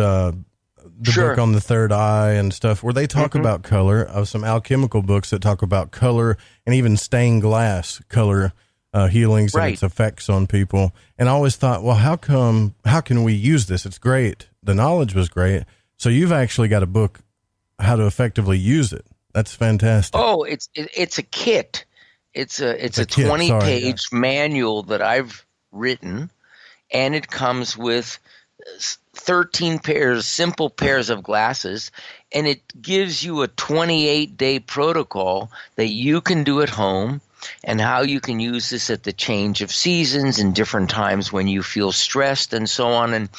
book on the third eye and stuff, where they talk about color, of some alchemical books that talk about color and even stained glass color healings and its effects on people. And I always thought, well, how can we use this? It's great. The knowledge was great. So you've actually got a book, how to effectively use it. That's fantastic. Oh, it's a kit. It's a 20-page manual that I've written, and it comes with 13 pairs, simple pairs of glasses, and it gives you a 28-day protocol that you can do at home, and how you can use this at the change of seasons and different times when you feel stressed and so on. And,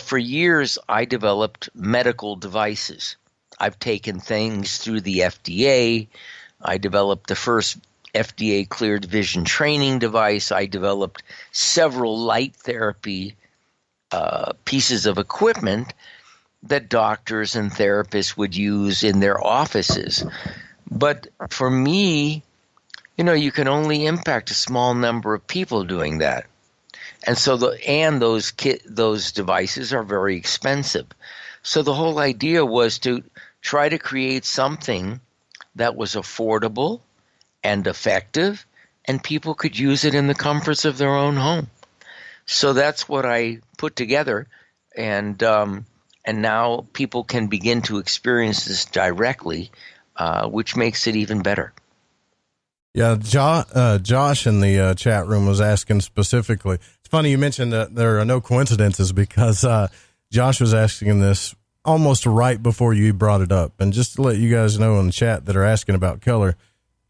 for years I developed medical devices. I've taken things through the FDA. I developed the first FDA-cleared vision training device. I developed several light therapy pieces of equipment that doctors and therapists would use in their offices. But for me, you can only impact a small number of people doing that. And so those devices are very expensive. So the whole idea was to try to create something that was affordable and effective, and people could use it in the comforts of their own home. So that's what I put together, and now people can begin to experience this directly, which makes it even better. Yeah, Josh in the chat room was asking specifically. It's funny you mentioned that there are no coincidences, because Josh was asking this almost right before you brought it up. And just to let you guys know in the chat that are asking about color,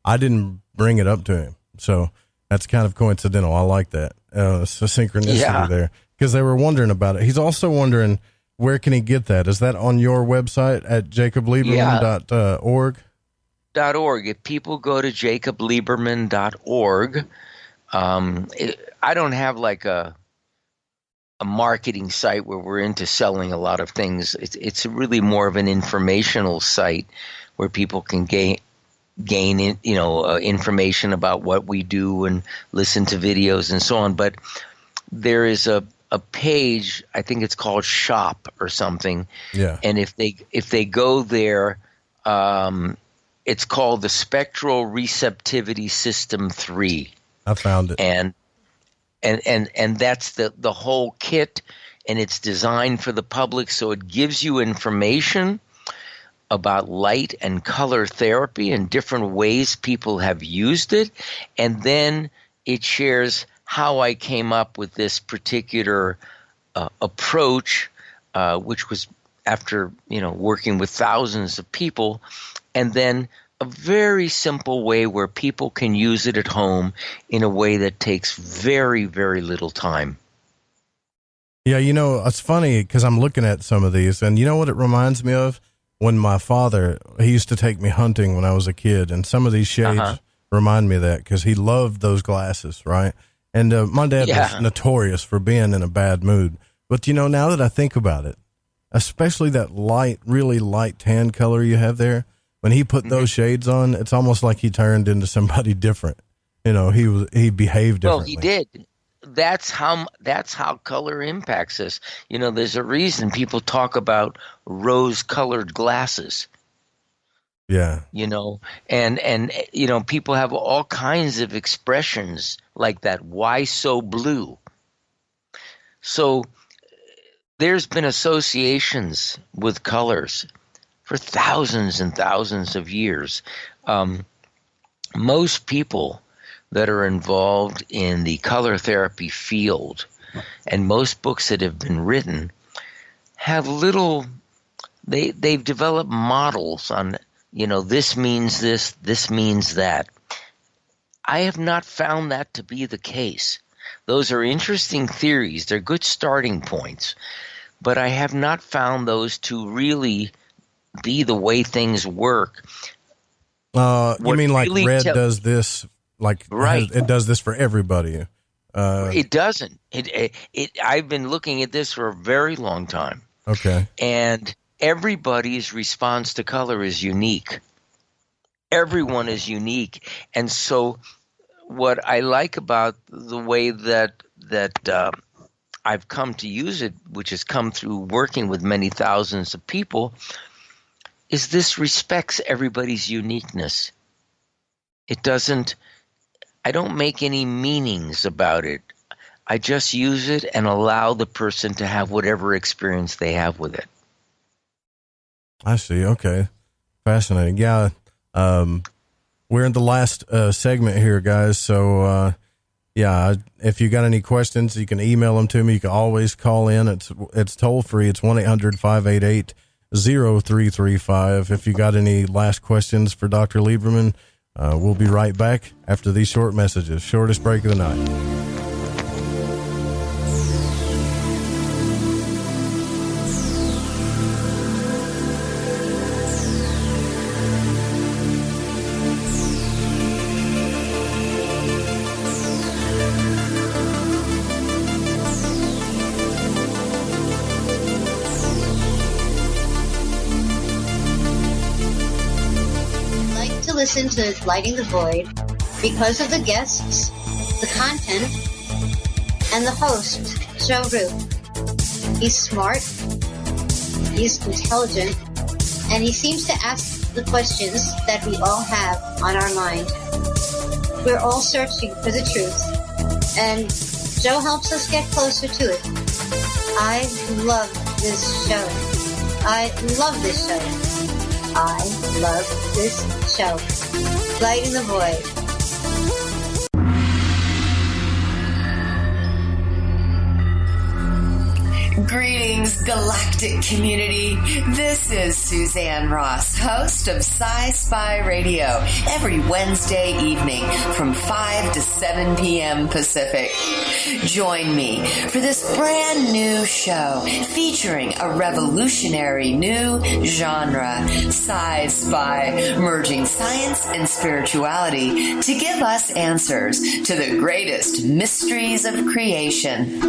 I didn't bring it up to him. So that's kind of coincidental. I like that. It's a synchronicity there, because they were wondering about it. He's also wondering, where can he get that? Is that on your website at jacoblieberman.org? .org. If people go to jacoblieberman.org, I don't have like a marketing site where we're into selling a lot of things. It's really more of an informational site where people can gain information about what we do and listen to videos and so on. But there is a page, I think it's called Shop or something. Yeah. And if they go there, it's called the Spectral Receptivity System 3. I found it. And that's the whole kit, and it's designed for the public, so it gives you information about light and color therapy and different ways people have used it, and then it shares how I came up with this particular approach, which was after working with thousands of people, and then a very simple way where people can use it at home in a way that takes very, very little time. Yeah, it's funny because I'm looking at some of these, and you know what it reminds me of? When my father, he used to take me hunting when I was a kid, and some of these shades remind me of that, because he loved those glasses, right? And my dad was notorious for being in a bad mood. But, now that I think about it, especially that light, really light tan color you have there, when he put those shades on, it's almost like he turned into somebody different. He behaved differently. Well, he did. That's how color impacts us. There's a reason people talk about rose-colored glasses. Yeah. And people have all kinds of expressions like that. Why so blue? So there's been associations with colors for thousands and thousands of years. Most people that are involved in the color therapy field, and most books that have been written, have they've developed models on, this means this means that. I have not found that to be the case. Those are interesting theories. They're good starting points. But I have not found those to really be the way things work. You mean like really red does this, like right. It does this for everybody? It doesn't. I've been looking at this for a very long time. Okay. And everybody's response to color is unique. Everyone is unique. And so what I like about the way that I've come to use it, which has come through working with many thousands of people, is this respects everybody's uniqueness. I don't make any meanings about it. I just use it and allow the person to have whatever experience they have with it. I see. Okay. Fascinating. Yeah. We're in the last segment here, guys. So, Yeah, if you got any questions, you can email them to me. You can always call in. It's toll free. It's 1-800-588-0335. If you got any last questions for Dr. Liberman, we'll be right back after these short messages. Shortest break of the night. Listen to Lighting the Void because of the guests, the content, and the host, Joe Roop. He's smart, he's intelligent, and he seems to ask the questions that we all have on our mind. We're all searching for the truth, and Joe helps us get closer to it. I love this show. I love this show. I love this show. Lighting the Void. Greetings, galactic community. This is Suzanne Ross, host of Sci-Spy Radio, every Wednesday evening from 5 to 7 p.m. Pacific. Join me for this brand new show featuring a revolutionary new genre, Sci-Spy, merging science and spirituality to give us answers to the greatest mysteries of creation.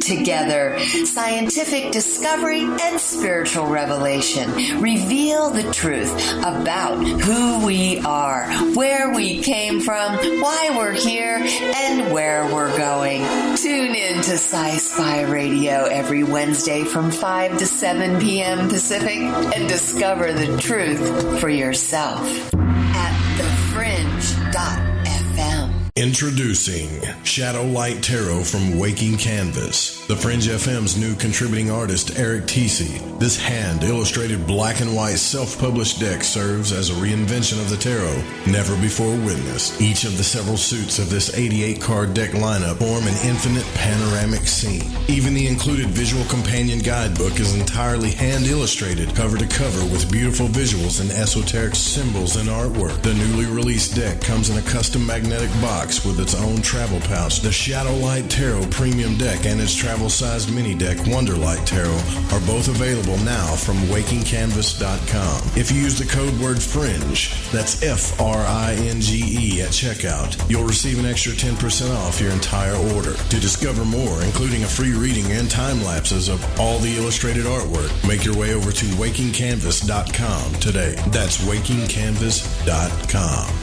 Together, scientific discovery and spiritual revelation reveal the truth about who we are, where we came from, why we're here, and where we're going. Tune in to Sci-Spy Radio every Wednesday from 5 to 7 p.m. Pacific and discover the truth for yourself at thefringe.fm. Introducing Shadow Light Tarot from Waking Canvas, the Fringe FM's new contributing artist, Eric Tesey. This hand-illustrated black and white self-published deck serves as a reinvention of the tarot never before witnessed. Each of the several suits of this 88-card deck lineup form an infinite panoramic scene. Even the included visual companion guidebook is entirely hand-illustrated, cover to cover, with beautiful visuals and esoteric symbols and artwork. The newly released deck comes in a custom magnetic box with its own travel pouch. The Shadow Light Tarot Premium Deck and its travel-sized mini deck Wonderlight Tarot are both available now from WakingCanvas.com. If you use the code word FRINGE, that's FRINGE at checkout, you'll receive an extra 10% off your entire order. To discover more, including a free reading and time lapses of all the illustrated artwork, make your way over to WakingCanvas.com today. That's WakingCanvas.com.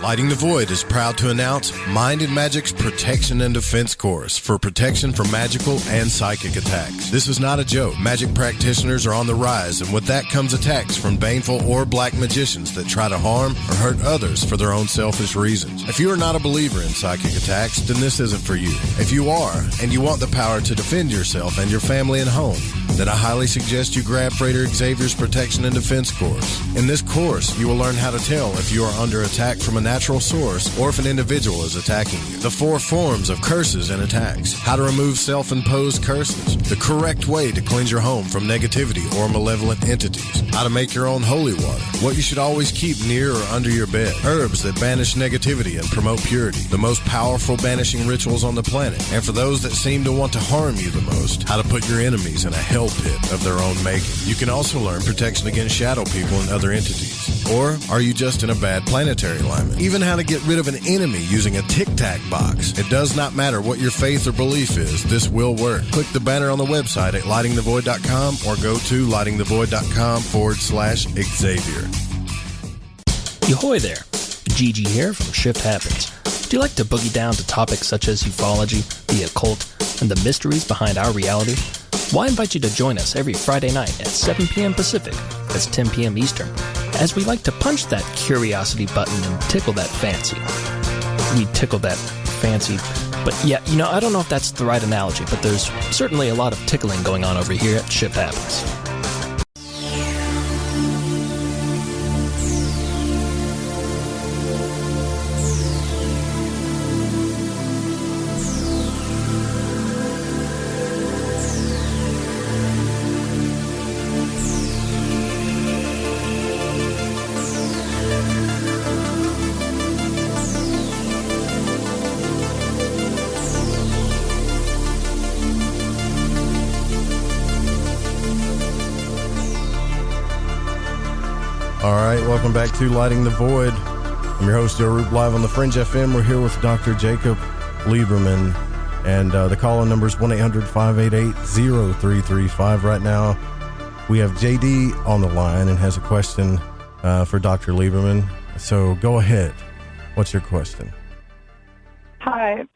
Lighting the Void is proud to announce Mind and Magic's Protection and Defense Course for protection from magical and psychic attacks. This is not a joke. Magic practitioners are on the rise, and with that comes attacks from baneful or black magicians that try to harm or hurt others for their own selfish reasons. If you are not a believer in psychic attacks, then this isn't for you. If you are, and you want the power to defend yourself and your family and home, then I highly suggest you grab Frater Xavier's Protection and Defense Course. In this course, you will learn how to tell if you are under attack from a natural source or if an individual is attacking you. The 4 forms of curses and attacks. How to remove self-imposed curses. The correct way to cleanse your home from negativity or malevolent entities. How to make your own holy water. What you should always keep near or under your bed. Herbs that banish negativity and promote purity. The most powerful banishing rituals on the planet. And for those that seem to want to harm you the most, how to put your enemies in a hell pit of their own making. You can also learn protection against shadow people and other entities. Or are you just in a bad planetary alignment? Even how to get rid of an enemy using a tic-tac box. It does not matter what your faith or belief is, this will work. Click the banner on the website at lightingthevoid.com or go to lightingthevoid.com/Xavier. Yohoy there, Gigi here from Shift Happens. Do you like to boogie down to topics such as ufology, the occult, and the mysteries behind our reality? Well, I invite you to join us every Friday night at 7 p.m. Pacific, that's 10 p.m. Eastern, as we like to punch that curiosity button and tickle that fancy. We tickle that fancy, but yeah, I don't know if that's the right analogy, but there's certainly a lot of tickling going on over here at Shift Happens. All right, welcome back to Lighting the Void. I'm your host, Joe Roop, live on the Fringe FM. We're here with Dr. Jacob Liberman, and the call-in number is 1-800-588-0335. Right now, we have JD on the line and has a question for Dr. Liberman. So go ahead. What's your question? Hi.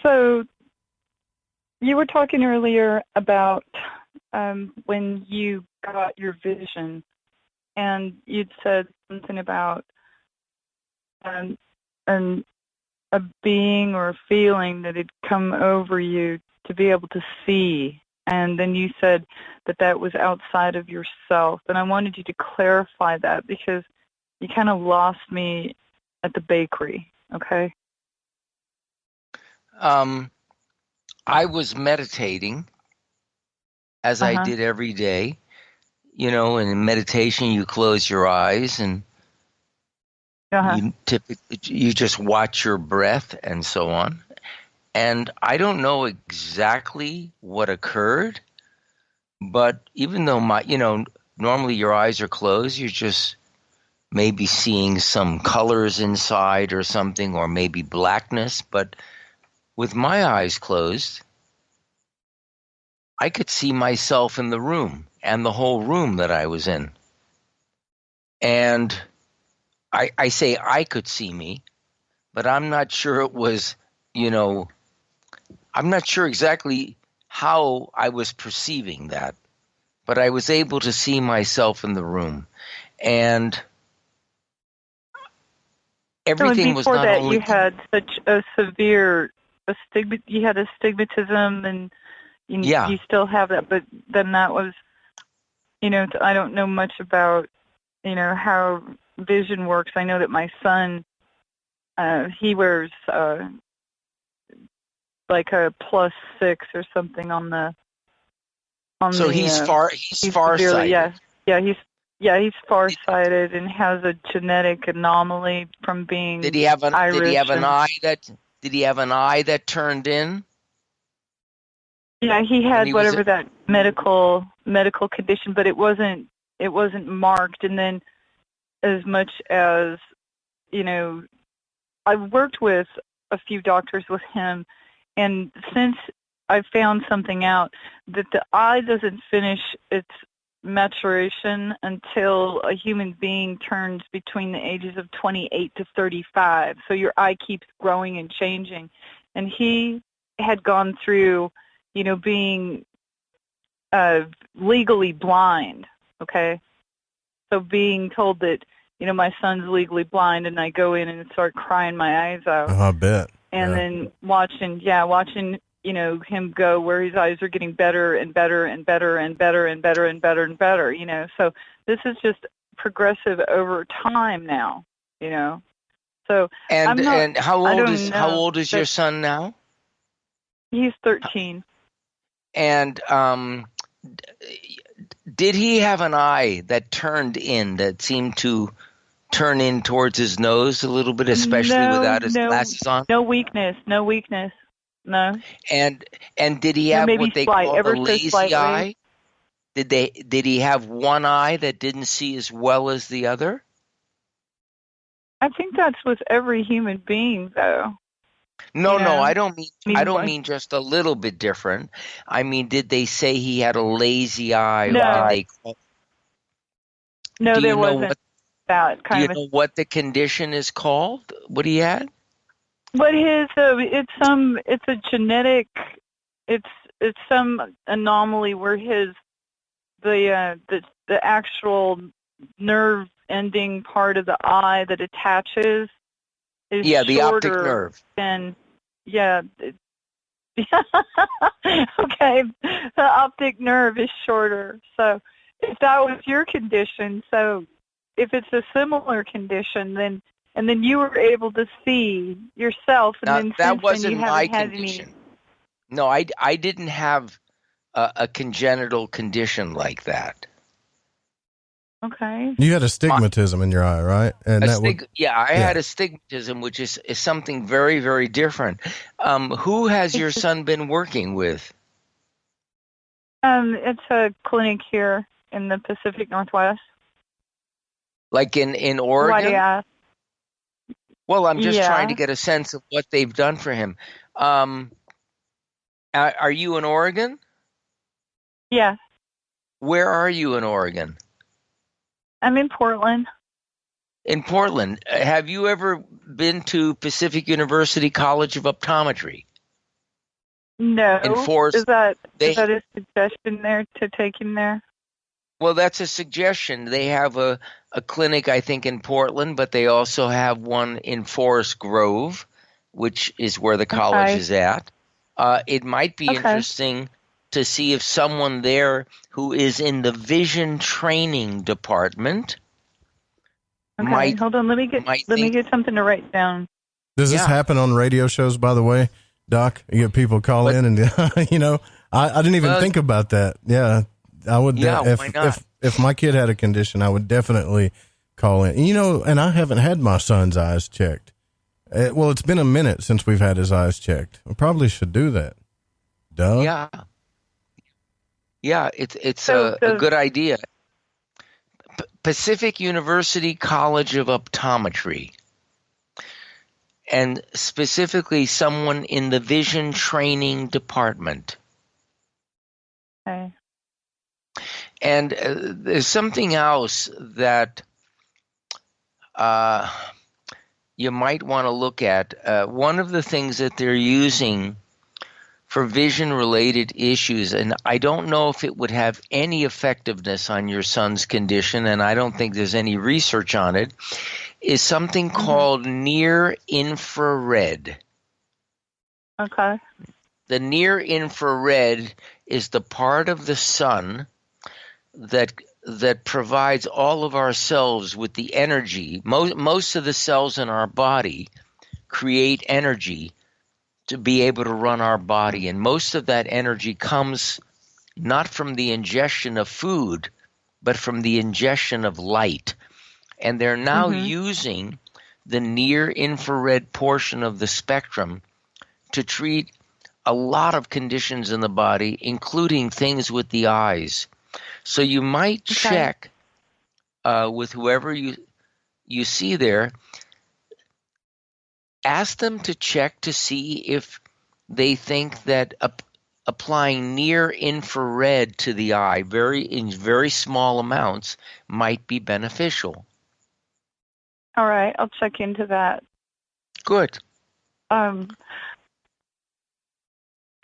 So you were talking earlier about when you got your vision, and you'd said something about a being or a feeling that had come over you to be able to see, and then you said that was outside of yourself, and I wanted you to clarify that because you kind of lost me at the bakery, okay? I was meditating, as I did every day. You know, in meditation, you close your eyes and you just watch your breath and so on. And I don't know exactly what occurred, but even though normally your eyes are closed, you're just maybe seeing some colors inside or something, or maybe blackness. But with my eyes closed, I could see myself in the room and the whole room that I was in. And I say I could see me, but I'm not sure it was, I'm not sure exactly how I was perceiving that, but I was able to see myself in the room. And everything was not only... you had such a severe you had astigmatism, and you still have that, but then that was, I don't know much about, how vision works. I know that my son, he wears like a +6 or something on the. So he's farsighted. He's farsighted and has a genetic anomaly from being Irish. Did he have an eye that turned in? Yeah, he had whatever that medical condition, but it wasn't marked. And then, as much as I've worked with a few doctors with him, and since I found something out that the eye doesn't finish its maturation until a human being turns between the ages of 28 to 35. So your eye keeps growing and changing, and he had gone through being legally blind, okay? So being told that, my son's legally blind, and I go in and start crying my eyes out. I bet. And then watching, him go where his eyes are getting better and better and better and better and better and better and better, So this is just progressive over time now, So and how old is your son now? He's 13. And did he have an eye that turned in, that seemed to turn in towards his nose a little bit, especially without his glasses on? No weakness. No. And did he have what they call a lazy eye? Did he have one eye that didn't see as well as the other? I think that's with every human being, though. No, I don't mean just a little bit different. I mean, did they say he had a lazy eye? No, there wasn't that kind of. Do you know what the condition is called? What he had? But it's a genetic, it's some anomaly where the actual nerve ending part of the eye that attaches is the optic nerve. Okay, the optic nerve is shorter. So if that was your condition, so if it's a similar condition, then you were able to see yourself, and then that wasn't my condition. No, I didn't have a congenital condition like that. Okay. You had astigmatism in your eye, right? And I had astigmatism, which is something very, very different. Who has your son been working with? It's a clinic here in the Pacific Northwest. Like in Oregon? Why do you ask? Well, I'm just trying to Yeah. get a sense of what they've done for him. Are you in Oregon? Yeah. Where are you in Oregon? I'm in Portland. In Portland. Have you ever been to Pacific University College of Optometry? No. Is that a suggestion there to take him there? Well, that's a suggestion. They have a clinic, I think, in Portland, but they also have one in Forest Grove, which is where the college is at. It might be interesting to see if someone there who is in the vision training department might. Hold on. Let me get something to write down. Does this happen on radio shows, by the way, Doc? You get people call in and, I didn't even think about that. Yeah, I would. Why not? If my kid had a condition, I would definitely call in. And I haven't had my son's eyes checked. Well, it's been a minute since we've had his eyes checked. We probably should do that. Duh. Yeah, it's a good idea. Pacific University College of Optometry, and specifically someone in the vision training department. Okay. And there's something else that you might want to look at. One of the things that they're using for vision-related issues, and I don't know if it would have any effectiveness on your son's condition, and I don't think there's any research on it, is something called near infrared. Okay. The near infrared is the part of the sun that provides all of our cells with the energy. Most of the cells in our body create energy to be able to run our body, and most of that energy comes not from the ingestion of food, but from the ingestion of light. And they're now using the near infrared portion of the spectrum to treat a lot of conditions in the body, including things with the eyes. So you might check with whoever you see there. Ask them to check to see if they think that applying near infrared to the eye in very small amounts might be beneficial. All right, I'll check into that. Good.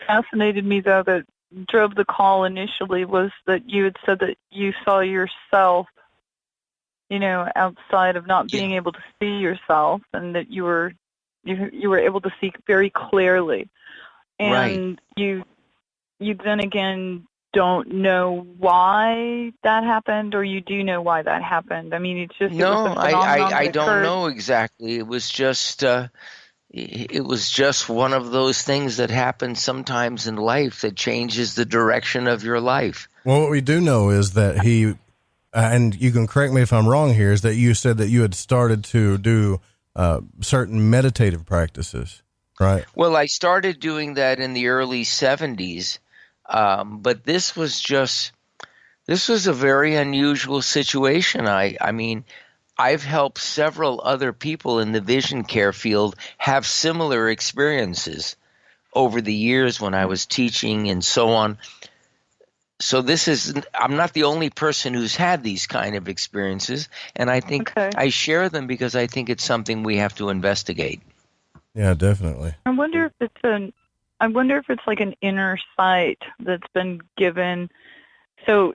Fascinated me, though, that drove the call initially was that you had said that you saw yourself, outside of not being able to see yourself, and that you were able to see very clearly. And you then again don't know why that happened, or you do know why that happened? I mean, it's just I don't know exactly. It was just one of those things that happens sometimes in life that changes the direction of your life. Well, what we do know is that he, and you can correct me if I'm wrong here, is that you said that you had started to do certain meditative practices, right? Well, I started doing that in the early 70s, but this was a very unusual situation. I mean, I've helped several other people in the vision care field have similar experiences over the years when I was teaching and so on. So I'm not the only person who's had these kind of experiences, and I think I share them because I think it's something we have to investigate. Yeah, definitely. I wonder if it's like an inner sight that's been given. So,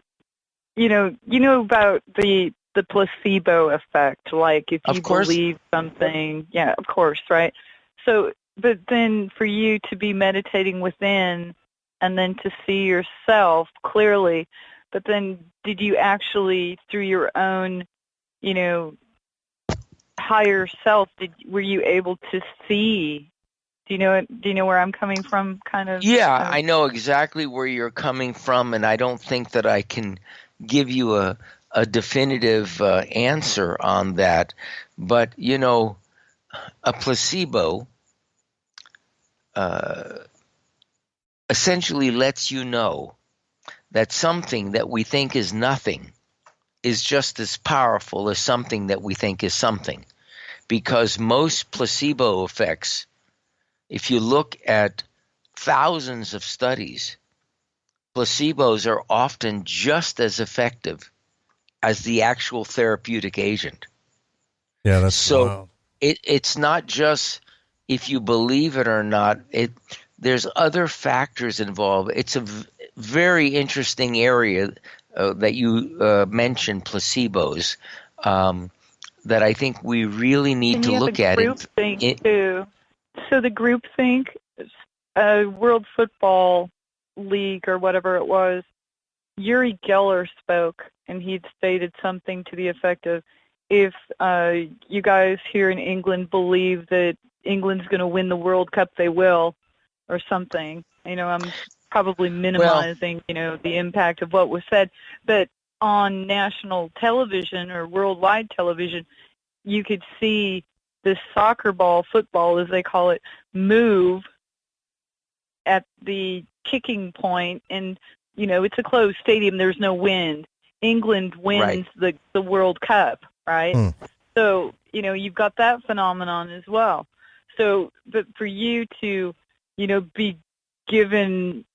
you know about the placebo effect, like if you believe something, yeah, of course, right? So, but then for you to be meditating within and then to see yourself clearly, but then did you actually, through your own, higher self, were you able to see? Do you know where I'm coming from, kind of? Yeah, I know exactly where you're coming from, and I don't think that I can give you a definitive answer on that. But, a placebo essentially lets you know that something that we think is nothing is just as powerful as something that we think is something. Because most placebo effects, if you look at thousands of studies, placebos are often just as effective as the actual therapeutic agent. Yeah, that's so wild. It's not just if you believe it or not. There's other factors involved. It's a very interesting area that you mentioned, placebos, that I think we really need to look at. Groupthink too. So the groupthink, World Football League or whatever it was, Uri Geller spoke, and he'd stated something to the effect of, if you guys here in England believe that England's going to win the World Cup, they will, or something. I'm probably minimizing, the impact of what was said. But on national television or worldwide television, you could see this soccer ball, football as they call it, move at the kicking point, and it's a closed stadium, there's no wind. England wins the World Cup, right? So you've got that phenomenon as well. So, but for you to be given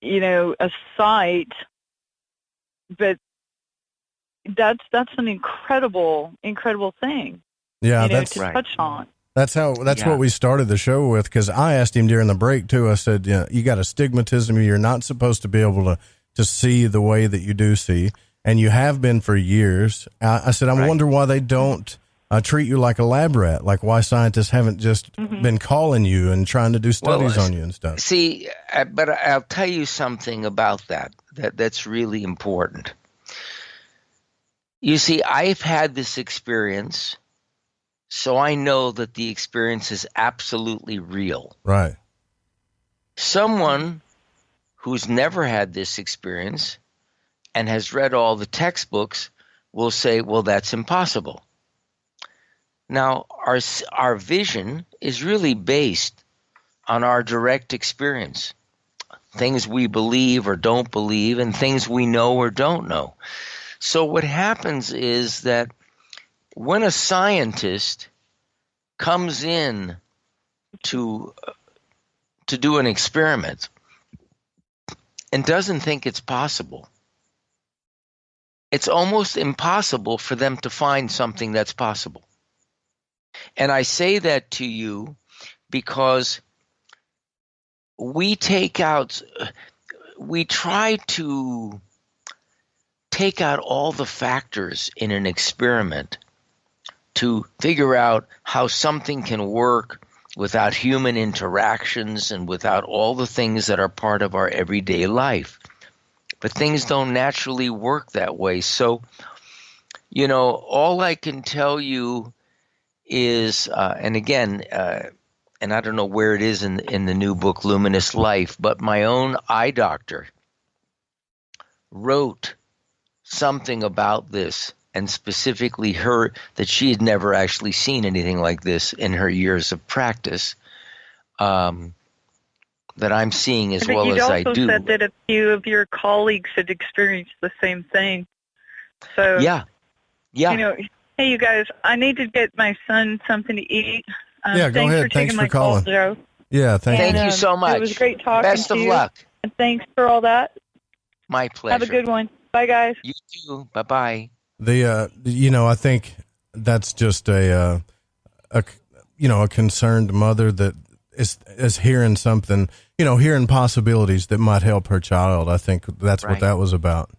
a sight, but that's an incredible thing. Yeah, that's to touch on. That's what we started the show with, because I asked him during the break too. I said, you got astigmatism. You're not supposed to be able to see the way that you do see, and you have been for years. I said, I wonder why they don't treat you like a lab rat, like why scientists haven't just been calling you and trying to do studies on you and stuff. See, but I'll tell you something about that's really important. You see, I've had this experience, so I know that the experience is absolutely real. Right. Someone who's never had this experience and has read all the textbooks will say, well, that's impossible. Now, our vision is really based on our direct experience, things we believe or don't believe, and things we know or don't know. So what happens is that when a scientist comes in to do an experiment and doesn't think it's possible, it's almost impossible for them to find something that's possible. And I say that to you because we try to take out all the factors in an experiment to figure out how something can work without human interactions and without all the things that are part of our everyday life. But things don't naturally work that way. So, all I can tell you is, and again, and I don't know where it is in the new book, Luminous Life, but my own eye doctor wrote something about this, and specifically her, that she had never actually seen anything like this in her years of practice, that I'm seeing as well as I do. You also said that a few of your colleagues had experienced the same thing. So yeah. Hey, you guys, I need to get my son something to eat. Go ahead. Thanks for calling. Call, Joe. Yeah, thank you so much. It was great talking Best to you. Best of luck. And thanks for all that. My pleasure. Have a good one. Bye, guys. You too. Bye-bye. I think that's just a concerned mother that is hearing something, hearing possibilities that might help her child. I think that's what that was about.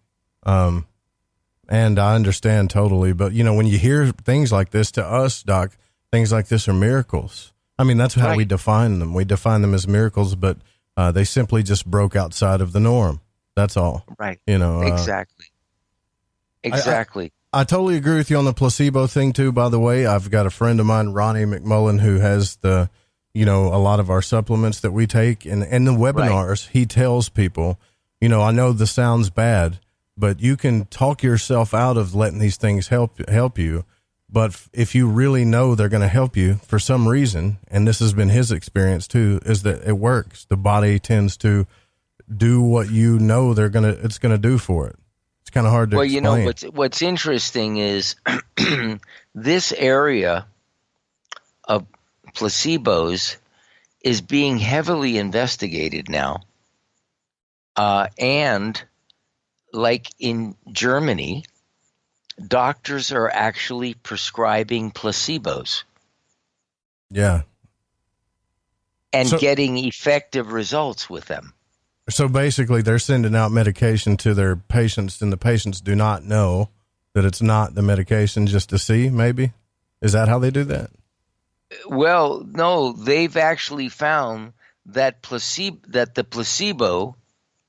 And I understand totally, but when you hear things like this, to us, Doc, things like this are miracles. I mean, that's how we define them. We define them as miracles, but they simply just broke outside of the norm. That's all. Right. Exactly. Exactly. I totally agree with you on the placebo thing too. By the way, I've got a friend of mine, Ronnie McMullen, who has a lot of our supplements that we take, and in the webinars, he tells people, I know this sounds bad, but you can talk yourself out of letting these things help you. But if you really know they're going to help you for some reason, and this has been his experience too, is that it works. The body tends to do what it's going to do for it. It's kind of hard to explain. Well, you know, what's interesting is this area of placebos is being heavily investigated now. And like in Germany, doctors are actually prescribing placebos. Yeah. And getting effective results with them. So basically, they're sending out medication to their patients, and the patients do not know that it's not the medication, just to see, maybe? Is that how they do that? Well, no, they've actually found that the placebo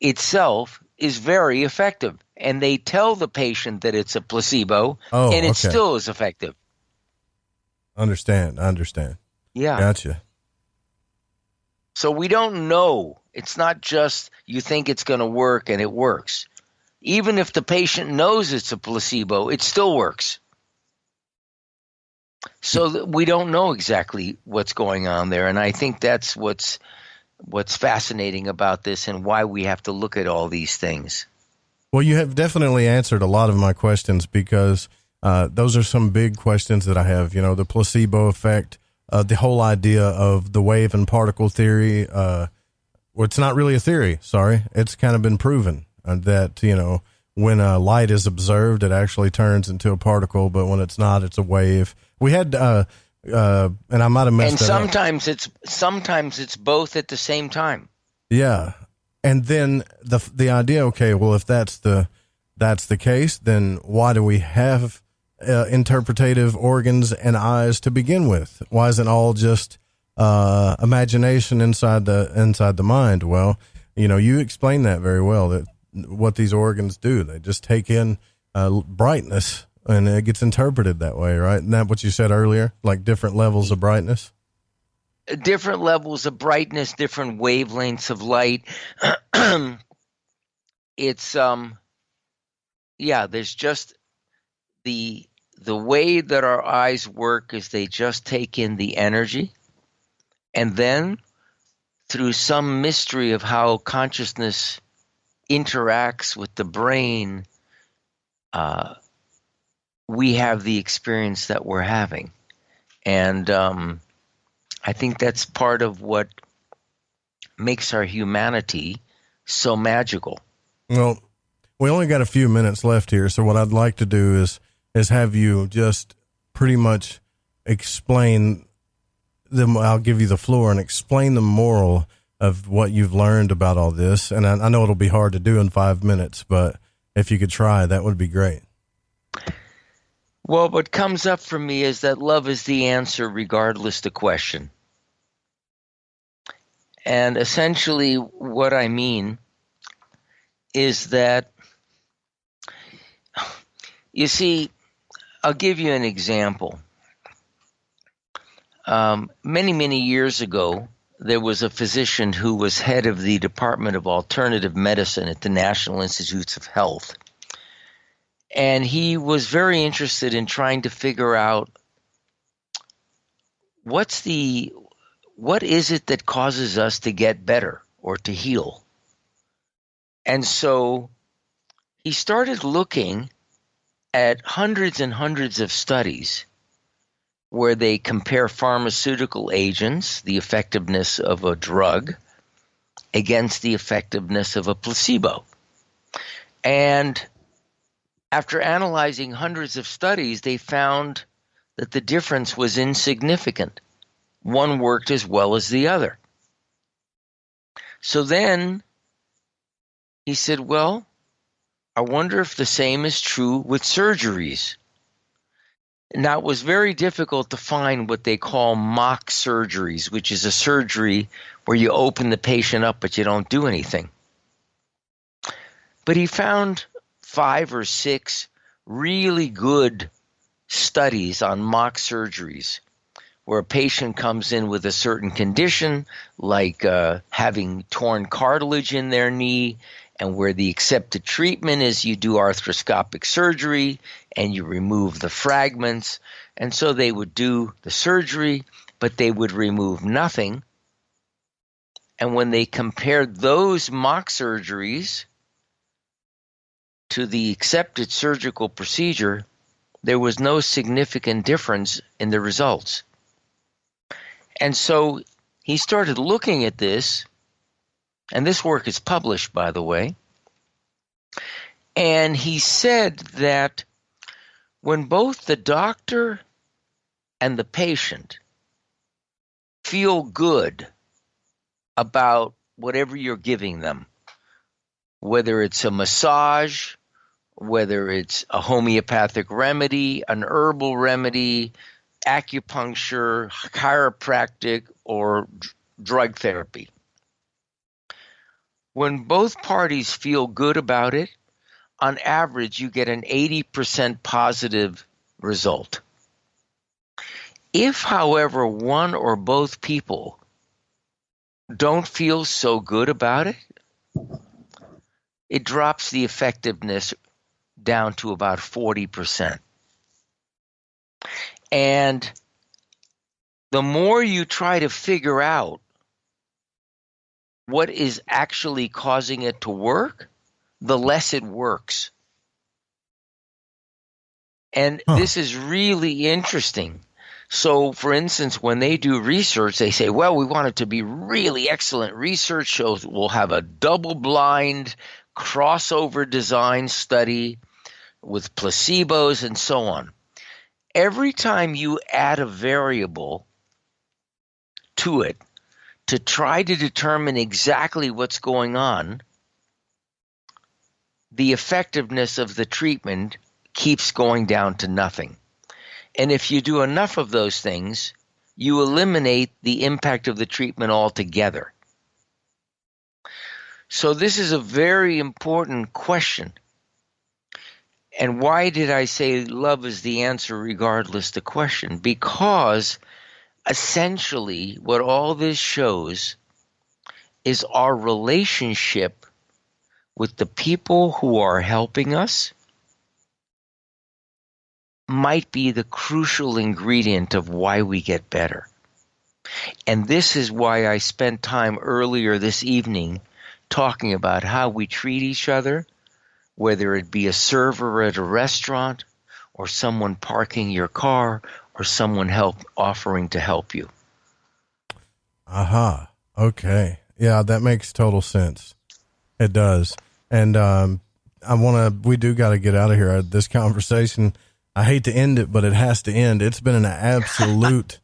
itself is very effective. And they tell the patient that it's a placebo, and it still is effective. I understand. Yeah. Gotcha. So we don't know. It's not just you think it's going to work and it works. Even if the patient knows it's a placebo, it still works. So we don't know exactly what's going on there, and I think that's what's fascinating about this and why we have to look at all these things. Well, you have definitely answered a lot of my questions, because those are some big questions that I have. You know, the placebo effect, the whole idea of the wave and particle theory. Well, it's not really a theory. Sorry. It's kind of been proven that, you know, when light is observed, it actually turns into a particle, but when it's not, it's a wave. We had, and I might have messed that up. And sometimes it's both at the same time. Yeah. And then the idea, okay, well, if that's the case, then why do we have interpretative organs and eyes to begin with? Why isn't all just imagination inside the mind? Well, you know, you explain that very well, that what these organs do, they just take in brightness, and it gets interpreted that way, right? Isn't that what you said earlier, like different levels of brightness? Different levels of brightness, different wavelengths of light. It's there's just the way that our eyes work is they just take in the energy, and then through some mystery of how consciousness interacts with the brain, we have the experience that we're having. And I think that's part of what makes our humanity so magical. Well, we only got a few minutes left here, so what I'd like to do is have you just pretty much explain them. I'll give you the floor and explain the moral of what you've learned about all this. And I know it'll be hard to do in 5 minutes, but if you could try, that would be great. Well, what comes up for me is that love is the answer regardless the question. And essentially what I mean is that, you see, I'll give you an example. Many, many years ago, there was a physician who was head of the Department of Alternative Medicine at the National Institutes of Health. And he was very interested in trying to figure out what is it that causes us to get better or to heal. And so he started looking at hundreds and hundreds of studies where they compare pharmaceutical agents, the effectiveness of a drug, against the effectiveness of a placebo. And after analyzing hundreds of studies, they found that the difference was insignificant. One worked as well as the other. So then he said, well, I wonder if the same is true with surgeries. Now, it was very difficult to find what they call mock surgeries, which is a surgery where you open the patient up but you don't do anything. But he found 5 or 6 really good studies on mock surgeries where a patient comes in with a certain condition, like having torn cartilage in their knee, and where the accepted treatment is you do arthroscopic surgery and you remove the fragments. And so they would do the surgery, but they would remove nothing. And when they compared those mock surgeries to the accepted surgical procedure, there was no significant difference in the results. And so he started looking at this, and this work is published, by the way, and he said that when both the doctor and the patient feel good about whatever you're giving them, whether it's a massage, whether it's a homeopathic remedy, an herbal remedy, acupuncture, chiropractic, or drug therapy. When both parties feel good about it, on average, you get an 80% positive result. If, however, one or both people don't feel so good about it, it drops the effectiveness down to about 40%. And the more you try to figure out what is actually causing it to work, the less it works. And this is really interesting. So, for instance, when they do research, they say, well, we want it to be really excellent research, so we'll have a double-blind, crossover design study with placebos and so on. Every time you add a variable to it to try to determine exactly what's going on, the effectiveness of the treatment keeps going down to nothing. And if you do enough of those things, you eliminate the impact of the treatment altogether. So this is a very important question. And why did I say love is the answer regardless the question? Because essentially what all this shows is our relationship with the people who are helping us might be the crucial ingredient of why we get better. And this is why I spent time earlier this evening talking about how we treat each other, whether it be a server at a restaurant or someone parking your car or someone offering to help you. Aha. Okay. Yeah, that makes total sense. It does. And we do got to get out of here. This conversation, I hate to end it, but it has to end. It's been an absolute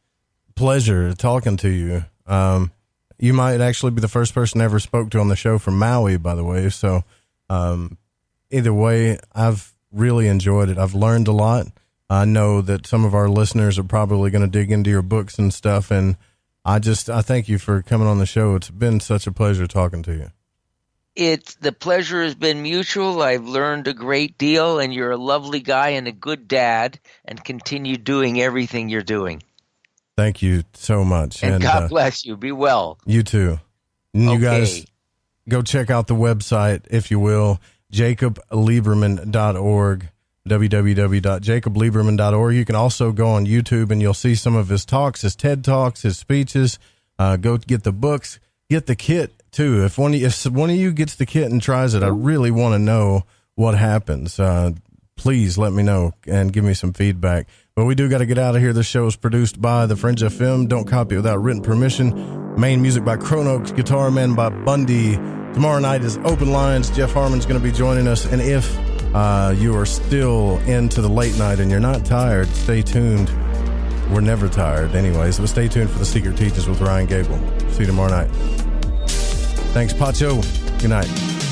pleasure talking to you. You might actually be the first person I ever spoke to on the show from Maui, by the way. So either way, I've really enjoyed it. I've learned a lot. I know that some of our listeners are probably going to dig into your books and stuff. And I thank you for coming on the show. It's been such a pleasure talking to you. The pleasure has been mutual. I've learned a great deal, and you're a lovely guy and a good dad, and continue doing everything you're doing. Thank you so much. And God bless you. Be well. You too. And you guys go check out the website, if you will, JacobLieberman.org, www.JacobLieberman.org. You can also go on YouTube and you'll see some of his talks, his TED Talks, his speeches. Go get the books, get the kit too. If one of you gets the kit and tries it, I really want to know what happens. Please let me know and give me some feedback. But we do got to get out of here. This show is produced by The Fringe FM. Don't copy it without written permission. Main music by Chronox, Guitar Man by Bundy. Tomorrow night is Open Lines. Jeff Harmon's going to be joining us. And if you are still into the late night and you're not tired, stay tuned. We're never tired anyways, but stay tuned for The Secret Teachings with Ryan Gable. See you tomorrow night. Thanks, Pacho. Good night.